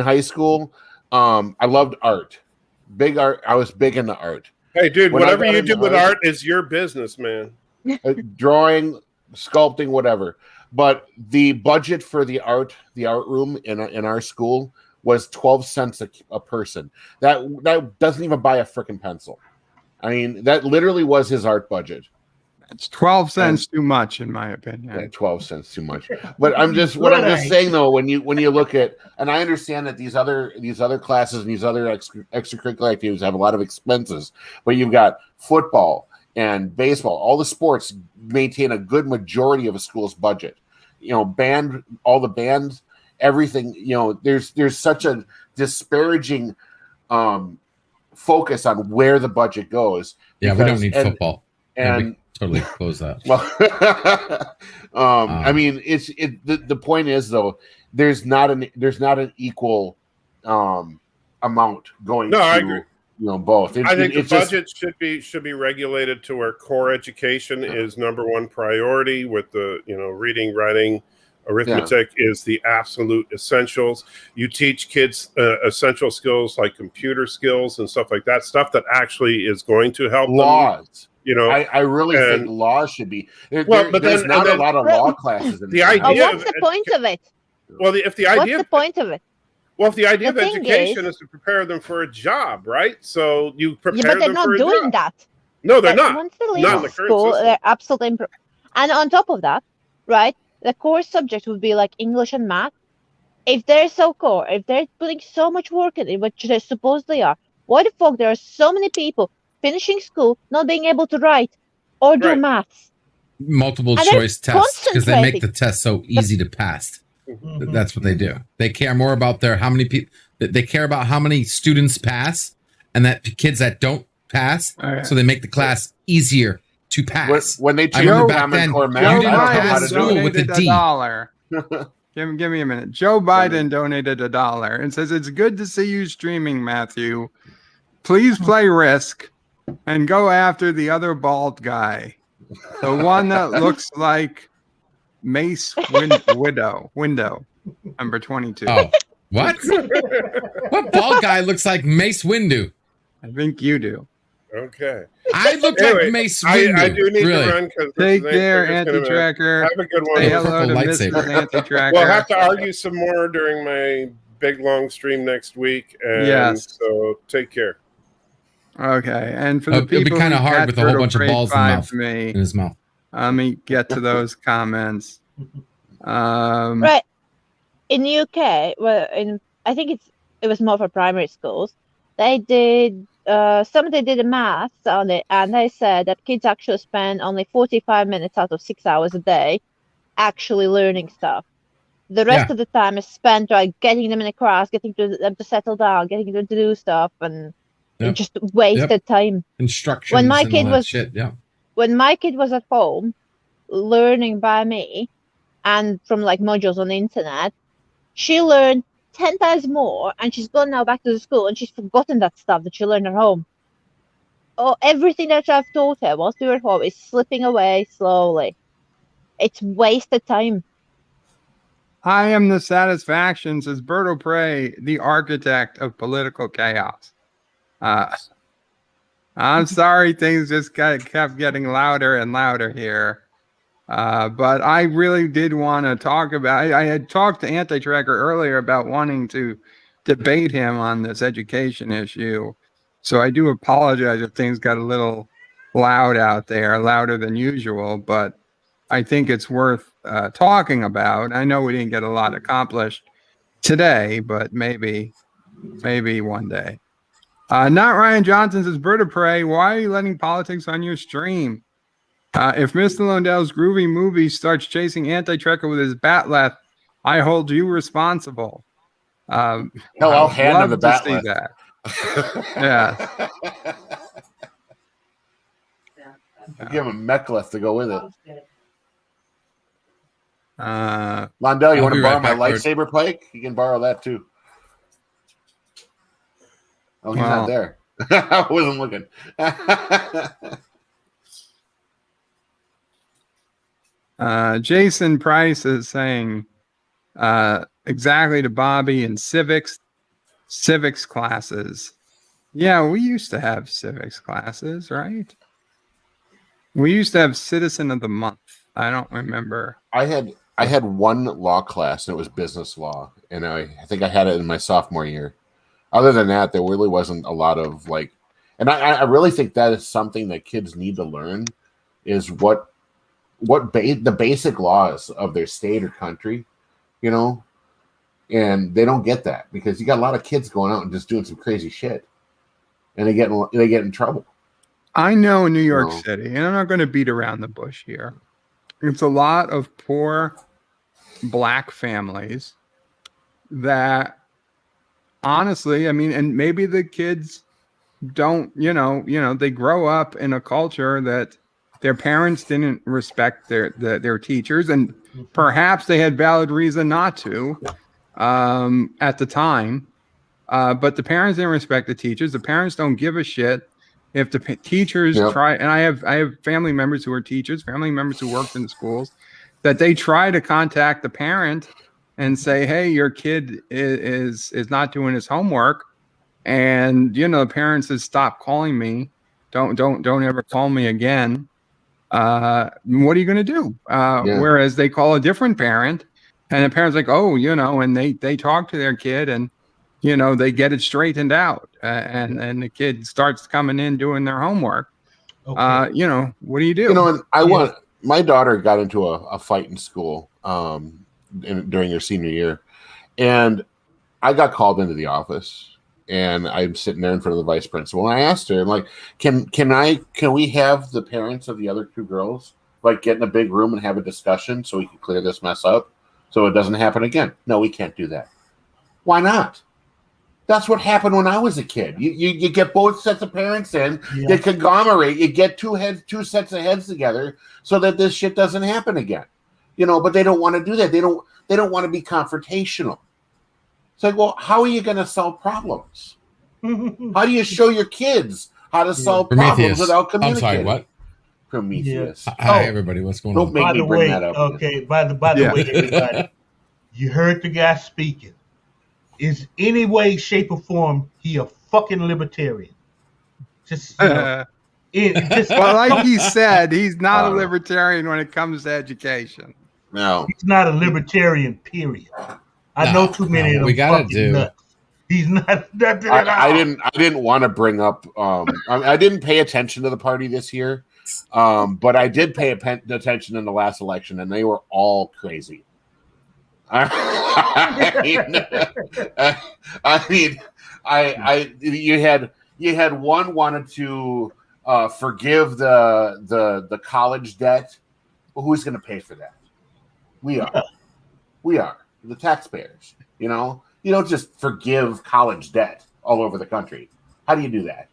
high school, I loved art. Big art. I was big into art. Hey, dude, whatever you do with art is your business, man. Drawing, sculpting, whatever. But the budget for the art room in our school was 12 cents a person. That doesn't even buy a freaking pencil. I mean, that literally was his art budget. It's 12 cents too much, in my opinion. Yeah, 12 cents too much. But I'm just saying though, when you look at, and I understand that these other classes and these other extracurricular activities have a lot of expenses, but you've got football and baseball, all the sports maintain a good majority of a school's budget. All the bands, everything, there's such a disparaging focus on where the budget goes. Yeah, we don't need football. And totally close that. I mean, the point is though, there's not an equal amount going. No, to, I agree. Both. I think the budget should be regulated to where core education is number one priority. With the reading, writing, arithmetic is the absolute essentials. You teach kids essential skills like computer skills and stuff like that. Stuff that actually is going to help laws. Them. I really think law should be. There's not a lot of law classes. In the idea. What's the point of it? Well, if the idea. What's the point of it? Well, if the idea of education is to prepare them for a job, right? So you prepare them for a job. But they're not doing that. No, they're not. Once they leave Not in the current school, system. they're absolutely. And on top of that, right, the core subject would be like English and math. If they're so core, if they're putting so much work in it, which they supposedly are, why the fuck there are so many people finishing school not being able to write or do maths? Multiple And they're choice tests because they make the concentrating. test so easy to pass. That's what they do. They care more about how many people. They care about how many students pass, and that kids that don't pass. So they make the class easier to pass. When they I change remember the back Common then, Core you math, didn't I don't know how pass to do school it. with a D. $1. Give me a minute. Joe Biden donated $1 and says, "It's good to see you streaming, Matthew. Please play Risk and go after the other bald guy. The one that looks like Mace Window, number 22. Oh, what? What bald guy looks like Mace Windu? I think you do. Okay. I look like Mace Windu. I do need really. to run because Take care, Anti-Tracker. Have a good one. Say hello to Mrs. Anti-Tracker. We'll have to argue some more during my big long stream next week. And Yes. So take care. Okay, and for the people it'll be kind of who hard got with a whole Turtle bunch of Parade balls 5 to me, in his mouth. let me get to those comments. Right. In UK, I think it was more for primary schools. They did somebody did a maths on it, and they said that kids actually spend only 45 minutes out of 6 hours a day actually learning stuff. The rest of the time is spent like getting them in a class, getting them to settle down, getting them to do stuff, and just wasted time. Instructions When my and kid all that was shit. Yeah. when my kid was at home learning by me and from like modules on the internet, she learned 10 times more, and she's gone now back to the school and she's forgotten that stuff that she learned at home. Oh, everything that I've taught her whilst we were at home is slipping away slowly. It's wasted time. I am the satisfaction, says Berto Prey, the architect of political chaos. I'm sorry things just kept getting louder and louder here. But I really did want to talk about, I had talked to Anti-Tracker earlier about wanting to debate him on this education issue. So I do apologize if things got a little loud out there, louder than usual, but I think it's worth talking about. I know we didn't get a lot accomplished today, but maybe one day. Not Ryan Johnson says, Bird of Prey, why are you letting politics on your stream? If Mr. Lundell's groovy movie starts chasing Anti-Tracker with his batleth, I hold you responsible. Hell, I'll hand him the love to see batleth. that. Yeah. I'll give him a mechleth to go with it. Londell, you I'll want be to borrow right my back, lightsaber pike? You can borrow that too. Oh, he's not there. I wasn't looking. Jason Price is saying exactly to Bobby in civics classes. Yeah, we used to have civics classes, right? We used to have Citizen of the Month. I don't remember. I had one law class, and it was business law, and I think I had it in my sophomore year. Other than that, there really wasn't a lot of like, and I really think that is something that kids need to learn, is what the basic laws of their state or country, you know, and they don't get that because you got a lot of kids going out and just doing some crazy shit, and they get in trouble. I know in New York City, and I'm not going to beat around the bush here. It's a lot of poor black families that honestly, I mean, and maybe the kids don't, they grow up in a culture that their parents didn't respect their teachers, and perhaps they had valid reason not to at the time. But the parents didn't respect the teachers. The parents don't give a shit if the teachers try. And I have family members who are teachers, family members who worked in the schools, that they try to contact the parent and say, "Hey, your kid is not doing his homework," and the parents says, "Stop calling me. Don't ever call me again." What are you going to do? Whereas they call a different parent, and the parent's like, "Oh, and they talk to their kid, and they get it straightened out, and the kid starts coming in doing their homework. Okay. You know, what do you do? You know, and my daughter got into a fight in school during her senior year, and I got called into the office, and I'm sitting there in front of the vice principal, and I asked her, I'm like, can we have the parents of the other two girls like get in a big room and have a discussion so we can clear this mess up so it doesn't happen again? No, we can't do that. Why not? That's what happened when I was a kid. You get both sets of parents in, you conglomerate, you get two sets of heads together so that this shit doesn't happen again. You know, but they don't want to do that. They don't want to be confrontational. It's like, well, how are you going to solve problems? How do you show your kids how to solve problems without communicating? I'm sorry, what? Prometheus. Hi, everybody. What's going on? Don't make me bring that up. Okay, by the way, everybody, you heard the guy speaking. Is any way, shape, or form he a fucking libertarian? Just, you know, well, like he said, he's not a libertarian when it comes to education. No, he's not a libertarian. Period. I know too many of them. We gotta do. Nuts. He's not. I didn't want to bring up. I didn't pay attention to the party this year, but I did pay attention in the last election, and they were all crazy. You had one wanted to forgive the college debt. Well, who's going to pay for that? We are the taxpayers. You know, you don't just forgive college debt all over the country. How do you do that?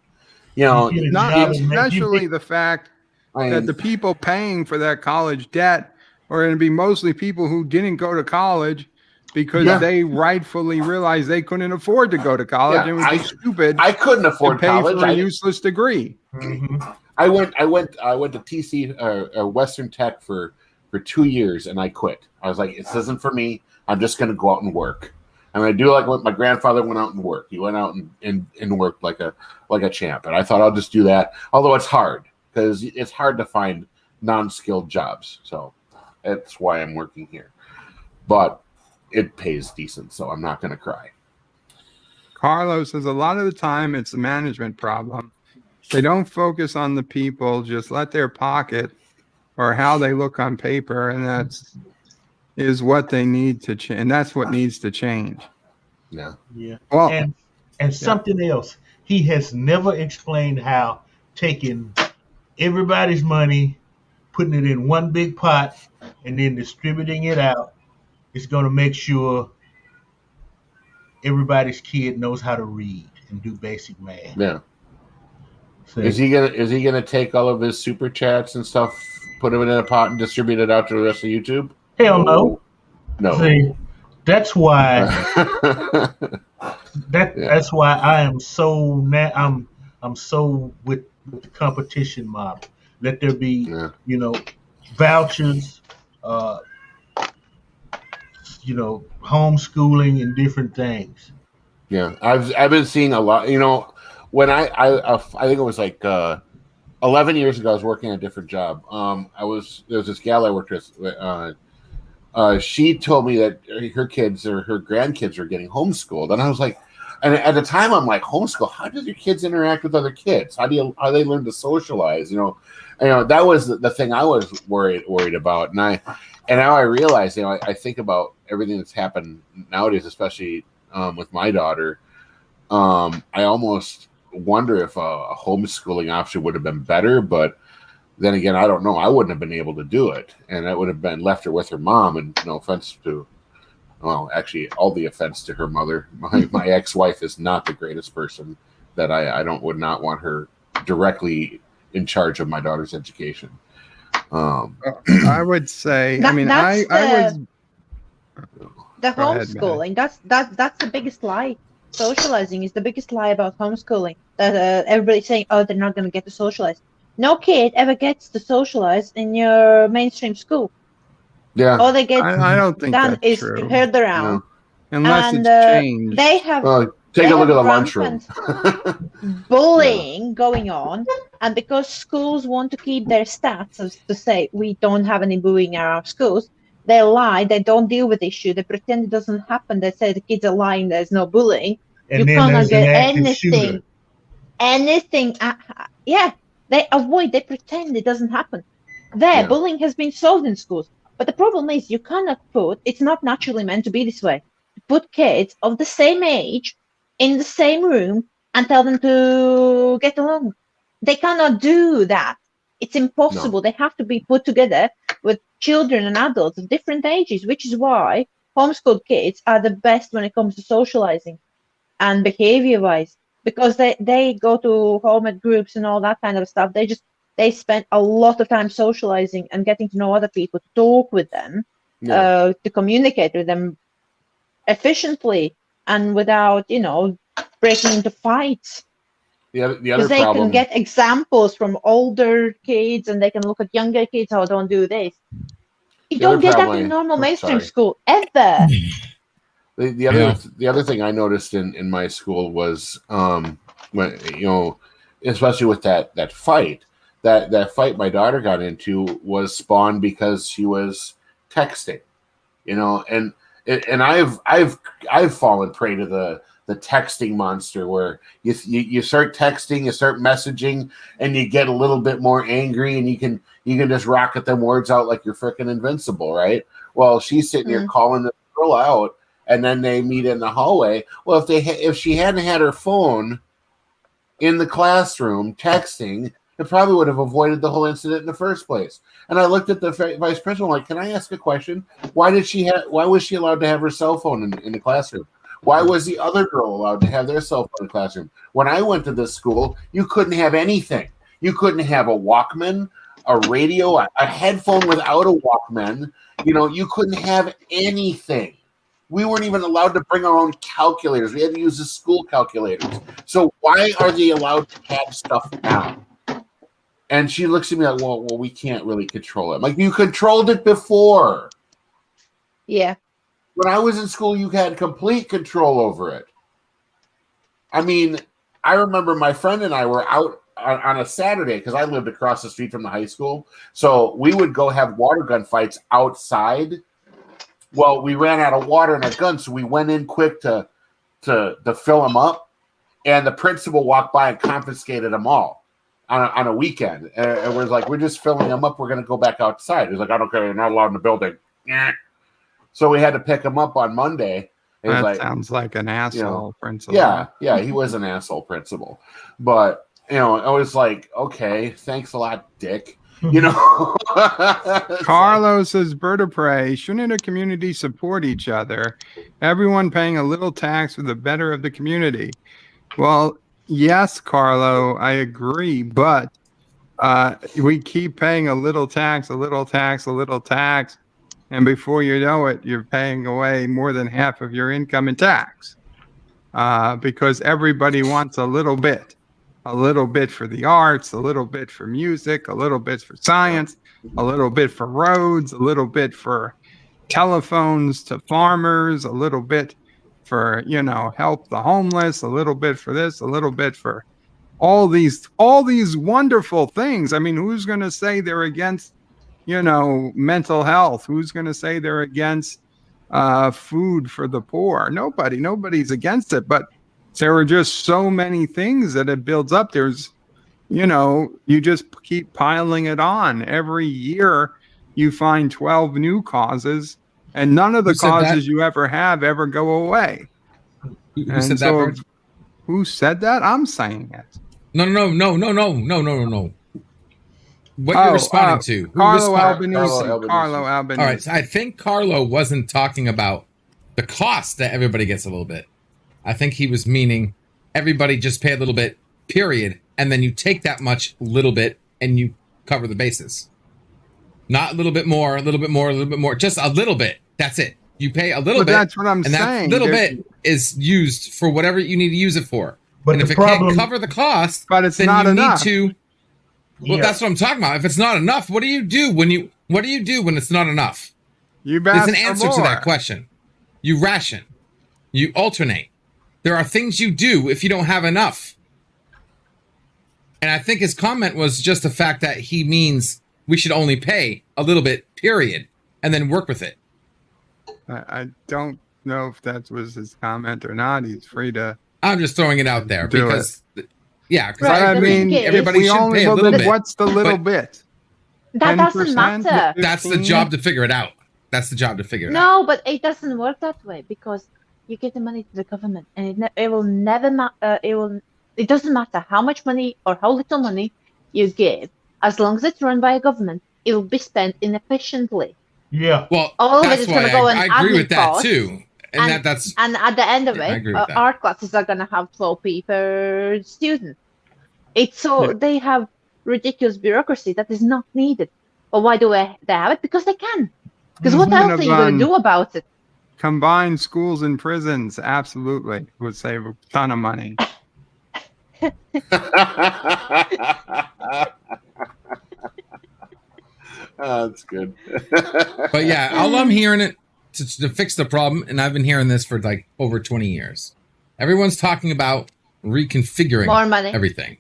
You know, not especially the fact that the people paying for that college debt are going to be mostly people who didn't go to college because they rightfully realized they couldn't afford to go to college and would be stupid. I couldn't afford to pay college for a useless degree. Mm-hmm. I went to TC Western Tech for 2 years and I quit. I was like, this isn't for me. I'm just going to go out and work. And I do like what my grandfather went out and worked. He went out and worked like a champ. And I thought I'll just do that. Although it's hard because it's hard to find non-skilled jobs. So that's why I'm working here. But it pays decent, so I'm not going to cry. Carlos says a lot of the time it's a management problem. They don't focus on the people, just let their pocket or how they look on paper, and that's what they need to change. And that's what needs to change. Yeah. Yeah. Well, and something else. He has never explained how taking everybody's money, putting it in one big pot, and then distributing it out is going to make sure everybody's kid knows how to read and do basic math. Yeah. So, is he gonna take all of his super chats and stuff, put them in a pot, and distribute it out to the rest of YouTube? Hell no. No. See, that's why. That's why I am so I'm so with the competition model. Let there be vouchers, homeschooling and different things. Yeah, I've been seeing a lot. You know, when I think it was like 11 years ago, I was working a different job. There was this gal I worked with. She told me that her kids or her grandkids were getting homeschooled, and I was like, and at the time I'm like, homeschool? How do your kids interact with other kids? How they learn to socialize? You know, that was the thing I was worried about, and now I realize, I think about everything that's happened nowadays, especially with my daughter. I almost wonder if a homeschooling option would have been better, but then again, I don't know. I wouldn't have been able to do it, and I would have been left her with her mom. And no offense to, well, actually, all the offense to her mother. My ex-wife is not the greatest person. That I would not want her directly in charge of my daughter's education. I would say. The homeschooling. That's the biggest lie. Socializing is the biggest lie about homeschooling. That everybody's saying, oh, they're not going to get to socialize. No kid ever gets to socialize in your mainstream school. Yeah. All they get I don't think done that's is true. herd around. No. Unless it's changed. They have take a look at the lunchroom. bullying going on, and because schools want to keep their stats, as to say we don't have any bullying in our schools, they lie. They don't deal with the issue. They pretend it doesn't happen. They say the kids are lying. There's no bullying. And you then cannot there's get an active anything. shooter. Anything. They avoid, they pretend it doesn't happen. There, bullying has been solved in schools. But the problem is you cannot it's not naturally meant to be this way. Put kids of the same age in the same room and tell them to get along. They cannot do that. It's impossible. No. They have to be put together with children and adults of different ages, which is why homeschooled kids are the best when it comes to socializing and behavior-wise, because they go to home ed groups and all that kind of stuff. They spend a lot of time socializing and getting to know other people, to talk with them, to communicate with them efficiently and without, breaking into fights. The other Because they problem, can get examples from older kids and they can look at younger kids, oh, don't do this. You don't get that in normal mainstream school, ever. The other thing I noticed in my school was when especially with that fight my daughter got into was spawned because she was texting, and I've fallen prey to the texting monster where you start texting, you start messaging, and you get a little bit more angry, and you can just rocket them words out like you're freaking invincible, right? Well, she's sitting here calling the girl out, and then they meet in the hallway. Well, if she hadn't had her phone in the classroom texting, it probably would have avoided the whole incident in the first place. And I looked at the vice principal like, can I ask a question? Why was she allowed to have her cell phone in the classroom? Why was the other girl allowed to have their cell phone in the classroom? When I went to this school, you couldn't have anything. You couldn't have a Walkman, a radio, a headphone without a Walkman. You couldn't have anything. We weren't even allowed to bring our own calculators. We had to use the school calculators. So why are they allowed to have stuff now? And she looks at me like, well, we can't really control it. I'm like, you controlled it before. Yeah. When I was in school, you had complete control over it. I mean, I remember my friend and I were out on a Saturday because I lived across the street from the high school. So we would go have water gun fights outside. Well, we ran out of water in our guns, so we went in quick to fill them up. And the principal walked by and confiscated them all on a weekend. And we're like, we're just filling them up. We're going to go back outside. He's like, I don't care. You're not allowed in the building. So we had to pick him up on Monday. That sounds like an asshole principal. Yeah, he was an asshole principal. But, I was like, okay, thanks a lot, Dick. Carlos says, Bird of Prey, shouldn't a community support each other? Everyone paying a little tax for the better of the community. Well, yes, Carlo, I agree. But we keep paying a little tax, a little tax, a little tax. And before you know it, you're paying away more than half of your income in tax because everybody wants a little bit for the arts, a little bit for music, a little bit for science, a little bit for roads, a little bit for telephones to farmers, a little bit for, help the homeless, a little bit for this, a little bit for all these wonderful things. I mean, who's going to say they're against mental health? Who's going to say they're against food for the poor? Nobody's against it, but there are just so many things that it builds up. There's, you just keep piling it on. Every year you find 12 new causes and none of the causes you ever have ever go away. Who said that, Bird? Who said that? I'm saying it. No. What you're responding to? Carlo Albanese. Carlo Albanese. All right, so I think Carlo wasn't talking about the cost that everybody gets a little bit. I think he was meaning everybody just pay a little bit, period, and then you take that much little bit and you cover the bases. Not a little bit more, a little bit more, a little bit more, just a little bit. That's it. You pay a little bit. That's what I'm saying. And that little bit is used for whatever you need to use it for. But and if it can't cover the cost, but it's then not you enough. need to. Well, that's what I'm talking about. If it's not enough, what do you do when it's not enough? There's an answer to that question. You ration. You alternate. There are things you do if you don't have enough. And I think his comment was just the fact that he means we should only pay a little bit, period, and then work with it. I don't know if that was his comment or not. He's free to. I'm just throwing it out there because Yeah, because Right, I agree. mean, Everybody should pay a little bit. What's the little but bit? That doesn't 10%? matter. That's the job to figure it out. That's the job to figure it out. No, but it doesn't work that way because you give the money to the government, and it will never matter. It doesn't matter how much money or how little money you give, as long as it's run by a government, it will be spent inefficiently. Yeah. Well, all of it that's is going to go why on I agree admin with that costs, too. And that's and at the end of I it, agree with that. art classes are going to have 12 people per student. It's so they have ridiculous bureaucracy that is not needed. But why do they have it? Because they can. Because what else are you going to do about it? Combined schools and prisons, absolutely, would save a ton of money. That's good. But yeah, all I'm hearing it to fix the problem, and I've been hearing this for like over 20 years. Everyone's talking about reconfiguring More money. everything,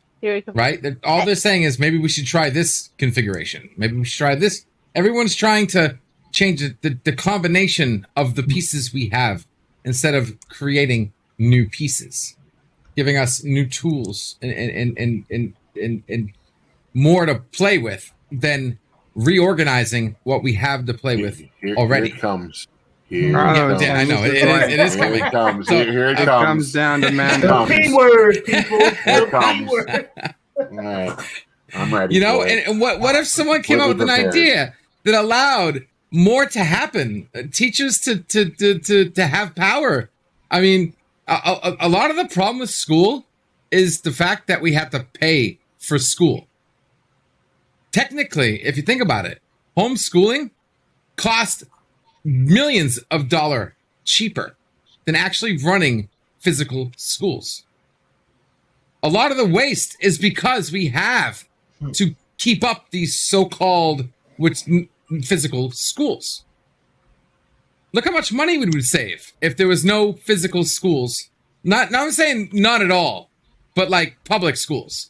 right? All they're saying is maybe we should try this configuration. Maybe we should try this. Everyone's trying to change the combination of the pieces we have instead of creating new pieces, giving us new tools and more to play with than reorganizing what we have to play with already. Here it comes. Yeah, I know it is coming. Here it comes. So, Here it It comes. comes down to man. Keyword, people. Here it comes. All right. I'm ready. You know, for it. and what if someone came up with an Prepared. idea that allowed more to happen, teachers to have power? I mean, a lot of the problem with school is the fact that we have to pay for school. Technically, if you think about it, homeschooling costs millions of dollars cheaper than actually running physical schools. A lot of the waste is because we have to keep up these so-called physical schools. Look how much money we would save if there was no physical schools. Not I'm saying not at all, but like public schools.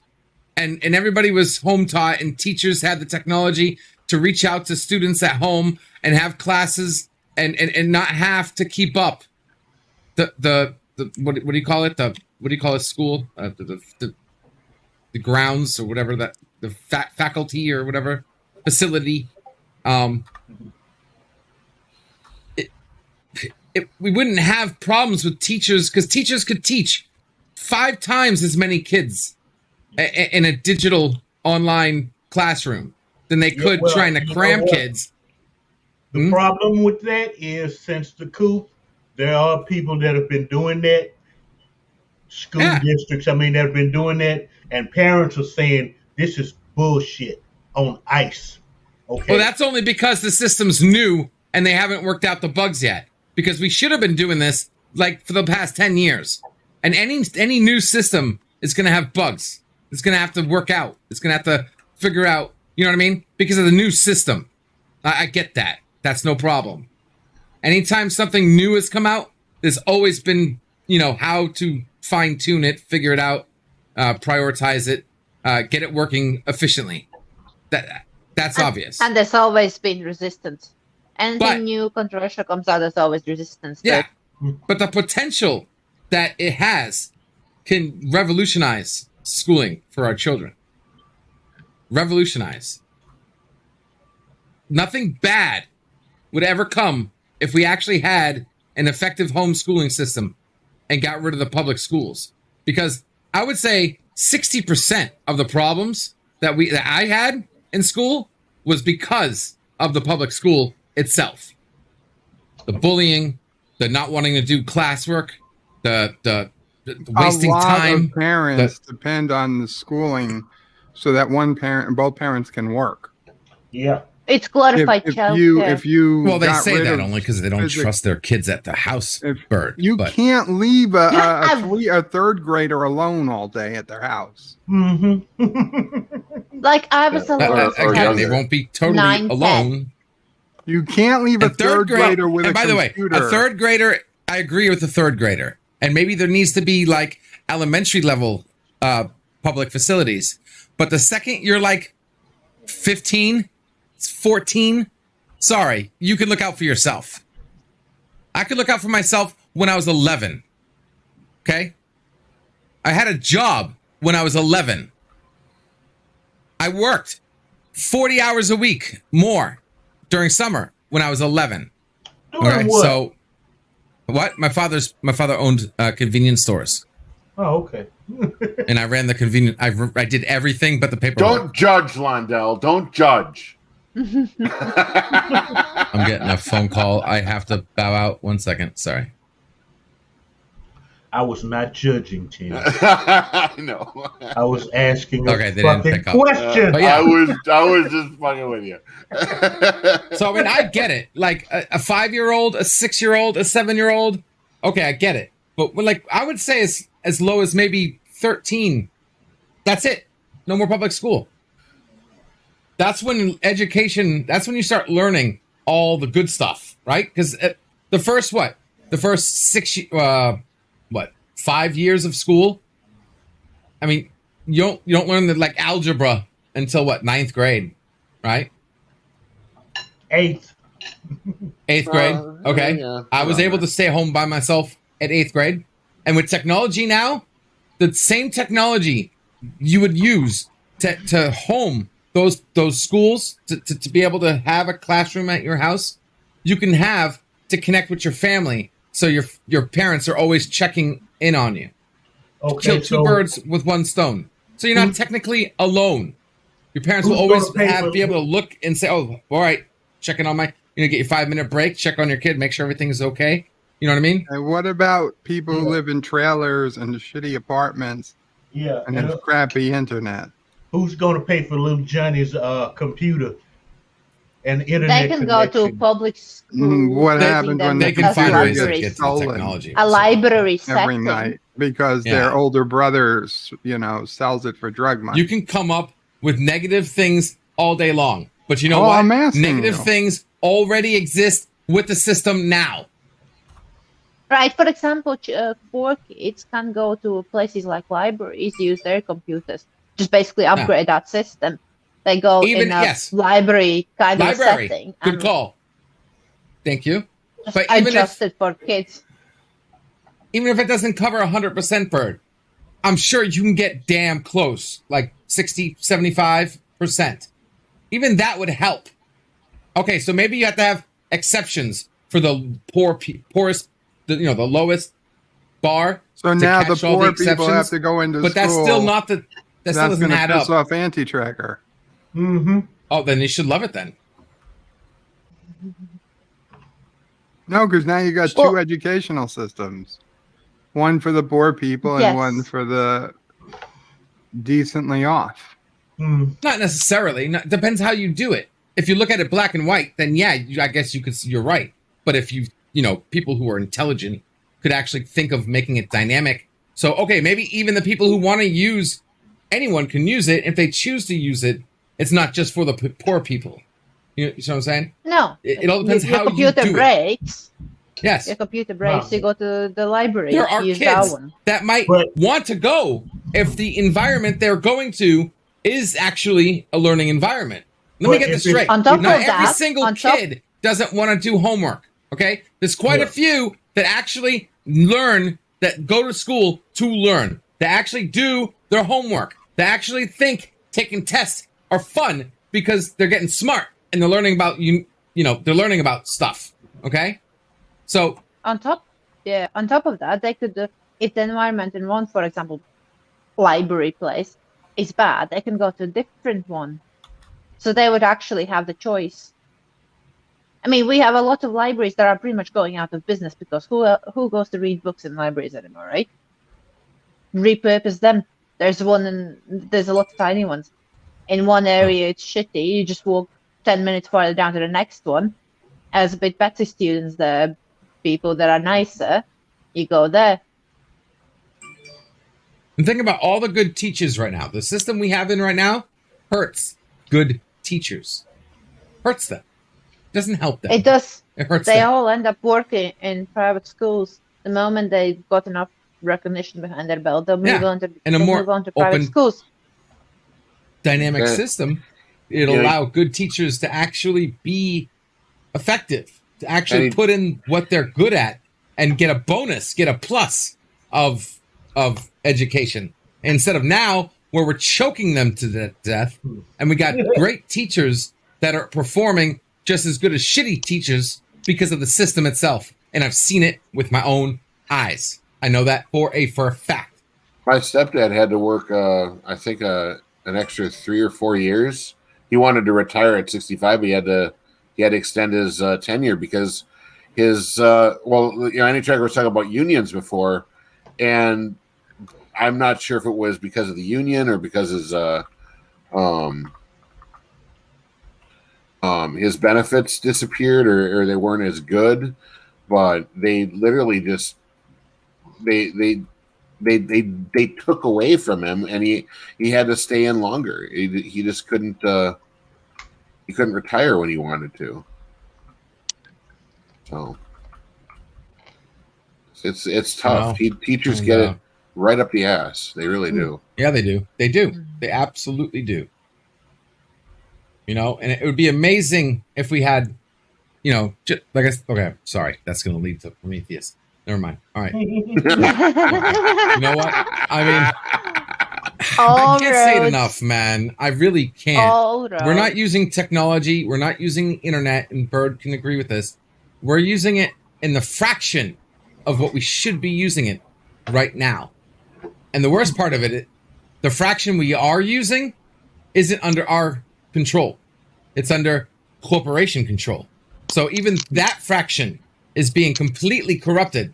And everybody was home taught, and teachers had the technology to reach out to students at home and have classes and not have to keep up the what do you call it? What do you call a school? The grounds or whatever, that the faculty or whatever facility. We wouldn't have problems with teachers because teachers could teach 5 times as many kids in a digital online classroom than they could trying to cram kids. The problem with that is since the coup, there are people that have been doing that. School districts, that have been doing that, and parents are saying this is bullshit on ice. Okay. Well, that's only because the system's new and they haven't worked out the bugs yet. Because we should have been doing this like for the past 10 years. And any new system is going to have bugs. It's going to have to work out. It's going to have to figure out, you know what I mean? Because of the new system. I get that. That's no problem. Anytime something new has come out, there's always been, how to fine tune it, figure it out, prioritize it, get it working efficiently. That's obvious. And there's always been resistance. Anything new, controversial comes out, there's always resistance. Yeah, but the potential that it has can revolutionize schooling for our children. Revolutionize. Nothing bad would ever come if we actually had an effective homeschooling system and got rid of the public schools. Because I would say 60% of the problems that I had in school was because of the public school itself. The bullying, the not wanting to do classwork, the wasting time. A lot of parents depend on the schooling so that both parents can work. Yeah. It's glorified childcare. Well, they say that only because they don't trust their kids at the house, Bert. You can't leave a third grader alone all day at their house. Mm-hmm. Like I was again, they won't be totally alone. 10. You can't leave a third grader with a computer. And by the way, a third grader, I agree with the third grader. And maybe there needs to be like elementary level public facilities. But the second you're like 15, 14, sorry, you can look out for yourself. I could look out for myself when I was 11. Okay? I had a job when I was 11. I worked 40 hours a week more during summer when I was 11. Doing what? So what? My father owned convenience stores. Oh, okay. And I ran the convenience. I did everything but the paperwork. Don't judge, Londell. Don't judge. I'm getting a phone call. I have to bow out. 1 second. Sorry. I was not judging, Tim. I know. I was asking a they didn't fucking pick up. question. But yeah. I was just fucking with you. So I mean, I get it. Like a 5-year-old, a 6-year-old, a 7-year-old. Okay, I get it. But like, I would say as low as maybe 13. That's it. No more public school. That's when education. That's when you start learning all the good stuff, right? Because the first 5 years of school. I mean, you don't learn like algebra until 9th grade, right? 8th grade. Okay. Yeah, I was able to stay home by myself at 8th grade. And with technology now, the same technology you would use to home those schools to be able to have a classroom at your house, you can have to connect with your family. So your parents are always checking in on you. Okay, Kill two birds with one stone. So you're not technically alone. Your parents will always be able to look and say, "Oh, all right, checking on my." Get your 5-minute break, check on your kid, make sure everything is okay. You know what I mean? And what about people who live in trailers and shitty apartments? Yeah, and have crappy internet. Who's going to pay for little Johnny's computer and internet? They can go to public school. What happens when they the can find ways computer to gets get to the stolen? technology? A library Every setting. night because their older brothers, sells it for drug money. You can come up with negative things all day long, but you know Oh, what? I'm asking Negative you. things already exist with the system now. Right. For example, poor kids can go to places like libraries, use their computers, just basically upgrade that system. They go in a library kind of setting. Good call. Thank you. Just But even adjusted for kids. Even if it doesn't cover 100% bird, I'm sure you can get damn close, like 60, 75%. Even that would help. Okay, so maybe you have to have exceptions for the poorest, the lowest bar. So now the poor people have to go into school. But that's still not the. That still doesn't add up. That's off anti-tracker. Mm-hmm. Oh, then you should love it then. No, because now you got two educational systems. One for the poor people and one for the decently off. Not necessarily. Depends how you do it. If you look at it black and white, then yeah, I guess you're right. But if people who are intelligent could actually think of making it dynamic. So, okay, maybe even the people who want to use, anyone can use it. If they choose to use it, it's not just for the poor people. You know what I'm saying? No. It all depends how you do it. Your computer breaks. Yes. Your computer breaks, you go to the library. There are use kids that, that might want to go if the environment they're going to is actually a learning environment. Let me get this straight. On top Not of every that, single kid doesn't want to do homework. Okay? There's quite a few that actually that go to school to learn, that actually do their homework, that actually think taking tests are fun because they're getting smart and they're learning about they're learning about stuff. Okay? So on top of that, they could if the environment in one, for example, library place is bad, they can go to a different one. So they would actually have the choice. I mean, we have a lot of libraries that are pretty much going out of business because who goes to read books in libraries anymore, right? Repurpose them. There's a lot of tiny ones. In one area, it's shitty. You just walk 10 minutes farther down to the next one. As a bit better students there, people that are nicer, you go there. And think about all the good teachers right now. The system we have in right now hurts good teachers. Hurts them. Doesn't help them. It does. It hurts They them. all end up working in private schools. The moment they've got enough recognition behind their belt, they'll move on to private open, schools. Dynamic system. It'll allow good teachers to actually be effective, to actually put in what they're good at and get a bonus, get a plus of education. instead of now where we're choking them to death, and we got great teachers that are performing just as good as shitty teachers because of the system itself. And I've seen it with my own eyes. I know that for a fact. My stepdad had to work, I think, an extra 3 or 4 years. He wanted to retire at 65, but he had to extend his tenure because his any tracker was talking about unions before, and I'm not sure if it was because of the union or because his benefits disappeared or they weren't as good, but they literally just they took away from him, and he had to stay in longer. He just couldn't he couldn't retire when he wanted to. So it's tough. Teachers get it right up the ass. They really do. Yeah, they do. They do. They absolutely do. You know, and it would be amazing if we had, you know, okay, sorry, that's going to lead to Prometheus. Never mind. All right. You know what? I mean, I can't say it enough, man. I really can't. We're not using technology. We're not using the internet, and Bird can agree with this. We're using it in the fraction of what we should be using it right now. And the worst part of it, the fraction we are using isn't under our control. It's under corporation control. So even that fraction is being completely corrupted.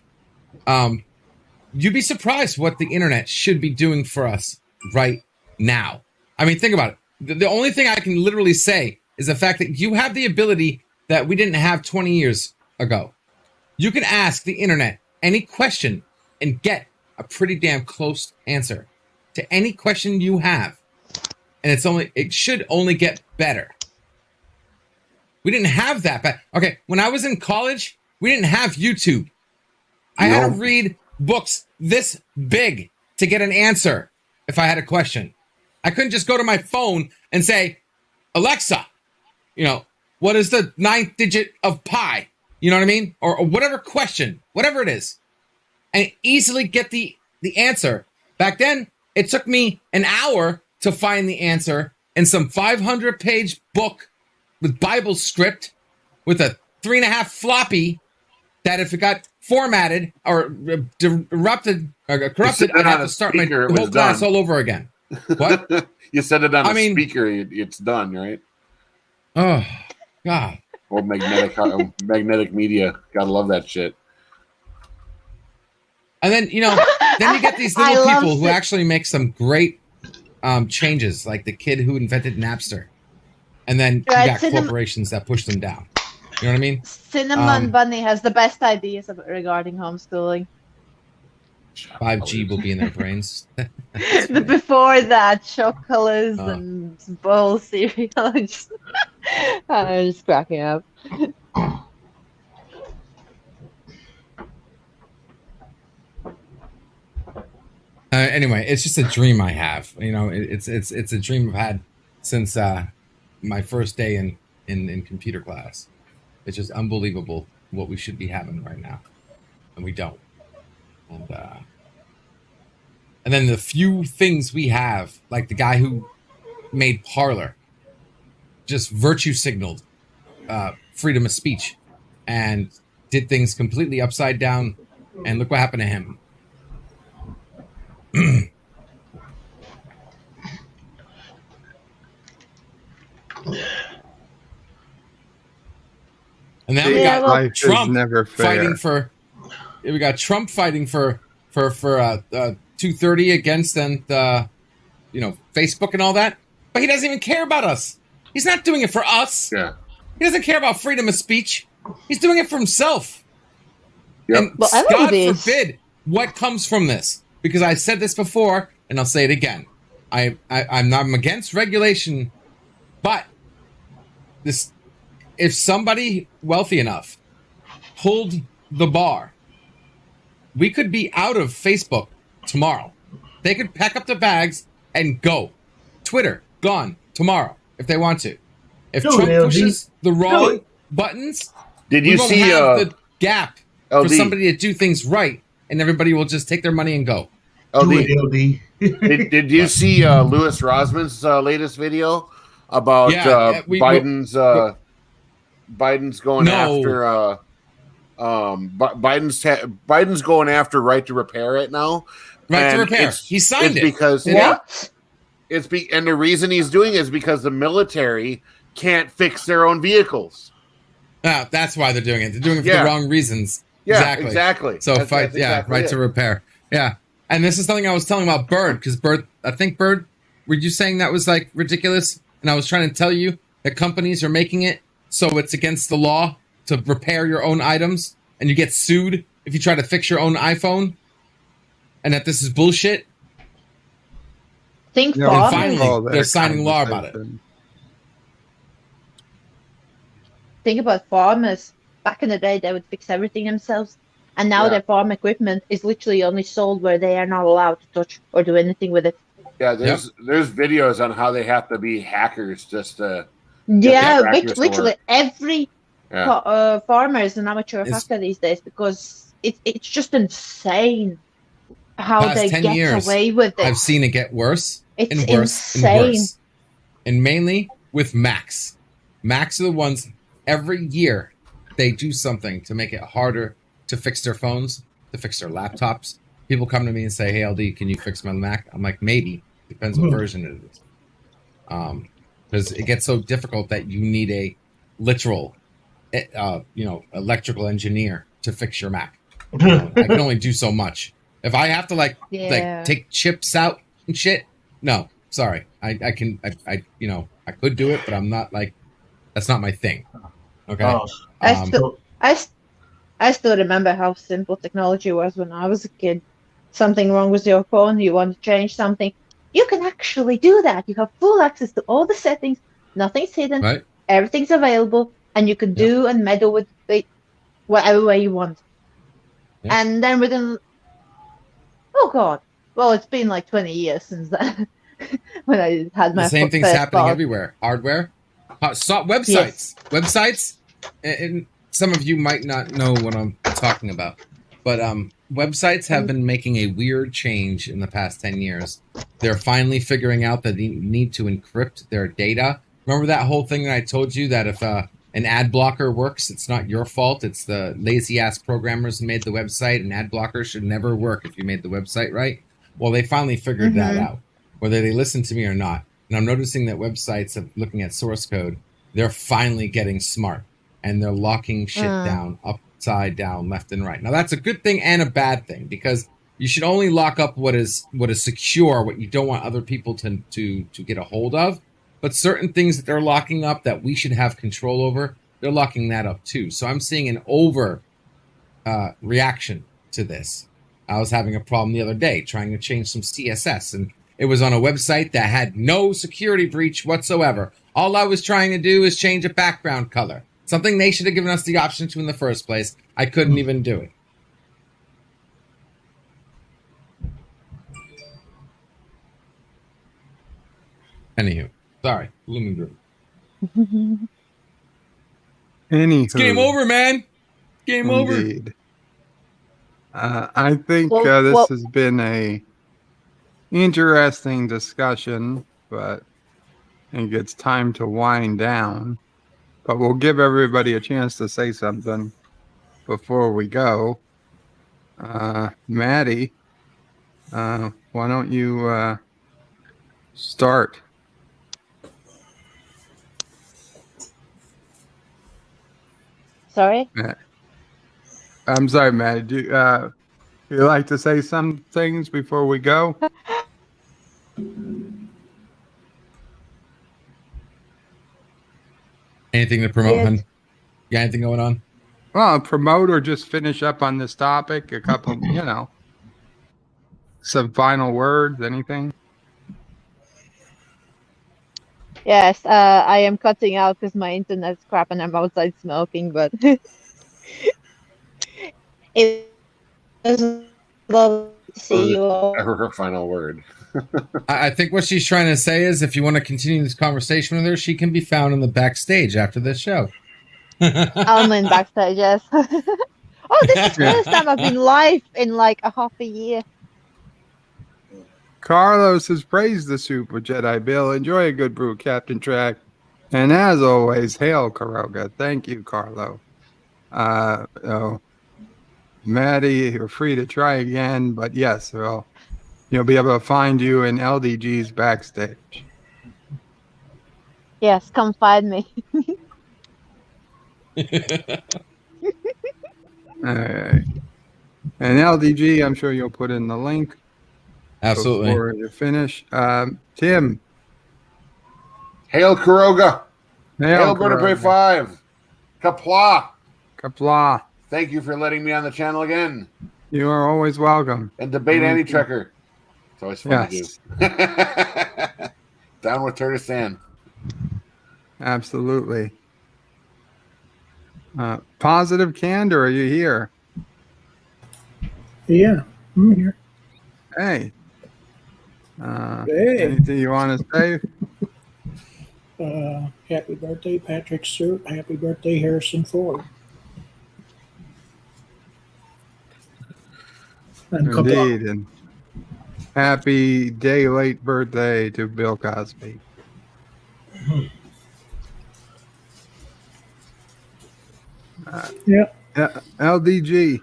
You'd be surprised what the internet should be doing for us right now. I mean, think about it. The only thing I can literally say is the fact that you have the ability that we didn't have 20 years ago. You can ask the internet any question and get a pretty damn close answer to any question you have. And it should only get better. We didn't have that back. Okay, when I was in college, we didn't have YouTube. I had to read books this big to get an answer if I had a question. I couldn't just go to my phone and say, Alexa, you know, what is the 9th digit of pi? You know what I mean? Or whatever question, whatever it is. And easily get the answer. Back then, it took me an hour to find the answer in some 500-page book with Bible script with a 3.5 floppy that if it got formatted or corrupted, I'd have to start my whole class all over again. What? You said it on a speaker, it's done, right? Oh, God. Old magnetic media. Gotta love that shit. And then, you know, then you get these little people who actually make some great changes, like the kid who invented Napster. And then you got corporations that push them down. You know what I mean? Cinnamon Bunny has the best ideas regarding homeschooling. 5G will be in their brains. Before that, chocolates and bowl cereal. I'm just cracking up. Anyway, it's just a dream I have. You know, it's a dream I've had since my first day in computer class. It's just unbelievable what we should be having right now, and we don't. And then the few things we have, like the guy who made Parler, just virtue signaled freedom of speech and did things completely upside down. And look what happened to him. And then we got Trump fighting for. We got Trump fighting for 230 against Facebook and all that. But he doesn't even care about us. He's not doing it for us. Yeah. He doesn't care about freedom of speech. He's doing it for himself. Yep. And God forbid what comes from this. Because I said this before, and I'll say it again. I'm against regulation, but if somebody wealthy enough pulled the bar, we could be out of Facebook tomorrow. They could pack up their bags and go. Twitter, gone tomorrow if they want to. If Trump pushes the wrong buttons, we won't have the gap for somebody to do things right, and everybody will just take their money and go. LD. Did you see Louis Rosman's latest video about Biden's going after Biden's going after right to repair right now? Right to repair. He signed it because what? And the reason he's doing it is because the military can't fix their own vehicles. That's why they're doing it. They're doing it for the wrong reasons. Yeah, exactly. So that's exactly right to repair. Yeah. And this is something I was telling about Bird, because Bird, were you saying that was like ridiculous? And I was trying to tell you that companies are making it so it's against the law to repair your own items, and you get sued if you try to fix your own iPhone, and that this is bullshit. And finally, they're signing law about it. Think about farmers. Back in the day, they would fix everything themselves. And now their farm equipment is literally only sold where they are not allowed to touch or do anything with it. Yeah, there's videos on how they have to be hackers just to literally every farmer is an amateur hacker these days, because it's just insane how they get away with it. I've seen it get worse It's and worse insane. and worse. And mainly with Macs. Macs are the ones every year they do something to make it harder to fix their phones, to fix their laptops. People come to me and say, "Hey, LD, can you fix my Mac?" I'm like, maybe. Depends what version it is. Because it gets so difficult that you need a literal, electrical engineer to fix your Mac. I can only do so much. If I have to like take chips out and shit, no, sorry. I could do it, but I'm not like, that's not my thing. Okay. I still remember how simple technology was when I was a kid. Something wrong with your phone, you want to change something, you can actually do that. You have full access to all the settings, nothing's hidden, right? Everything's available, and you can do and meddle with it whatever way you want. Yeah. And then within, it's been like 20 years since that when I had my the same thing's happening phone. Everywhere. Hardware, websites, and some of you might not know what I'm talking about, but websites have been making a weird change in the past 10 years. They're finally figuring out that they need to encrypt their data. Remember that whole thing that I told you, that if an ad blocker works, it's not your fault. It's the lazy ass programmers who made the website. An ad blocker should never work if you made the website right. Well, they finally figured that out, whether they listen to me or not. And I'm noticing that websites, looking at source code, they're finally getting smart, and they're locking shit down, upside down, left and right. Now that's a good thing and a bad thing, because you should only lock up what is secure, what you don't want other people to get a hold of. But certain things that they're locking up that we should have control over, they're locking that up too. So I'm seeing an over reaction to this. I was having a problem the other day trying to change some CSS, and it was on a website that had no security breach whatsoever. All I was trying to do is change a background color, something they should have given us the option to in the first place. I couldn't even do it. Anywho, sorry, Blooming Group. It's game over, man. Game over. I think this has been a interesting discussion, but I think it's time to wind down. But we'll give everybody a chance to say something before we go. Maddie, why don't you start? Sorry? I'm sorry, Maddie. Do you like to say some things before we go? Anything to promote, hun? You got anything going on? Well, promote or just finish up on this topic. A couple, some final words, anything? Yes, I am cutting out because my internet's crap and I'm outside smoking, but it was lovely to see you all. Her final word. I think what she's trying to say is, if you want to continue this conversation with her, she can be found in the backstage after this show. I'm in backstage, yes. This is the first time I've been live in like a half a year. Carlos has praised the soup with Jedi Bill. Enjoy a good brew, Captain Track. And as always, hail Caroga. Thank you, Carlo. Maddie, you're free to try again, but yes, well, you'll be able to find you in LDG's backstage. Yes, come find me. All right. And LDG, I'm sure you'll put in the link. Absolutely. Before you finish. Tim. Hail Caroga. Hail Bird Prey Caroga. 5. Qapla. Qapla. Thank you for letting me on the channel again. You are always welcome. And debate anti-trucker. It's always fun to do. Down with Kurdistan. Absolutely. Positive Candor, are you here? Yeah, I'm here. Hey. Hey. Anything you want to say? Happy birthday, Patrick Stewart. Happy birthday, Harrison Ford. And Indeed. And happy day late birthday to Bill Cosby. Yeah. LDG.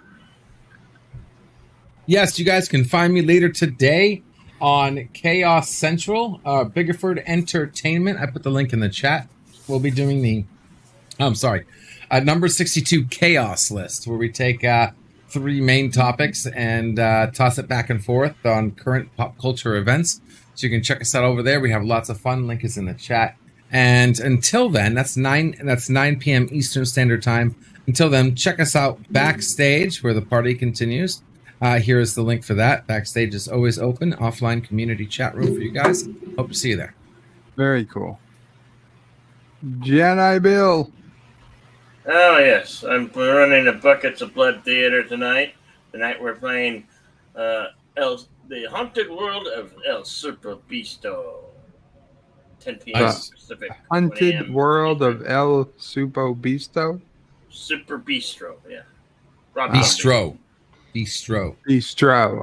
Yes, you guys can find me later today on Chaos Central, Biggerford Entertainment. I put the link in the chat. We'll be doing the, number 62 Chaos list, where we take 3 main topics and toss it back and forth on current pop culture events. So you can check us out over there. We have lots of fun. Link is in the chat. And until then, that's 9 p.m. Eastern Standard Time. Until then, check us out backstage, where the party continues. Here is the link for that. Backstage is always open. Offline community chat room for you guys. Hope to see you there. Very cool. Jedi Bill. Oh, yes. I'm running the Buckets of Blood Theater tonight. Tonight we're playing the Haunted World of El Super Bisto. 10 p.m. Pacific. Haunted World of El Super Bisto? Super Bistro, yeah. Bistro.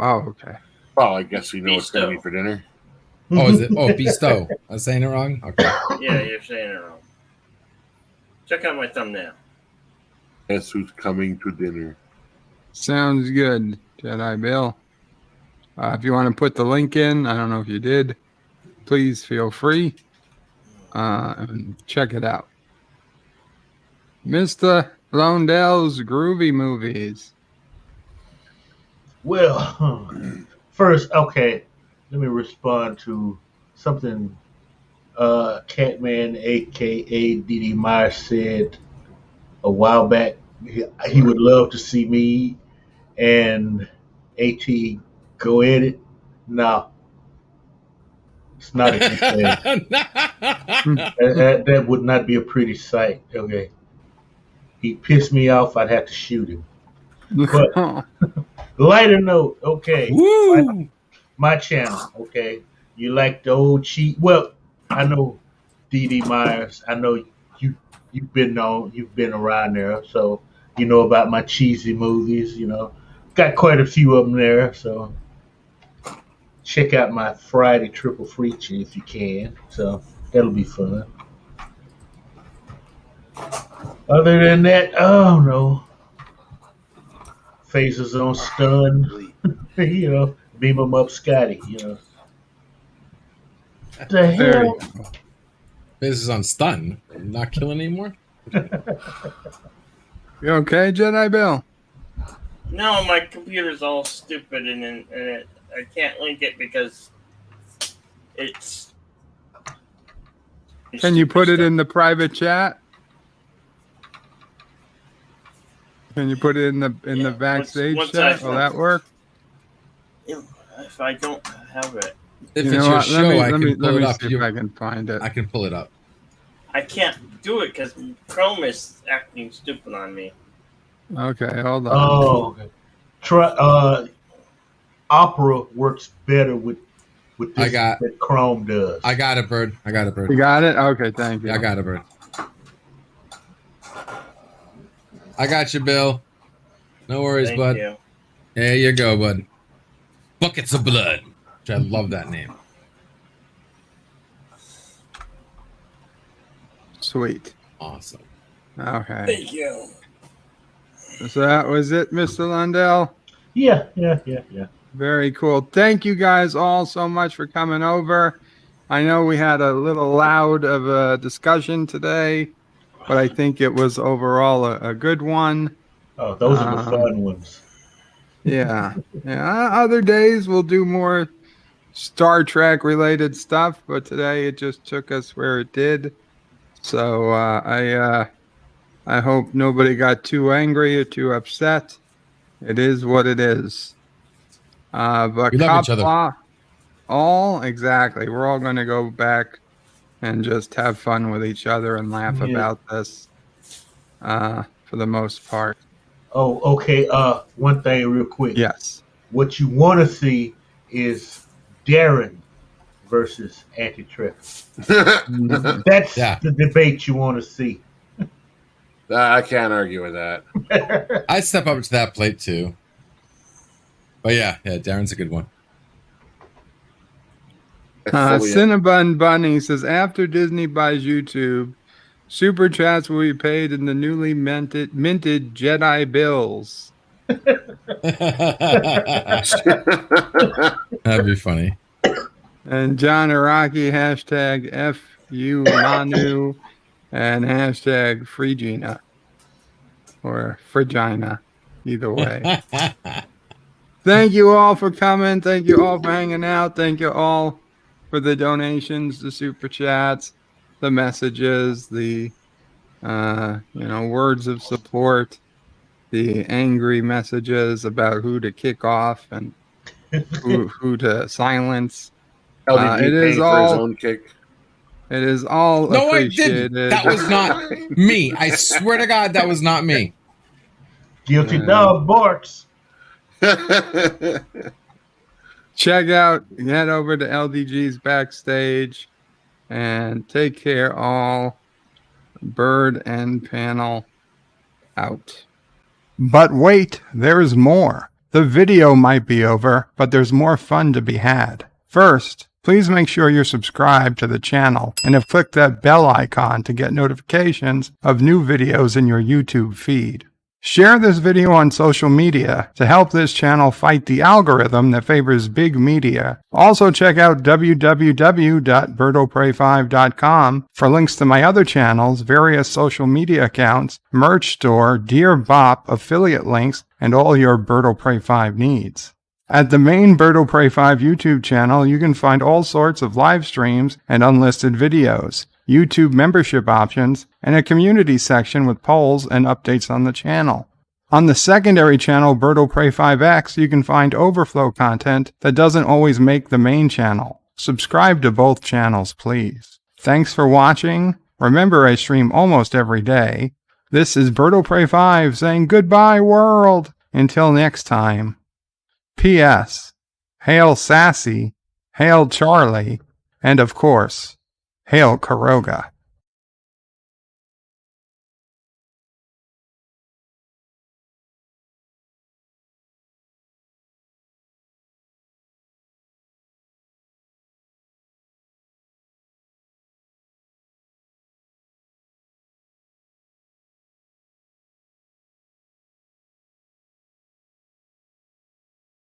Oh, okay. Well, I guess we know what's going to be for dinner. Oh, is it? Oh, Bisto. I was saying it wrong? Okay. Yeah, you're saying it wrong. Check out my thumbnail. Guess who's coming to dinner? Sounds good, Jedi Bill. If you want to put the link in, I don't know if you did, please feel free and check it out. Mr. Londell's Groovy Movies. Well, first, okay, let me respond to something Catman, a.k.a. D.D. Myers, said a while back. He would love to see me and A.T. go at it. No. It's not a good thing. that would not be a pretty sight. Okay. He pissed me off, I'd have to shoot him. But lighter note, okay. My channel, okay. You like the old cheat? Well, I know D.D. Myers. I know you've been around there, so you know about my cheesy movies. You know, got quite a few of them there. So check out my Friday Triple Feature if you can. So that'll be fun. Other than that, oh no. Faces on stun, you know, beam them up, Scotty, you know. The hell? Faces on stun. Not killing anymore? You okay, Jedi Bill? No, my computer's all stupid and I can't link it because it's. Can you put it in the private chat? Can you put it in the backstage chat? Will that work? If I don't have it. If it's your show, I can pull it up. See if I can find it. I can pull it up. I can't do it because Chrome is acting stupid on me. Okay, hold on. Oh, okay. Opera works better with this than Chrome does. I got it, Bird. You got it? Okay, thank you. I got it, Bird. I got you, Bill. No worries, bud. You. There you go, bud. Buckets of blood. which I love that name. Sweet. Awesome. Okay. Thank you. So that was it, Mr. Lundell? Yeah. Very cool. Thank you guys all so much for coming over. I know we had a little loud of a discussion today, but I think it was overall a good one. Oh, those are the fun ones. Yeah. Other days we'll do more Star Trek related stuff, but today it just took us where it did. So I hope nobody got too angry or too upset. It is what it is. But We love each other. Qapla, exactly. We're all going to go back and just have fun with each other and laugh about this for the most part. Oh, okay. One thing real quick. Yes. What you want to see is Darren versus Antitrust. That's the debate you want to see. I can't argue with that. I step up to that plate too. But yeah, Darren's a good one. Cinnabon Bunny says, after Disney buys YouTube, super chats will be paid in the newly minted Jedi bills. That'd be funny. And John Araki, hashtag FU Manu, and hashtag Freegina. Or Frigina. Either way. Thank you all for coming. Thank you all for hanging out. Thank you all for the donations, the super chats, the messages, the words of support, the angry messages about who to kick off and who to silence. LDG It is paying for his own kick. It is all No, appreciated. I didn't. That was not me. I swear to God, that was not me. Guilty dog barks. Head over to LDG's backstage and take care all. Bird and panel out. But wait, there's more. The video might be over, but there's more fun to be had. First, please make sure you're subscribed to the channel and have clicked that bell icon to get notifications of new videos in your YouTube feed. Share this video on social media to help this channel fight the algorithm that favors big media. Also check out www.birdoprey5.com for links to my other channels, various social media accounts, merch store, Dear Bop, affiliate links, and all your Birdo Prey 5 needs. At the main Birdo Prey 5 YouTube channel, you can find all sorts of live streams and unlisted videos, YouTube membership options, and a community section with polls and updates on the channel. On the secondary channel, Birdo Prey 5X, you can find overflow content that doesn't always make the main channel. Subscribe to both channels, please. Thanks for watching. Remember, I stream almost every day. This is Birdo Prey 5 saying goodbye, world. Until next time. P.S. Hail Sassy, hail Charlie, and of course, hail Caroga.